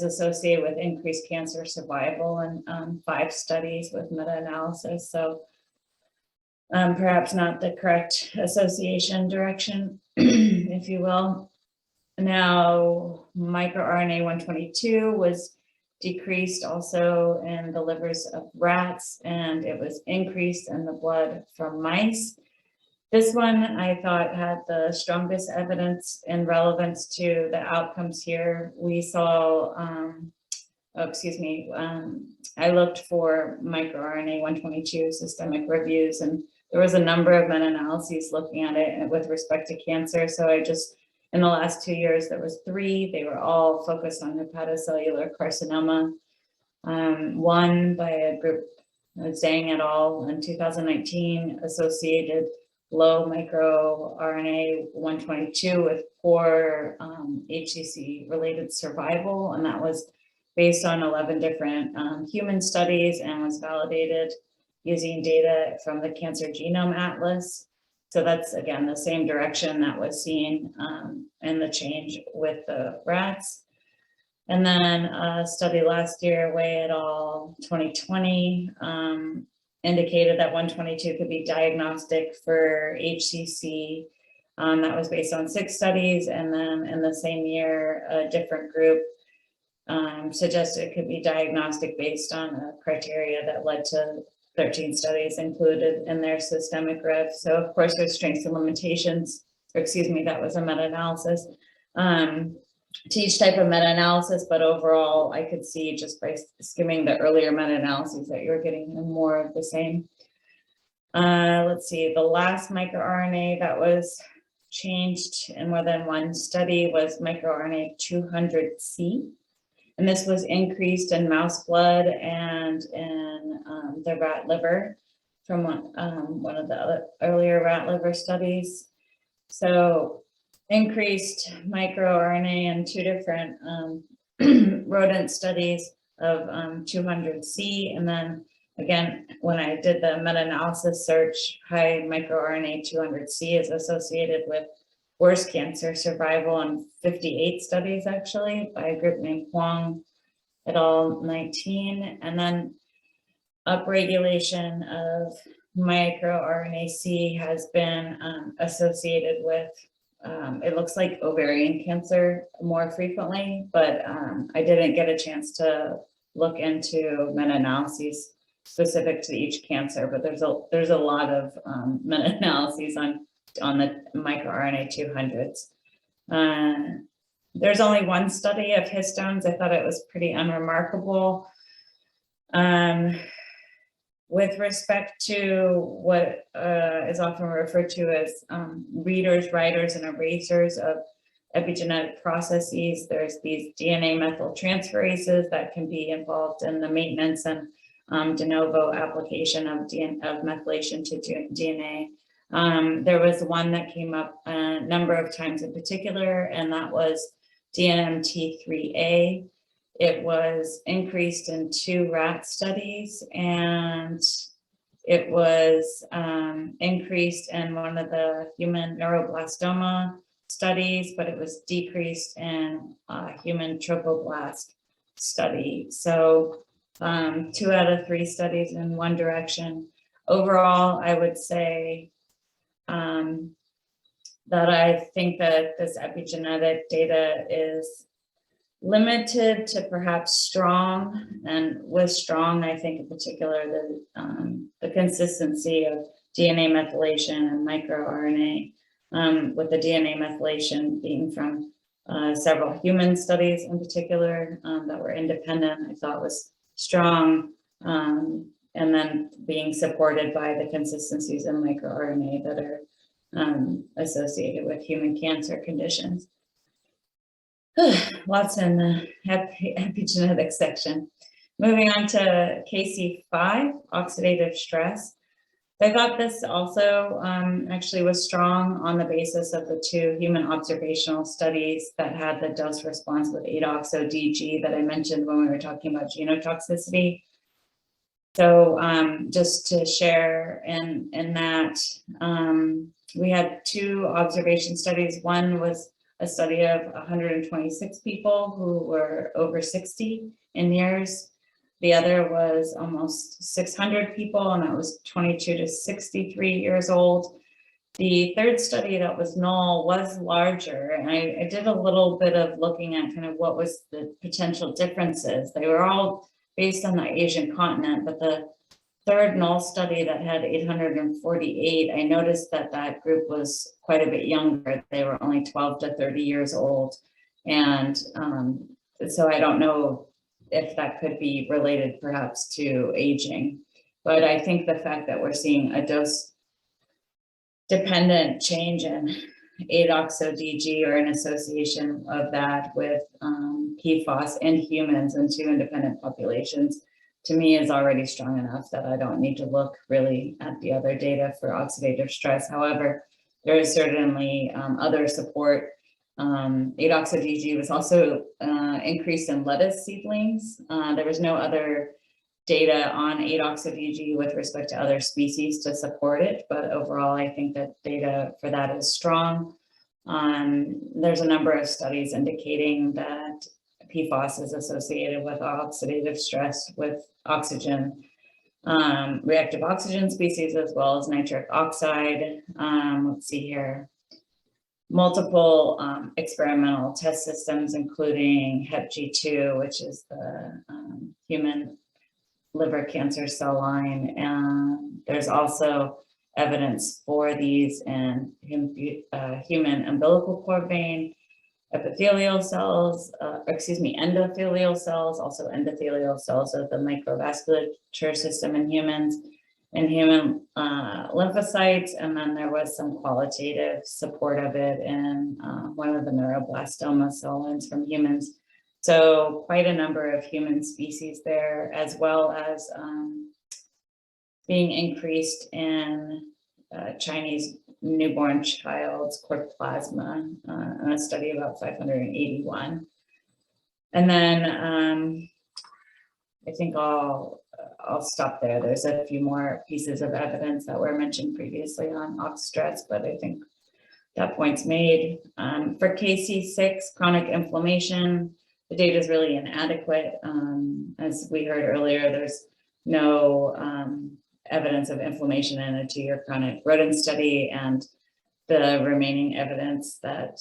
Speaker 17: associated with increased cancer survival in 5 studies with meta-analysis. So perhaps not the correct association direction, if you will. Now, microRNA 122 was decreased also in the livers of rats, and it was increased in the blood from mice. This one I thought had the strongest evidence and relevance to the outcomes here. We saw, I looked for microRNA 122 systemic reviews, and there was a number of meta-analyses looking at it with respect to cancer. So I just, in the last 2 years, there was 3. They were all focused on hepatocellular carcinoma. One by a group, Zhang et al. In 2019 associated low microRNA 122 with poor HCC related survival. And that was based on 11 different human studies and was validated using data from the Cancer Genome Atlas. So that's, again, the same direction that was seen in the change with the rats. And then a study last year, Wei et al. 2020, indicated that 122 could be diagnostic for HCC. That was based on 6 studies. And then in the same year, a different group suggested it could be diagnostic based on a criteria that led to 13 studies included in their systemic rev. So of course there's strengths and limitations, or excuse me, that was a meta-analysis to each type of meta-analysis, but overall I could see just by skimming the earlier meta-analyses that you're getting more of the same. Let's see, the last microRNA that was changed in more than 1 study was microRNA 200C. And this was increased in mouse blood and in the rat liver from one of the earlier rat liver studies. So increased microRNA in 2 different rodent studies of 200C. And then again, when I did the meta-analysis search, high microRNA 200C is associated with worse cancer survival in 58 studies, actually, by a group named Huang et al. 19. And then upregulation of microRNA-C has been associated with, it looks like ovarian cancer more frequently, but I didn't get a chance to look into meta-analyses specific to each cancer, but there's a lot of meta-analyses on the microRNA 200s. There's only 1 study of histones. I thought it was pretty unremarkable. With respect to what is often referred to as readers, writers, and erasers of epigenetic processes, there's these DNA methyltransferases that can be involved in the maintenance and de novo application of methylation to DNA. There was one that came up a number of times in particular, and that was DNMT3A. It was increased in 2 rat studies, and it was increased in one of the human neuroblastoma studies, but it was decreased in human trophoblast study. So 2 out of 3 studies in one direction. Overall, I would say that I think that this epigenetic data is limited to perhaps strong, and with strong, I think in particular the consistency of DNA methylation and microRNA, with the DNA methylation being from several human studies in particular that were independent, I thought was strong, and then being supported by the consistencies in microRNA that are associated with human cancer conditions. Lots in the epigenetic section. Moving on to Kc5, oxidative stress. I thought this also actually was strong on the basis of the 2 human observational studies that had the dose response with 8-oxo-DG that I mentioned when we were talking about genotoxicity. So just to share in that, we had 2 observation studies. One was a study of 126 people who were over 60 in years. The other was almost 600 people, and that was 22 to 63 years old. The third study that was null was larger, and I did a little bit of looking at kind of what was the potential differences. They were all based on the Asian continent, but the third null study that had 848, I noticed that that group was quite a bit younger. They were only 12 to 30 years old. And so I don't know if that could be related perhaps to aging. But I think the fact that we're seeing a dose-dependent change in 8-oxo-DG or an association of that with Pfos in humans in 2 independent populations, to me is already strong enough that I don't need to look really at the other data for oxidative stress. However, there is certainly other support. 8-oxo-DG was also increased in lettuce seedlings. There was no other data on 8-oxo-DG with respect to other species to support it, but overall I think that data for that is strong. There's a number of studies indicating that Pfos is associated with oxidative stress with oxygen, reactive oxygen species, as well as nitric oxide. Let's see here. Multiple experimental test systems, including HepG2, which is the human liver cancer cell line. And there's also evidence for these in human umbilical cord vein, epithelial cells, endothelial cells, also endothelial cells of the microvasculature system in humans, and human lymphocytes. And then there was some qualitative support of it in one of the neuroblastoma cell lines from humans. So quite a number of human species there, as well as being increased in Chinese newborn child's cord plasma in a study about 581. And then I think I'll stop there. There's a few more pieces of evidence that were mentioned previously on ox stress, but I think that point's made. For Kc6, chronic inflammation, the data is really inadequate. As we heard earlier, there's no evidence of inflammation in a 2-year chronic rodent study, and the remaining evidence that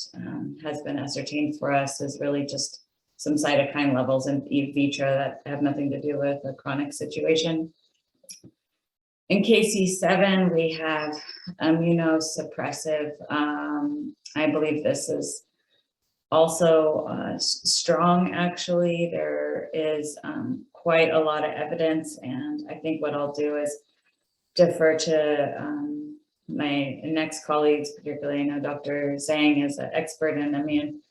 Speaker 17: has been ascertained for us is really just some cytokine levels in vitro that have nothing to do with a chronic situation. In Kc7, we have immunosuppressive. I believe this is also strong, actually. There is quite a lot of evidence, and I think what I'll do is defer to my next colleagues, particularly I know Dr. Zhang is an expert in immune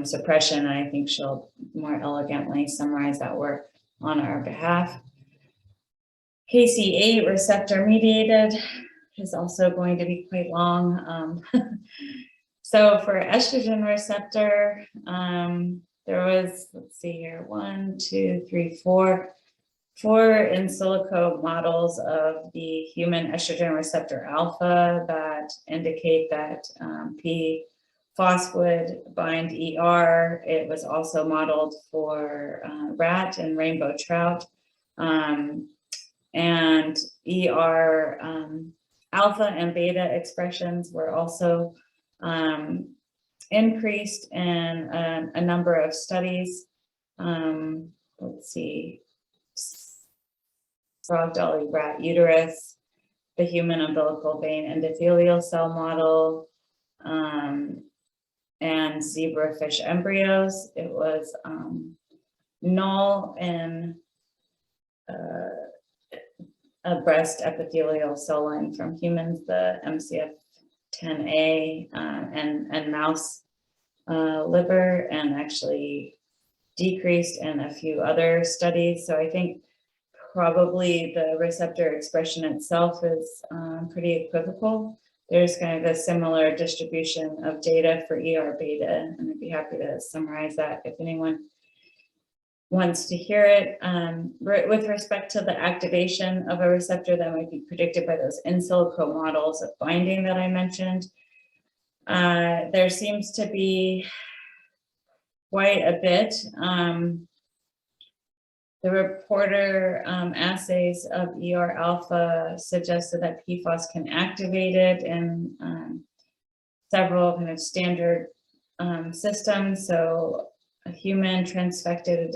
Speaker 17: suppression. I think she'll more elegantly summarize that work on our behalf. Kc8 receptor mediated is also going to be quite long. So for estrogen receptor, there was, let's see here, 4 in silico models of the human estrogen receptor alpha that indicate that Pfos would bind ER. It was also modeled for rat and rainbow trout. And ER alpha and beta expressions were also increased in a number of studies. Let's see, frog dolly rat uterus, the human umbilical vein endothelial cell model, and zebrafish embryos. It was null in a breast epithelial cell line from humans, the MCF10A, and mouse liver, and actually decreased in a few other studies. So I think probably the receptor expression itself is pretty equivocal. There's kind of a similar distribution of data for ER beta, and I'd be happy to summarize that if anyone wants to hear it. With respect to the activation of a receptor that might be predicted by those in silico models of binding that I mentioned, there seems to be quite a bit. The reporter assays of ER alpha suggested that Pfos can activate it in several kind of standard systems. So a human transfected,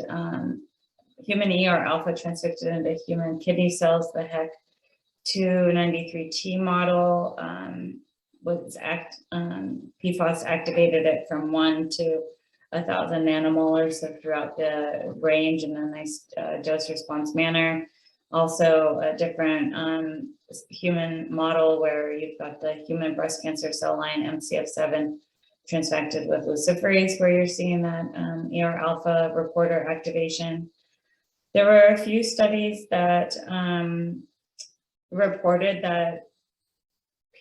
Speaker 17: human ER alpha transfected into human kidney cells, the HEC293T model Pfos activated it from 1 to 1,000 nanomolar, so throughout the range in a nice dose response manner. Also a different human model where you've got the human breast cancer cell line MCF7 transfected with luciferase, where you're seeing that ER alpha reporter activation. There were a few studies that reported that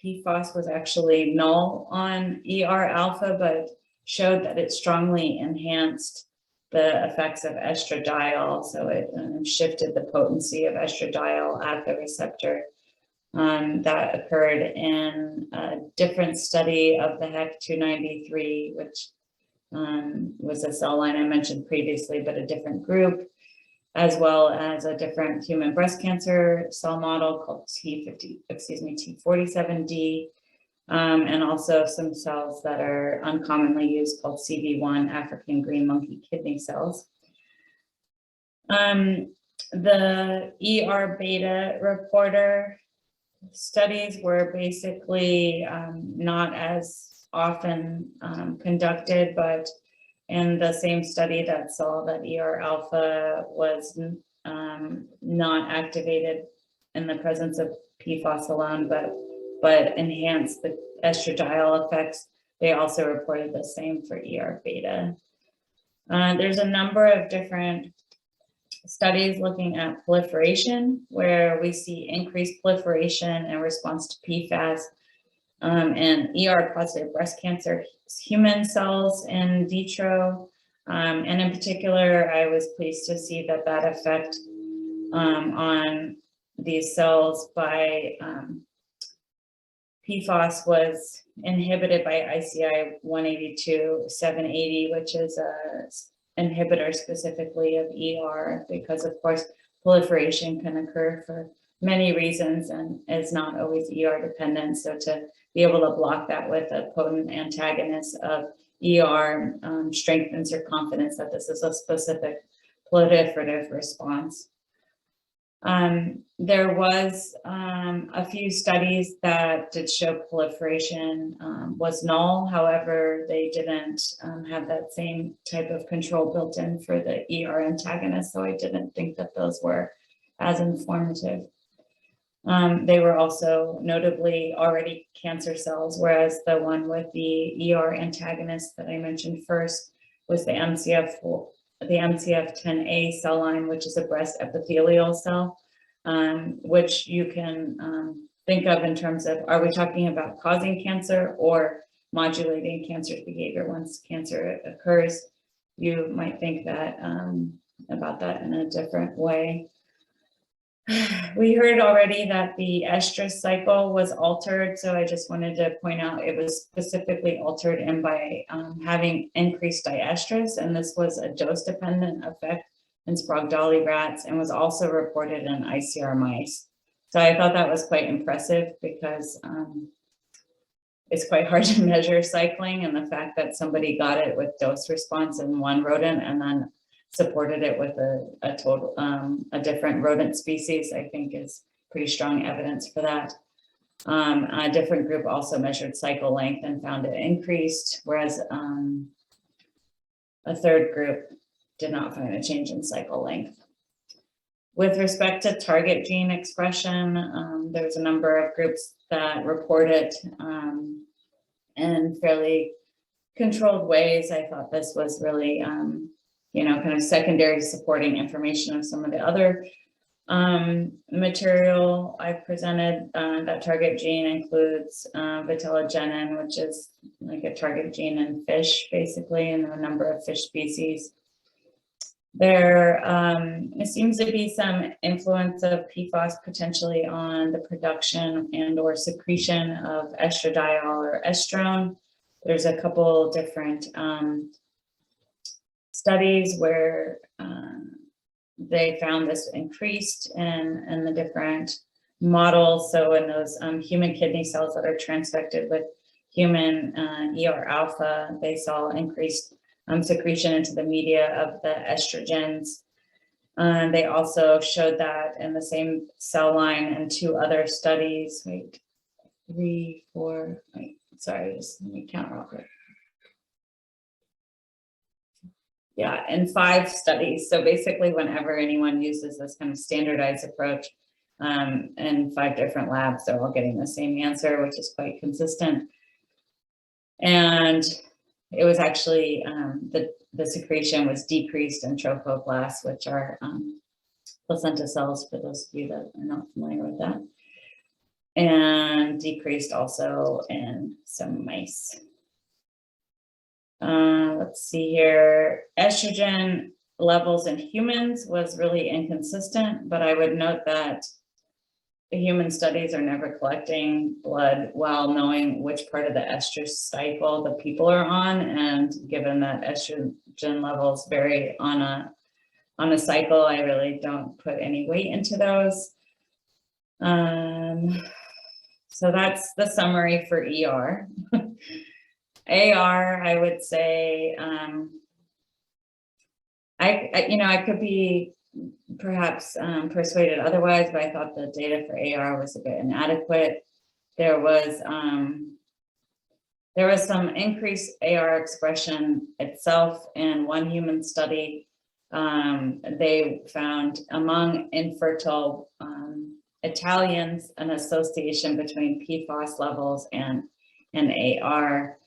Speaker 17: Pfos was actually null on ER alpha, but showed that it strongly enhanced the effects of estradiol. So it shifted the potency of estradiol at the receptor. That occurred in a different study of the HEC293, which was a cell line I mentioned previously, but a different group, as well as a different human breast cancer cell model called T47D. And also some cells that are uncommonly used called CV1, African green monkey kidney cells. The ER beta reporter studies were basically not as often conducted, but in the same study that saw that ER alpha was not activated in the presence of Pfos alone, but enhanced the estradiol effects, they also reported the same for ER beta. There's a number of different studies looking at proliferation, where we see increased proliferation in response to PFAS and ER positive breast cancer human cells in vitro. And in particular, I was pleased to see that that effect on these cells by Pfos was inhibited by ICI 182-780, which is a inhibitor specifically of ER, because of course proliferation can occur for many reasons and is not always ER dependent. So to be able to block that with a potent antagonist of ER strengthens your confidence that this is a specific proliferative response. There was a few studies that did show proliferation was null. However, they didn't have that same type of control built in for the ER antagonist, so I didn't think that those were as informative. They were also notably already cancer cells, whereas the one with the ER antagonist that I mentioned first was the MCF10A cell line, which is a breast epithelial cell, which you can think of in terms of, are we talking about causing cancer or modulating cancer behavior? Once cancer occurs, you might think that about that in a different way. We heard already that the Estrus cycle was altered, so I just wanted to point out it was specifically altered in by having increased diestrus, and this was a dose-dependent effect in Sprague-Dawley rats and was also reported in ICR mice. So I thought that was quite impressive because it's quite hard to measure cycling, and the fact that somebody got it with dose response in one rodent and then supported it with a different rodent species, I think is pretty strong evidence for that. A different group also measured cycle length and found it increased, whereas a third group did not find a change in cycle length. With respect to target gene expression, there's a number of groups that report it in fairly controlled ways. I thought this was really kind of secondary supporting information of some of the other material I presented. That target gene includes vitellogenin, which is like a target gene in fish, basically, in a number of fish species. There seems to be some influence of PFOS potentially on the production and or secretion of estradiol or estrone. There's a couple different studies where they found this increased in the different models. So in those human kidney cells that are transfected with human ER alpha, they saw increased secretion into the media of the estrogens. They also showed that in the same cell line in two other studies. Wait, sorry, just let me count real quick. Yeah, in 5 studies. So basically, whenever anyone uses this kind of standardized approach in 5 different labs, they're all getting the same answer, which is quite consistent. And it was actually the secretion was decreased in trophoblasts, which are placenta cells, for those of you that are not familiar with that, and decreased also in some mice. Let's see here. Estrogen levels in humans was really inconsistent, but I would note that the human studies are never collecting blood while knowing which part of the estrus cycle the people are on, and given that estrogen levels vary on a cycle, I really don't put any weight into those. So that's the summary for ER. AR, I would say, I could be perhaps persuaded otherwise, but I thought the data for AR was a bit inadequate. There was some increased AR expression itself in one human study. They found among infertile Italians an association between PFOS levels and AR.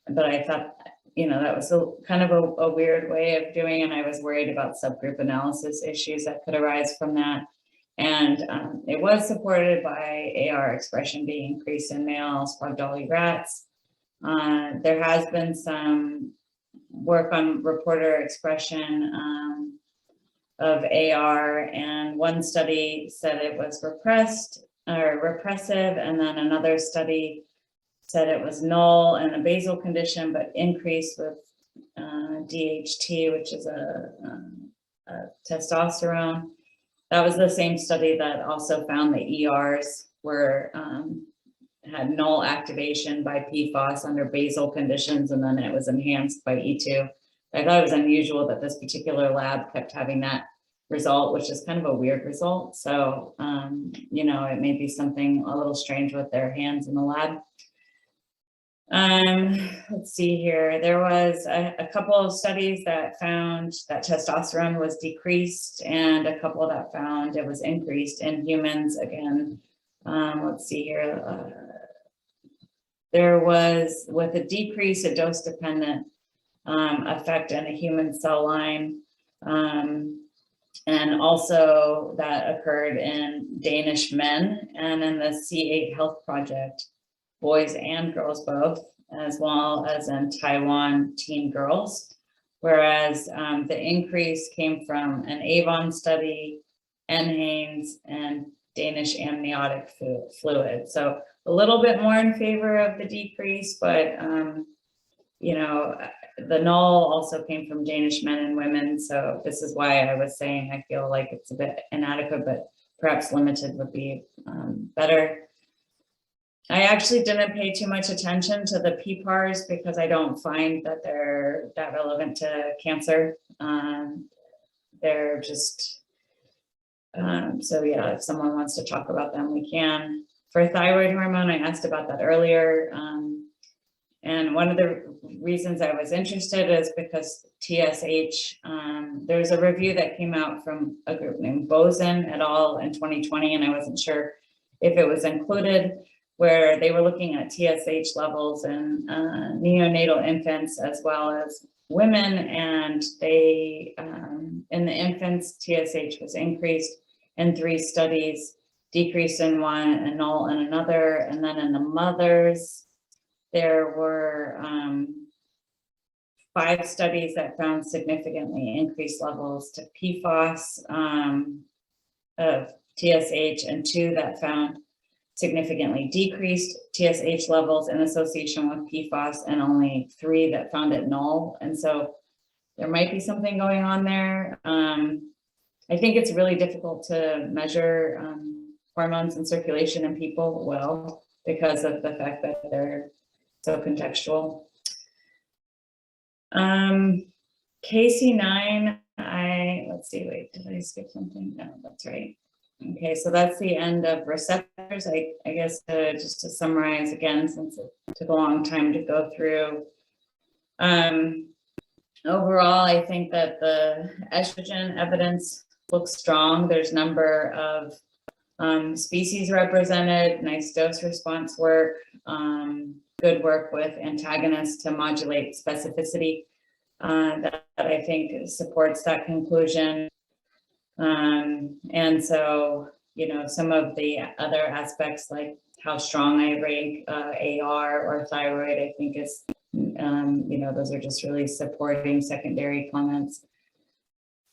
Speaker 17: But I thought, that was kind of a weird way of doing it. And I was worried about subgroup analysis issues that could arise from that. And it was supported by AR expression being increased in male Sprague-Dawley rats. There has been some work on reporter expression of AR, and one study said it was repressed or repressive, and then another study said it was null in a basal condition, but increased with DHT, which is a testosterone. That was the same study that also found the ERs had null activation by PFOS under basal conditions, and then it was enhanced by E2. I thought it was unusual that this particular lab kept having that result, which is kind of a weird result. So, you know, it may be something a little strange with their hands in the lab. Let's see here. There was a couple of studies that found that testosterone was decreased and a couple that found it was increased in humans. Again, let's see here. There was, with a decrease, a dose-dependent effect in a human cell line. And also that occurred in Danish men and in the C8 Health Project, boys and girls both, as well as in Taiwan teen girls. Whereas the increase came from an Avon study, NHANES, and Danish amniotic fluid. So a little bit more in favor of the decrease, but you know, the null also came from Danish men and women. So this is why I was saying I feel like it's a bit inadequate, but perhaps limited would be better. I actually didn't pay too much attention to the PPARs because I don't find that they're that relevant to cancer. They're just, so yeah, if someone wants to talk about them, we can. For thyroid hormone, I asked about that earlier. And one of the reasons I was interested is because TSH, there's a review that came out from a group named Boson et al. In 2020, and I wasn't sure if it was included, where they were looking at TSH levels in neonatal infants as well as women, and they, in the infants, TSH was increased in 3 studies, decreased in 1 and null in another, and then in the mothers, there were 5 studies that found significantly increased levels to PFOS of TSH, and 2 that found significantly decreased TSH levels in association with PFOS, and only 3 that found it null. And so there might be something going on there. I think it's really difficult to measure hormones in circulation in people well because of the fact that they're so contextual. Kc10, let's see, wait, did I skip something? No, that's right. Okay, so that's the end of receptors. I guess just to summarize again, since it took a long time to go through. Overall, I think that the estrogen evidence looks strong. There's number of species represented, nice dose response work, good work with antagonists to modulate specificity that I think supports that conclusion. And so, you know, some of the other aspects like how strong I rank AR or thyroid, I think is, you know, those are just really supporting secondary comments.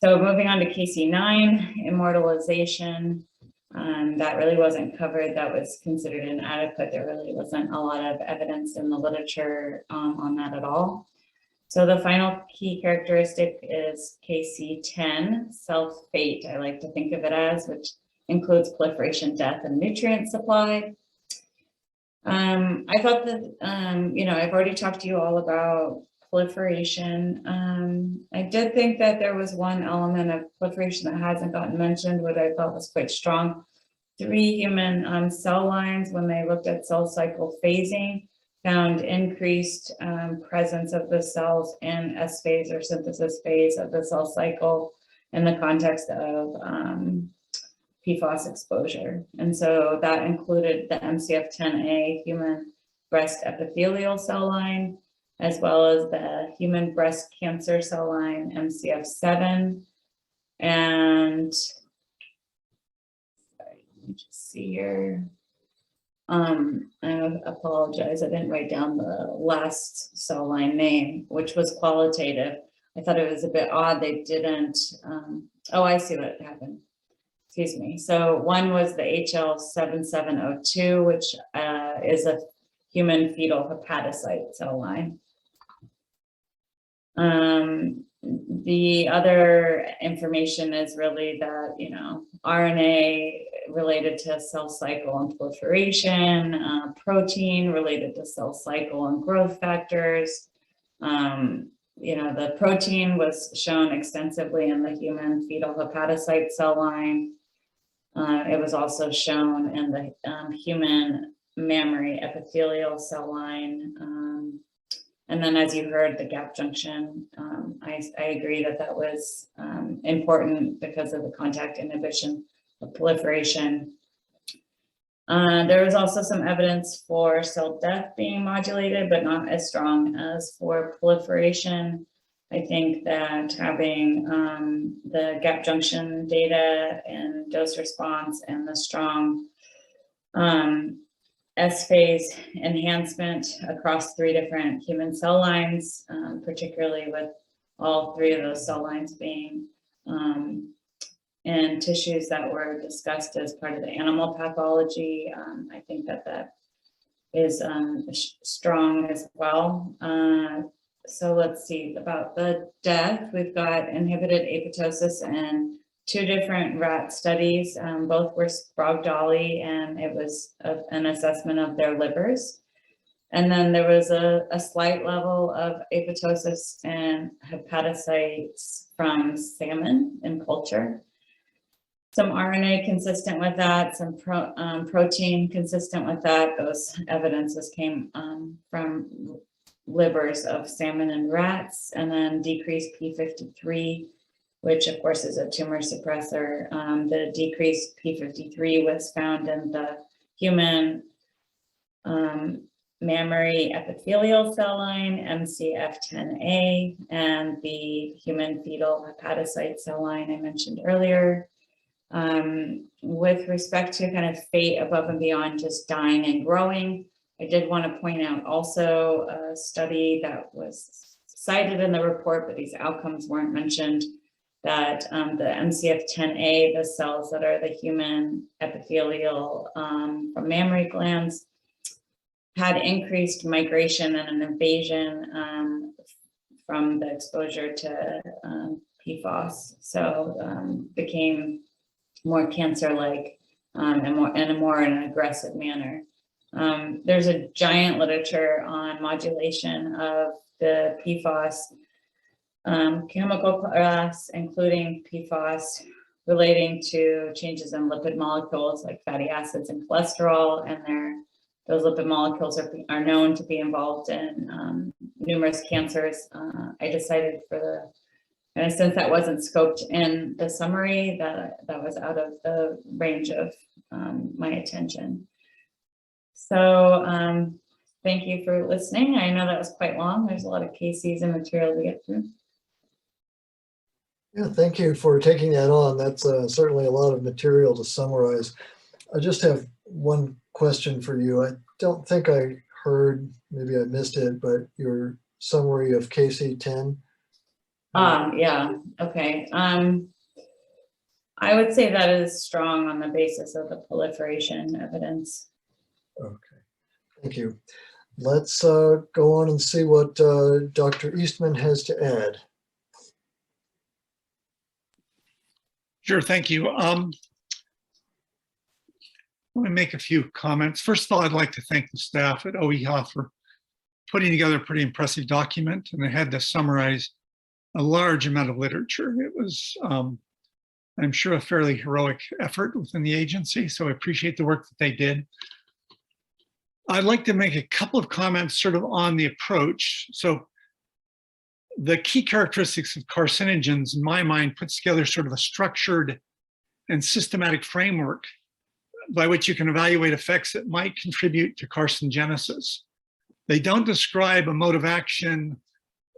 Speaker 17: So moving on to Kc9, immortalization, that really wasn't covered. That was considered inadequate. There really wasn't a lot of evidence in the literature on that at all. So the final key characteristic is Kc10 Self-Fate, I like to think of it as, which includes proliferation, death, and nutrient supply. I thought that, you know, I've already talked to you all about proliferation. I did think that there was one element of proliferation that hasn't gotten mentioned, which I thought was quite strong. 3 human cell lines, when they looked at cell cycle phasing, found increased presence of the cells in S phase or synthesis phase of the cell cycle in the context of PFOS exposure. And so that included the MCF10A human breast epithelial cell line, as well as the human breast cancer cell line, MCF7. And sorry, let me just see here. I apologize, I didn't write down the last cell line name, which was qualitative. I thought it was a bit odd they didn't, oh, I see what happened. Excuse me. So one was the HL7702, which is a human fetal hepatocyte cell line. The other information is really that, you know, RNA related to cell cycle and proliferation, protein related to cell cycle and growth factors, the protein was shown extensively in the human fetal hepatocyte cell line. It was also shown in the human mammary epithelial cell line. And then, as you heard, the gap junction, I agree that was important because of the contact inhibition of proliferation. There was also some evidence for cell death being modulated, but not as strong as for proliferation. I think that having the gap junction data and dose response and the strong S-phase enhancement across 3 different human cell lines, particularly with all 3 of those cell lines being in tissues that were discussed as part of the animal pathology. I think that is strong as well. So let's see about the death. We've got inhibited apoptosis in 2 different rat studies. Both were Sprague-Dawley, and it was an assessment of their livers. And then there was a slight level of apoptosis and hepatocytes from salmon in culture. Some RNA consistent with that, some protein consistent with that. Those evidences came from livers of salmon and rats, and then decreased P53, which of course is a tumor suppressor. The decreased P53 was found in the human mammary epithelial cell line, MCF10A, and the human fetal hepatocyte cell line I mentioned earlier. With respect to kind of fate above and beyond just dying and growing, I did want to point out also a study that was cited in the report, but these outcomes weren't mentioned, that the MCF10A, the cells that are the human epithelial from mammary glands, had increased migration and an invasion from the exposure to Pfos. So became more cancer-like and in a more aggressive manner. There's a giant literature on modulation of the Pfos chemical class, including Pfos, relating to changes in lipid molecules like fatty acids and cholesterol, and those lipid molecules are known to be involved in numerous cancers. I decided and since that wasn't scoped in the summary, that was out of the range of my attention. So thank you for listening. I know that was quite long. There's a lot of cases and material to get through.
Speaker 4: Yeah, thank you for taking that on. That's certainly a lot of material to summarize. I just have one question for you. I don't think I heard, maybe I missed it, but your summary of Kc10.
Speaker 17: Yeah, okay. I would say that is strong on the basis of the proliferation evidence.
Speaker 4: Okay, thank you. Let's go on and see what Dr. Eastman has to add.
Speaker 12: Sure, thank you. Let me make a few comments. First of all, I'd like to thank the staff at OEHA for putting together a pretty impressive document, and I had to summarize a large amount of literature. It was, I'm sure, a fairly heroic effort within the agency, so I appreciate the work that they did. I'd like to make a couple of comments sort of on the approach. So the key characteristics of carcinogens, in my mind, puts together sort of a structured and systematic framework by which you can evaluate effects that might contribute to carcinogenesis. They don't describe a mode of action,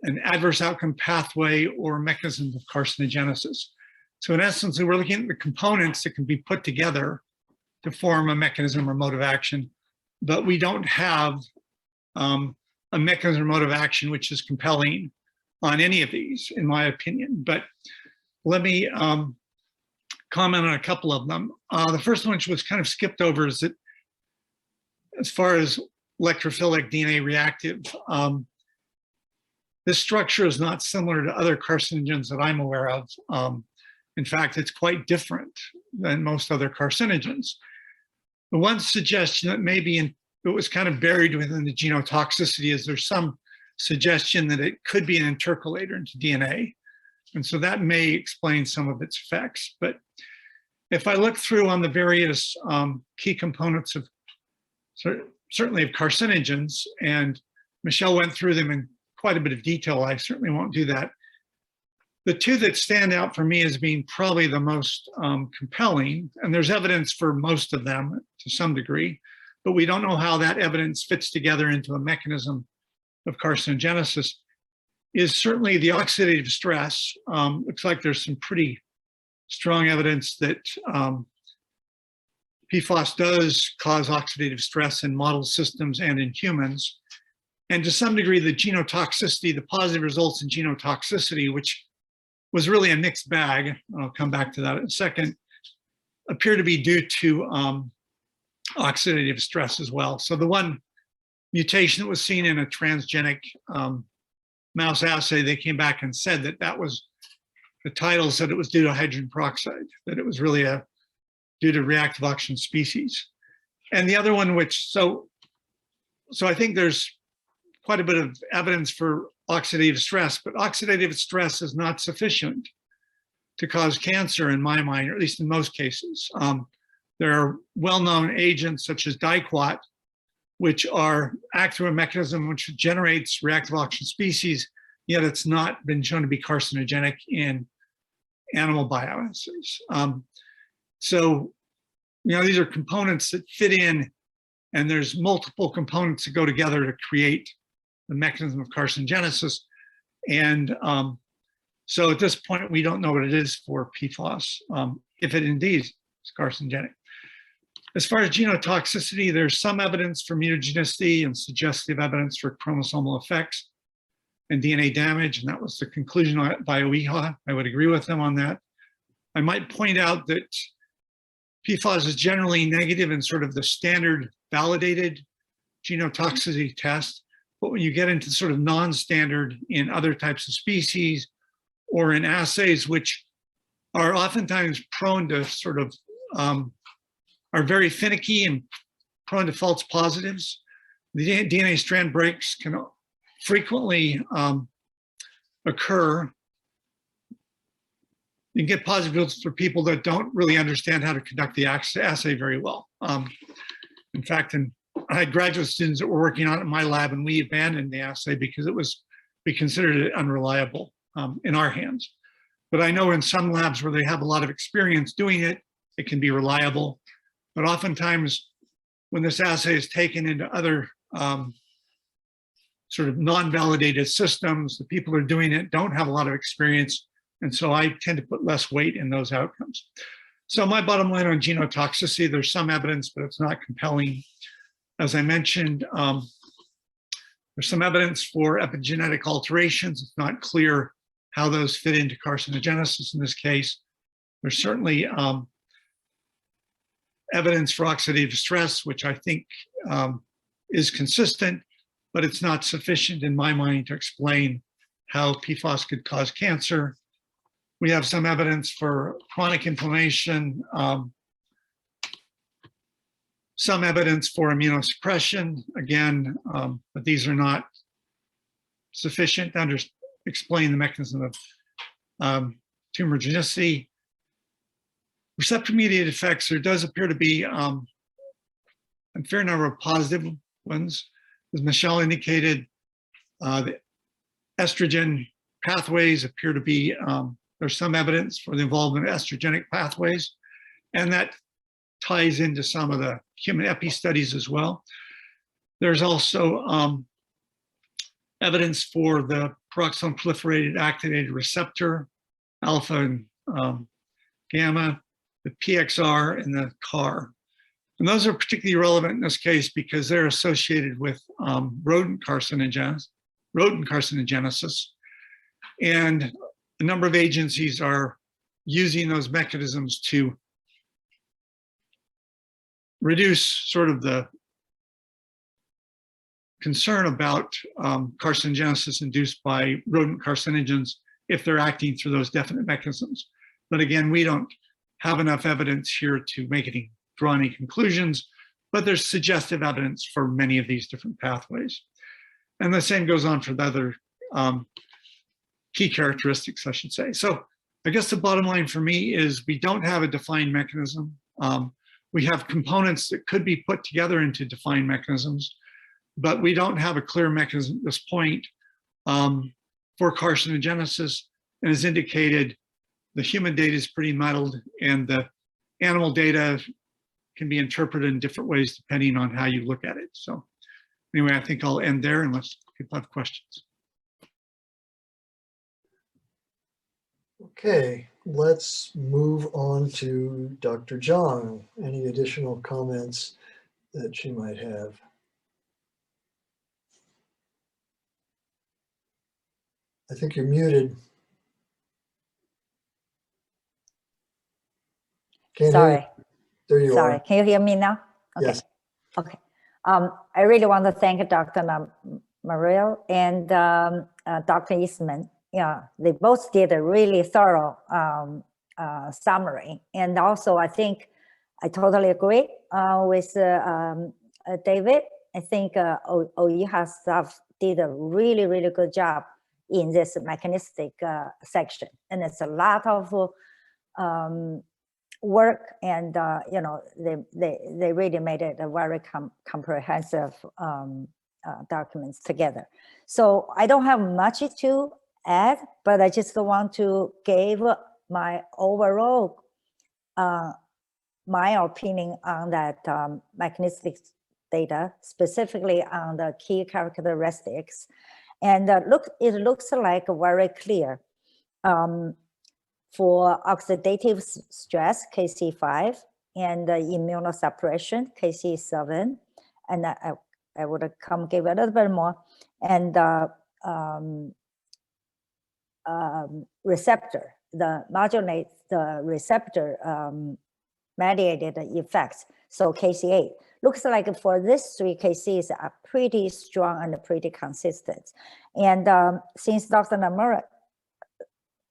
Speaker 12: an adverse outcome pathway, or mechanisms of carcinogenesis. So in essence, we're looking at the components that can be put together to form a mechanism or mode of action, but we don't have a mechanism or mode of action which is compelling on any of these, in my opinion. But let me comment on a couple of them. The first one, which was kind of skipped over, is that as far as electrophilic DNA reactive, this structure is not similar to other carcinogens that I'm aware of. In fact, it's quite different than most other carcinogens. The one suggestion that maybe it was kind of buried within the genotoxicity is there's some suggestion that it could be an intercalator into DNA. And so that may explain some of its effects. But if I look through on the various key components of, certainly of carcinogens, and Michelle went through them in quite a bit of detail, I certainly won't do that. The two that stand out for me as being probably the most compelling, and there's evidence for most of them to some degree, but we don't know how that evidence fits together into a mechanism of carcinogenesis, is certainly the oxidative stress. Looks like there's some pretty strong evidence that PFOS does cause oxidative stress in model systems and in humans. And to some degree, the genotoxicity, the positive results in genotoxicity, which was really a mixed bag, I'll come back to that in a second, appear to be due to oxidative stress as well. So the one mutation that was seen in a transgenic mouse assay, they came back and said that that was, the title said it was due to hydrogen peroxide, that it was really due to reactive oxygen species. And the other one, which, so I think there's quite a bit of evidence for oxidative stress, but oxidative stress is not sufficient to cause cancer in my mind, or at least in most cases. There are well-known agents such as diquat, which act through a mechanism which generates reactive oxygen species, yet it's not been shown to be carcinogenic in animal bioassays. So, these are components that fit in, and there's multiple components that go together to create the mechanism of carcinogenesis. And so at this point, we don't know what it is for PFOS, if it indeed is carcinogenic. As far as genotoxicity, there's some evidence for mutagenicity and suggestive evidence for chromosomal effects and DNA damage, and that was the conclusion by OEHA. I would agree with them on that. I might point out that PFOS is generally negative in sort of the standard validated genotoxicity test, but when you get into sort of non-standard in other types of species or in assays, which are oftentimes prone to sort of, are very finicky and prone to false positives. The DNA strand breaks can frequently occur. You can get positive results for people that don't really understand how to conduct the assay very well. In fact, I had graduate students that were working on it in my lab, and we abandoned the assay because we considered it unreliable in our hands. But I know in some labs where they have a lot of experience doing it, it can be reliable. But oftentimes, when this assay is taken into other sort of non-validated systems, the people who are doing it don't have a lot of experience. And so I tend to put less weight in those outcomes. So my bottom line on genotoxicity, there's some evidence, but it's not compelling. As I mentioned, there's some evidence for epigenetic alterations. It's not clear how those fit into carcinogenesis in this case. There's certainly evidence for oxidative stress, which I think is consistent, but it's not sufficient in my mind to explain how PFOS could cause cancer. We have some evidence for chronic inflammation, some evidence for immunosuppression, again, but these are not sufficient to explain the mechanism of tumorigenicity. Receptor-mediated effects, there does appear to be a fair number of positive ones. As Michelle indicated, the estrogen pathways appear to be, there's some evidence for the involvement of estrogenic pathways, and that ties into some of the human epi studies as well. There's also evidence for the peroxisome proliferated activated receptor, alpha and gamma, the PXR and the CAR. And those are particularly relevant in this case because they're associated with rodent carcinogenesis. And a number of agencies are using those mechanisms to reduce sort of the concern about carcinogenesis induced by rodent carcinogens if they're acting through those definite mechanisms. But again, we don't have enough evidence here to draw any conclusions, but there's suggestive evidence for many of these different pathways. And the same goes on for the other key characteristics, I should say. So I guess the bottom line for me is we don't have a defined mechanism. We have components that could be put together into defined mechanisms, but we don't have a clear mechanism at this point for carcinogenesis. And as indicated, the human data is pretty muddled, and the animal data can be interpreted in different ways depending on how you look at it. So anyway, I think I'll end there unless people have questions.
Speaker 4: Okay, let's move on to Dr. Zhang. Any additional comments that she might have? I think you're muted. Can't hear you.
Speaker 21: Sorry.
Speaker 4: There you
Speaker 21: Sorry.
Speaker 4: are.
Speaker 21: Can you hear me now? Okay.
Speaker 4: Yes.
Speaker 21: Okay. I really want to thank Dr. Lamarrell and Dr. Eastman. Yeah, they both did a really thorough summary. And also, I think I totally agree with David. I think OEHA staff did a really, really good job in this mechanistic section. And it's a lot of work, and you know, they really made it a very comprehensive documents together. So I don't have much to add, but I just want to give my overall my opinion on that mechanistic data, specifically on the key characteristics. And it looks like very clear. For oxidative stress, Kc5, and immunosuppression, Kc7, and I would come give a little bit more, and receptor, the modulate the receptor mediated effects, so Kc8. Looks like for these three Kcs are pretty strong and pretty consistent. And since Dr. Lamarrell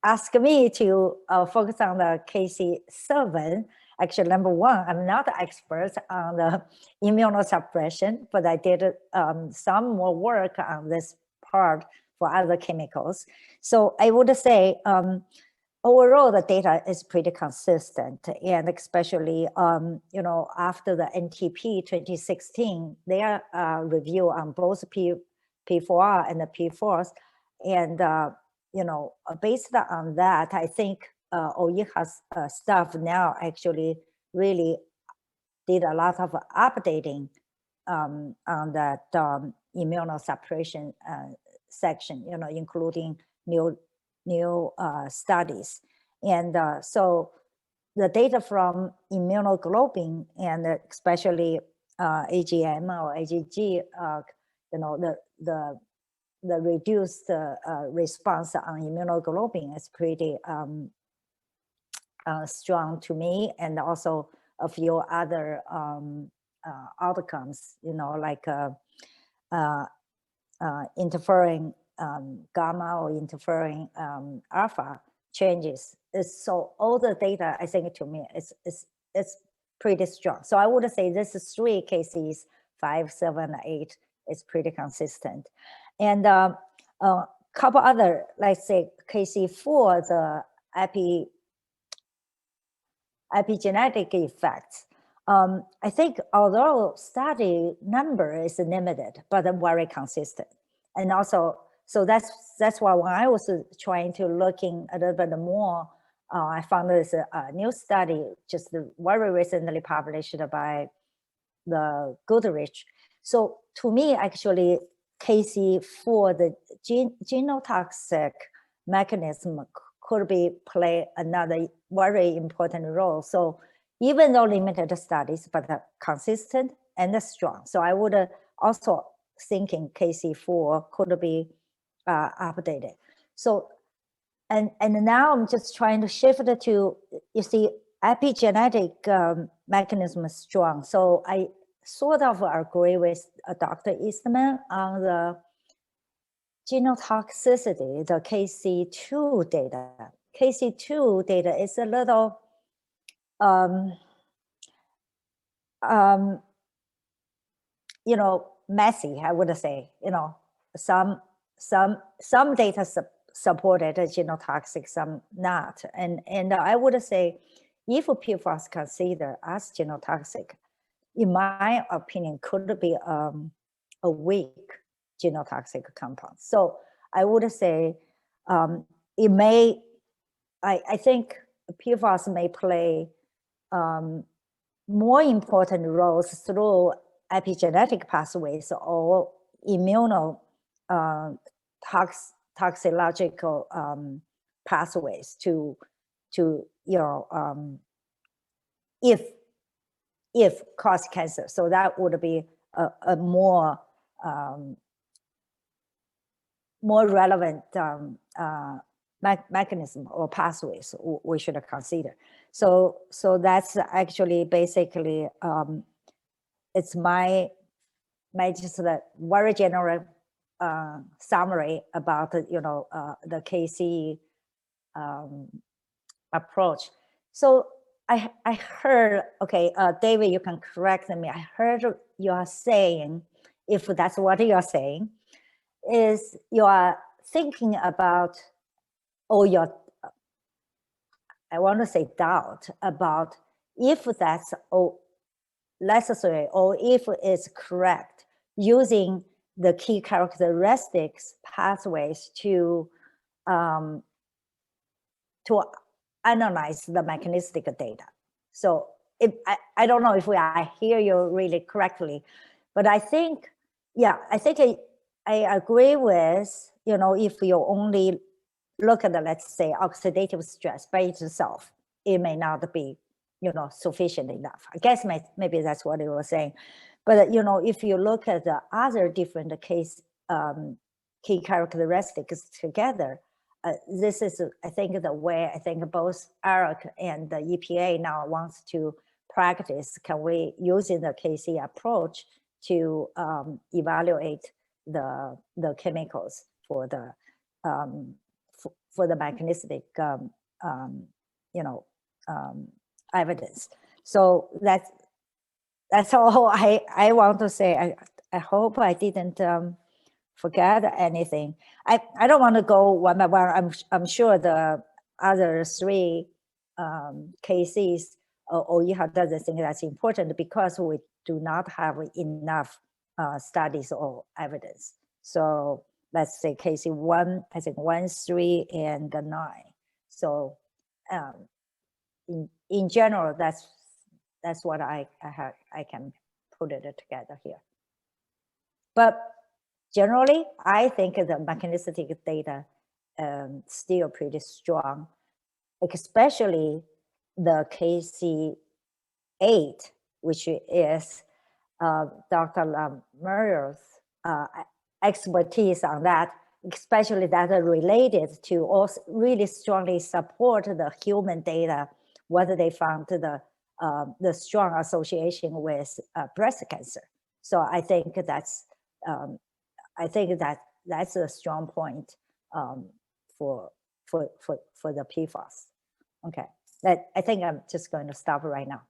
Speaker 21: asked me to focus on the Kc7, actually, number one, I'm not an expert on the immunosuppression, but I did some more work on this part for other chemicals. So I would say overall, the data is pretty consistent, and especially, you know, after the NTP 2016, their review on both P4R and the Pfos, and you know, based on that, I think OEHA's staff now actually really did a lot of updating on that immunosuppression section, you know, including new studies. And so the data from immunoglobulin and especially AGM or AGG, you know, the reduced response on immunoglobulin is pretty strong to me, and also a few other outcomes, you know, like interfering gamma or interfering alpha changes. So all the data, I think, to me, it's pretty strong. So I would say this is three cases, 5, 7, 8, is pretty consistent. And a couple other, let's say Kc4, the epigenetic effects. I think although study number is limited, but very consistent. And also, so that's why when I was trying to looking a little bit more, I found this new study just very recently published by the Goodrich. So to me, actually, Kc4, the genotoxic mechanism could play another very important role. So even though limited studies, but consistent and strong. So I would also thinking Kc4 could be updated. So, and now I'm just trying to shift it to, you see, epigenetic mechanism is strong. So I sort of agree with Dr. Eastman on the genotoxicity, the Kc2 data. Kc2 data is a little, you know, messy, I would say, you know, some data supported genotoxic, some not. And I would say if PFAS considered as genotoxic, in my opinion, could be a weak genotoxic compound. So I would say it may, I think PFAS may play more important roles through epigenetic pathways or toxicological pathways to if cause cancer. So that would be a more relevant mechanism or pathways we should consider. So that's actually basically it's my just a very general summary about the KC approach. So I heard, okay, David, you can correct me. I heard you are saying, if that's what you are saying, is you are thinking about, or your, I want to say doubt about if that's necessary or if it's correct, using the key characteristics pathways to analyze the mechanistic data. So I don't know if I hear you really correctly, but I think, yeah, I think I agree with, if you only look at the, let's say, oxidative stress by itself, it may not be, sufficient enough. I guess maybe that's what you were saying. But, if you look at the other different key characteristics together, this is, I think, the way I think both Eric and the EPA now wants to practice. Can we, using the KC approach, to evaluate the chemicals for the mechanistic evidence. So that's all I want to say. I hope I didn't forget anything. I don't want to go one by one. I'm sure the other three cases or EHA doesn't think that's important because we do not have enough studies or evidence. So let's say case 1, I think 1, 3, and 9. So in general, that's what I can put it together here. But generally, I think the mechanistic data still pretty strong, especially the Kc8, which is Dr. Lamarrell's expertise on that, especially that are related to also really strongly support the human data, whether they found the strong association with breast cancer. So I think that's that's a strong point for the PFAS. Okay, I think I'm just going to stop right now.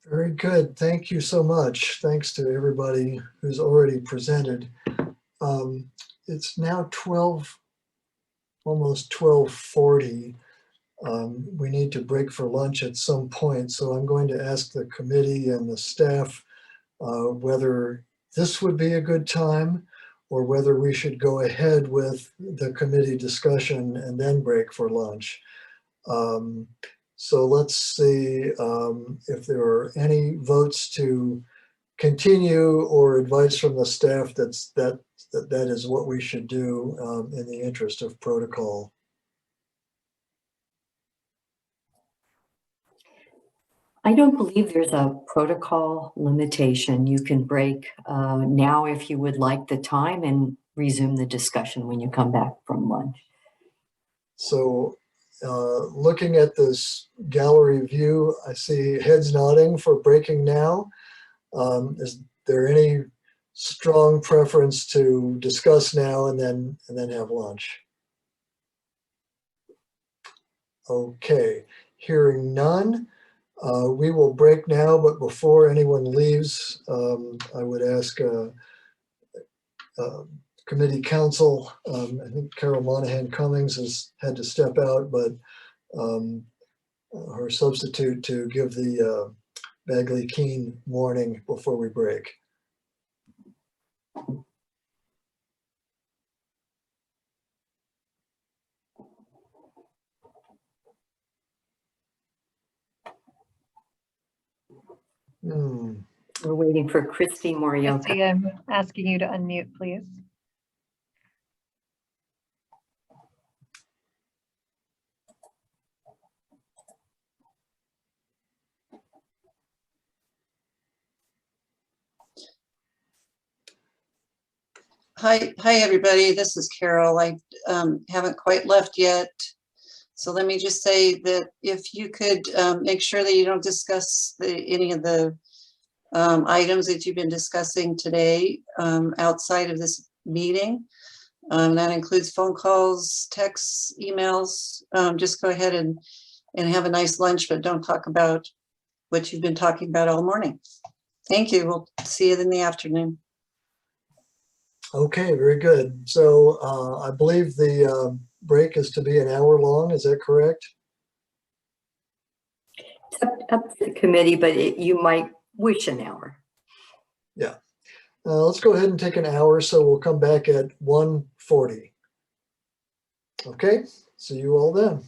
Speaker 4: Very good. Thank you so much. Thanks to everybody who's already presented. It's now almost 12:40. We need to break for lunch at some point. So I'm going to ask the committee and the staff whether this would be a good time or whether we should go ahead with the committee discussion and then break for lunch. So let's see if there are any votes to continue or advice from the staff that is what we should do in the interest of protocol.
Speaker 1: I don't believe there's a protocol limitation. You can break now if you would like the time and resume the discussion when you come back from lunch.
Speaker 4: So looking at this gallery view, I see heads nodding for breaking now. Is there any strong preference to discuss now and then have lunch? Okay, hearing none. We will break now, but before anyone leaves, I would ask committee counsel. I think Carol Monahan Cummings has had to step out, but her substitute to give the Bagley-Keene warning before we break.
Speaker 1: We're waiting for Christy Morioka.
Speaker 2: Christy, I'm asking you to unmute, please.
Speaker 3: Hi, everybody. This is Carol. I haven't quite left yet. So let me just say that if you could make sure that you don't discuss any of the items that you've been discussing today outside of this meeting. That includes phone calls, texts, emails. Just go ahead and have a nice lunch, but don't talk about what you've been talking about all morning. Thank you. We'll see you in the afternoon.
Speaker 4: Okay, very good. So I believe the break is to be an hour long. Is that correct?
Speaker 1: It's up to the committee, but you might wish an hour.
Speaker 4: Yeah. Let's go ahead and take an hour. So we'll come back at 1:40. Okay, see you all then.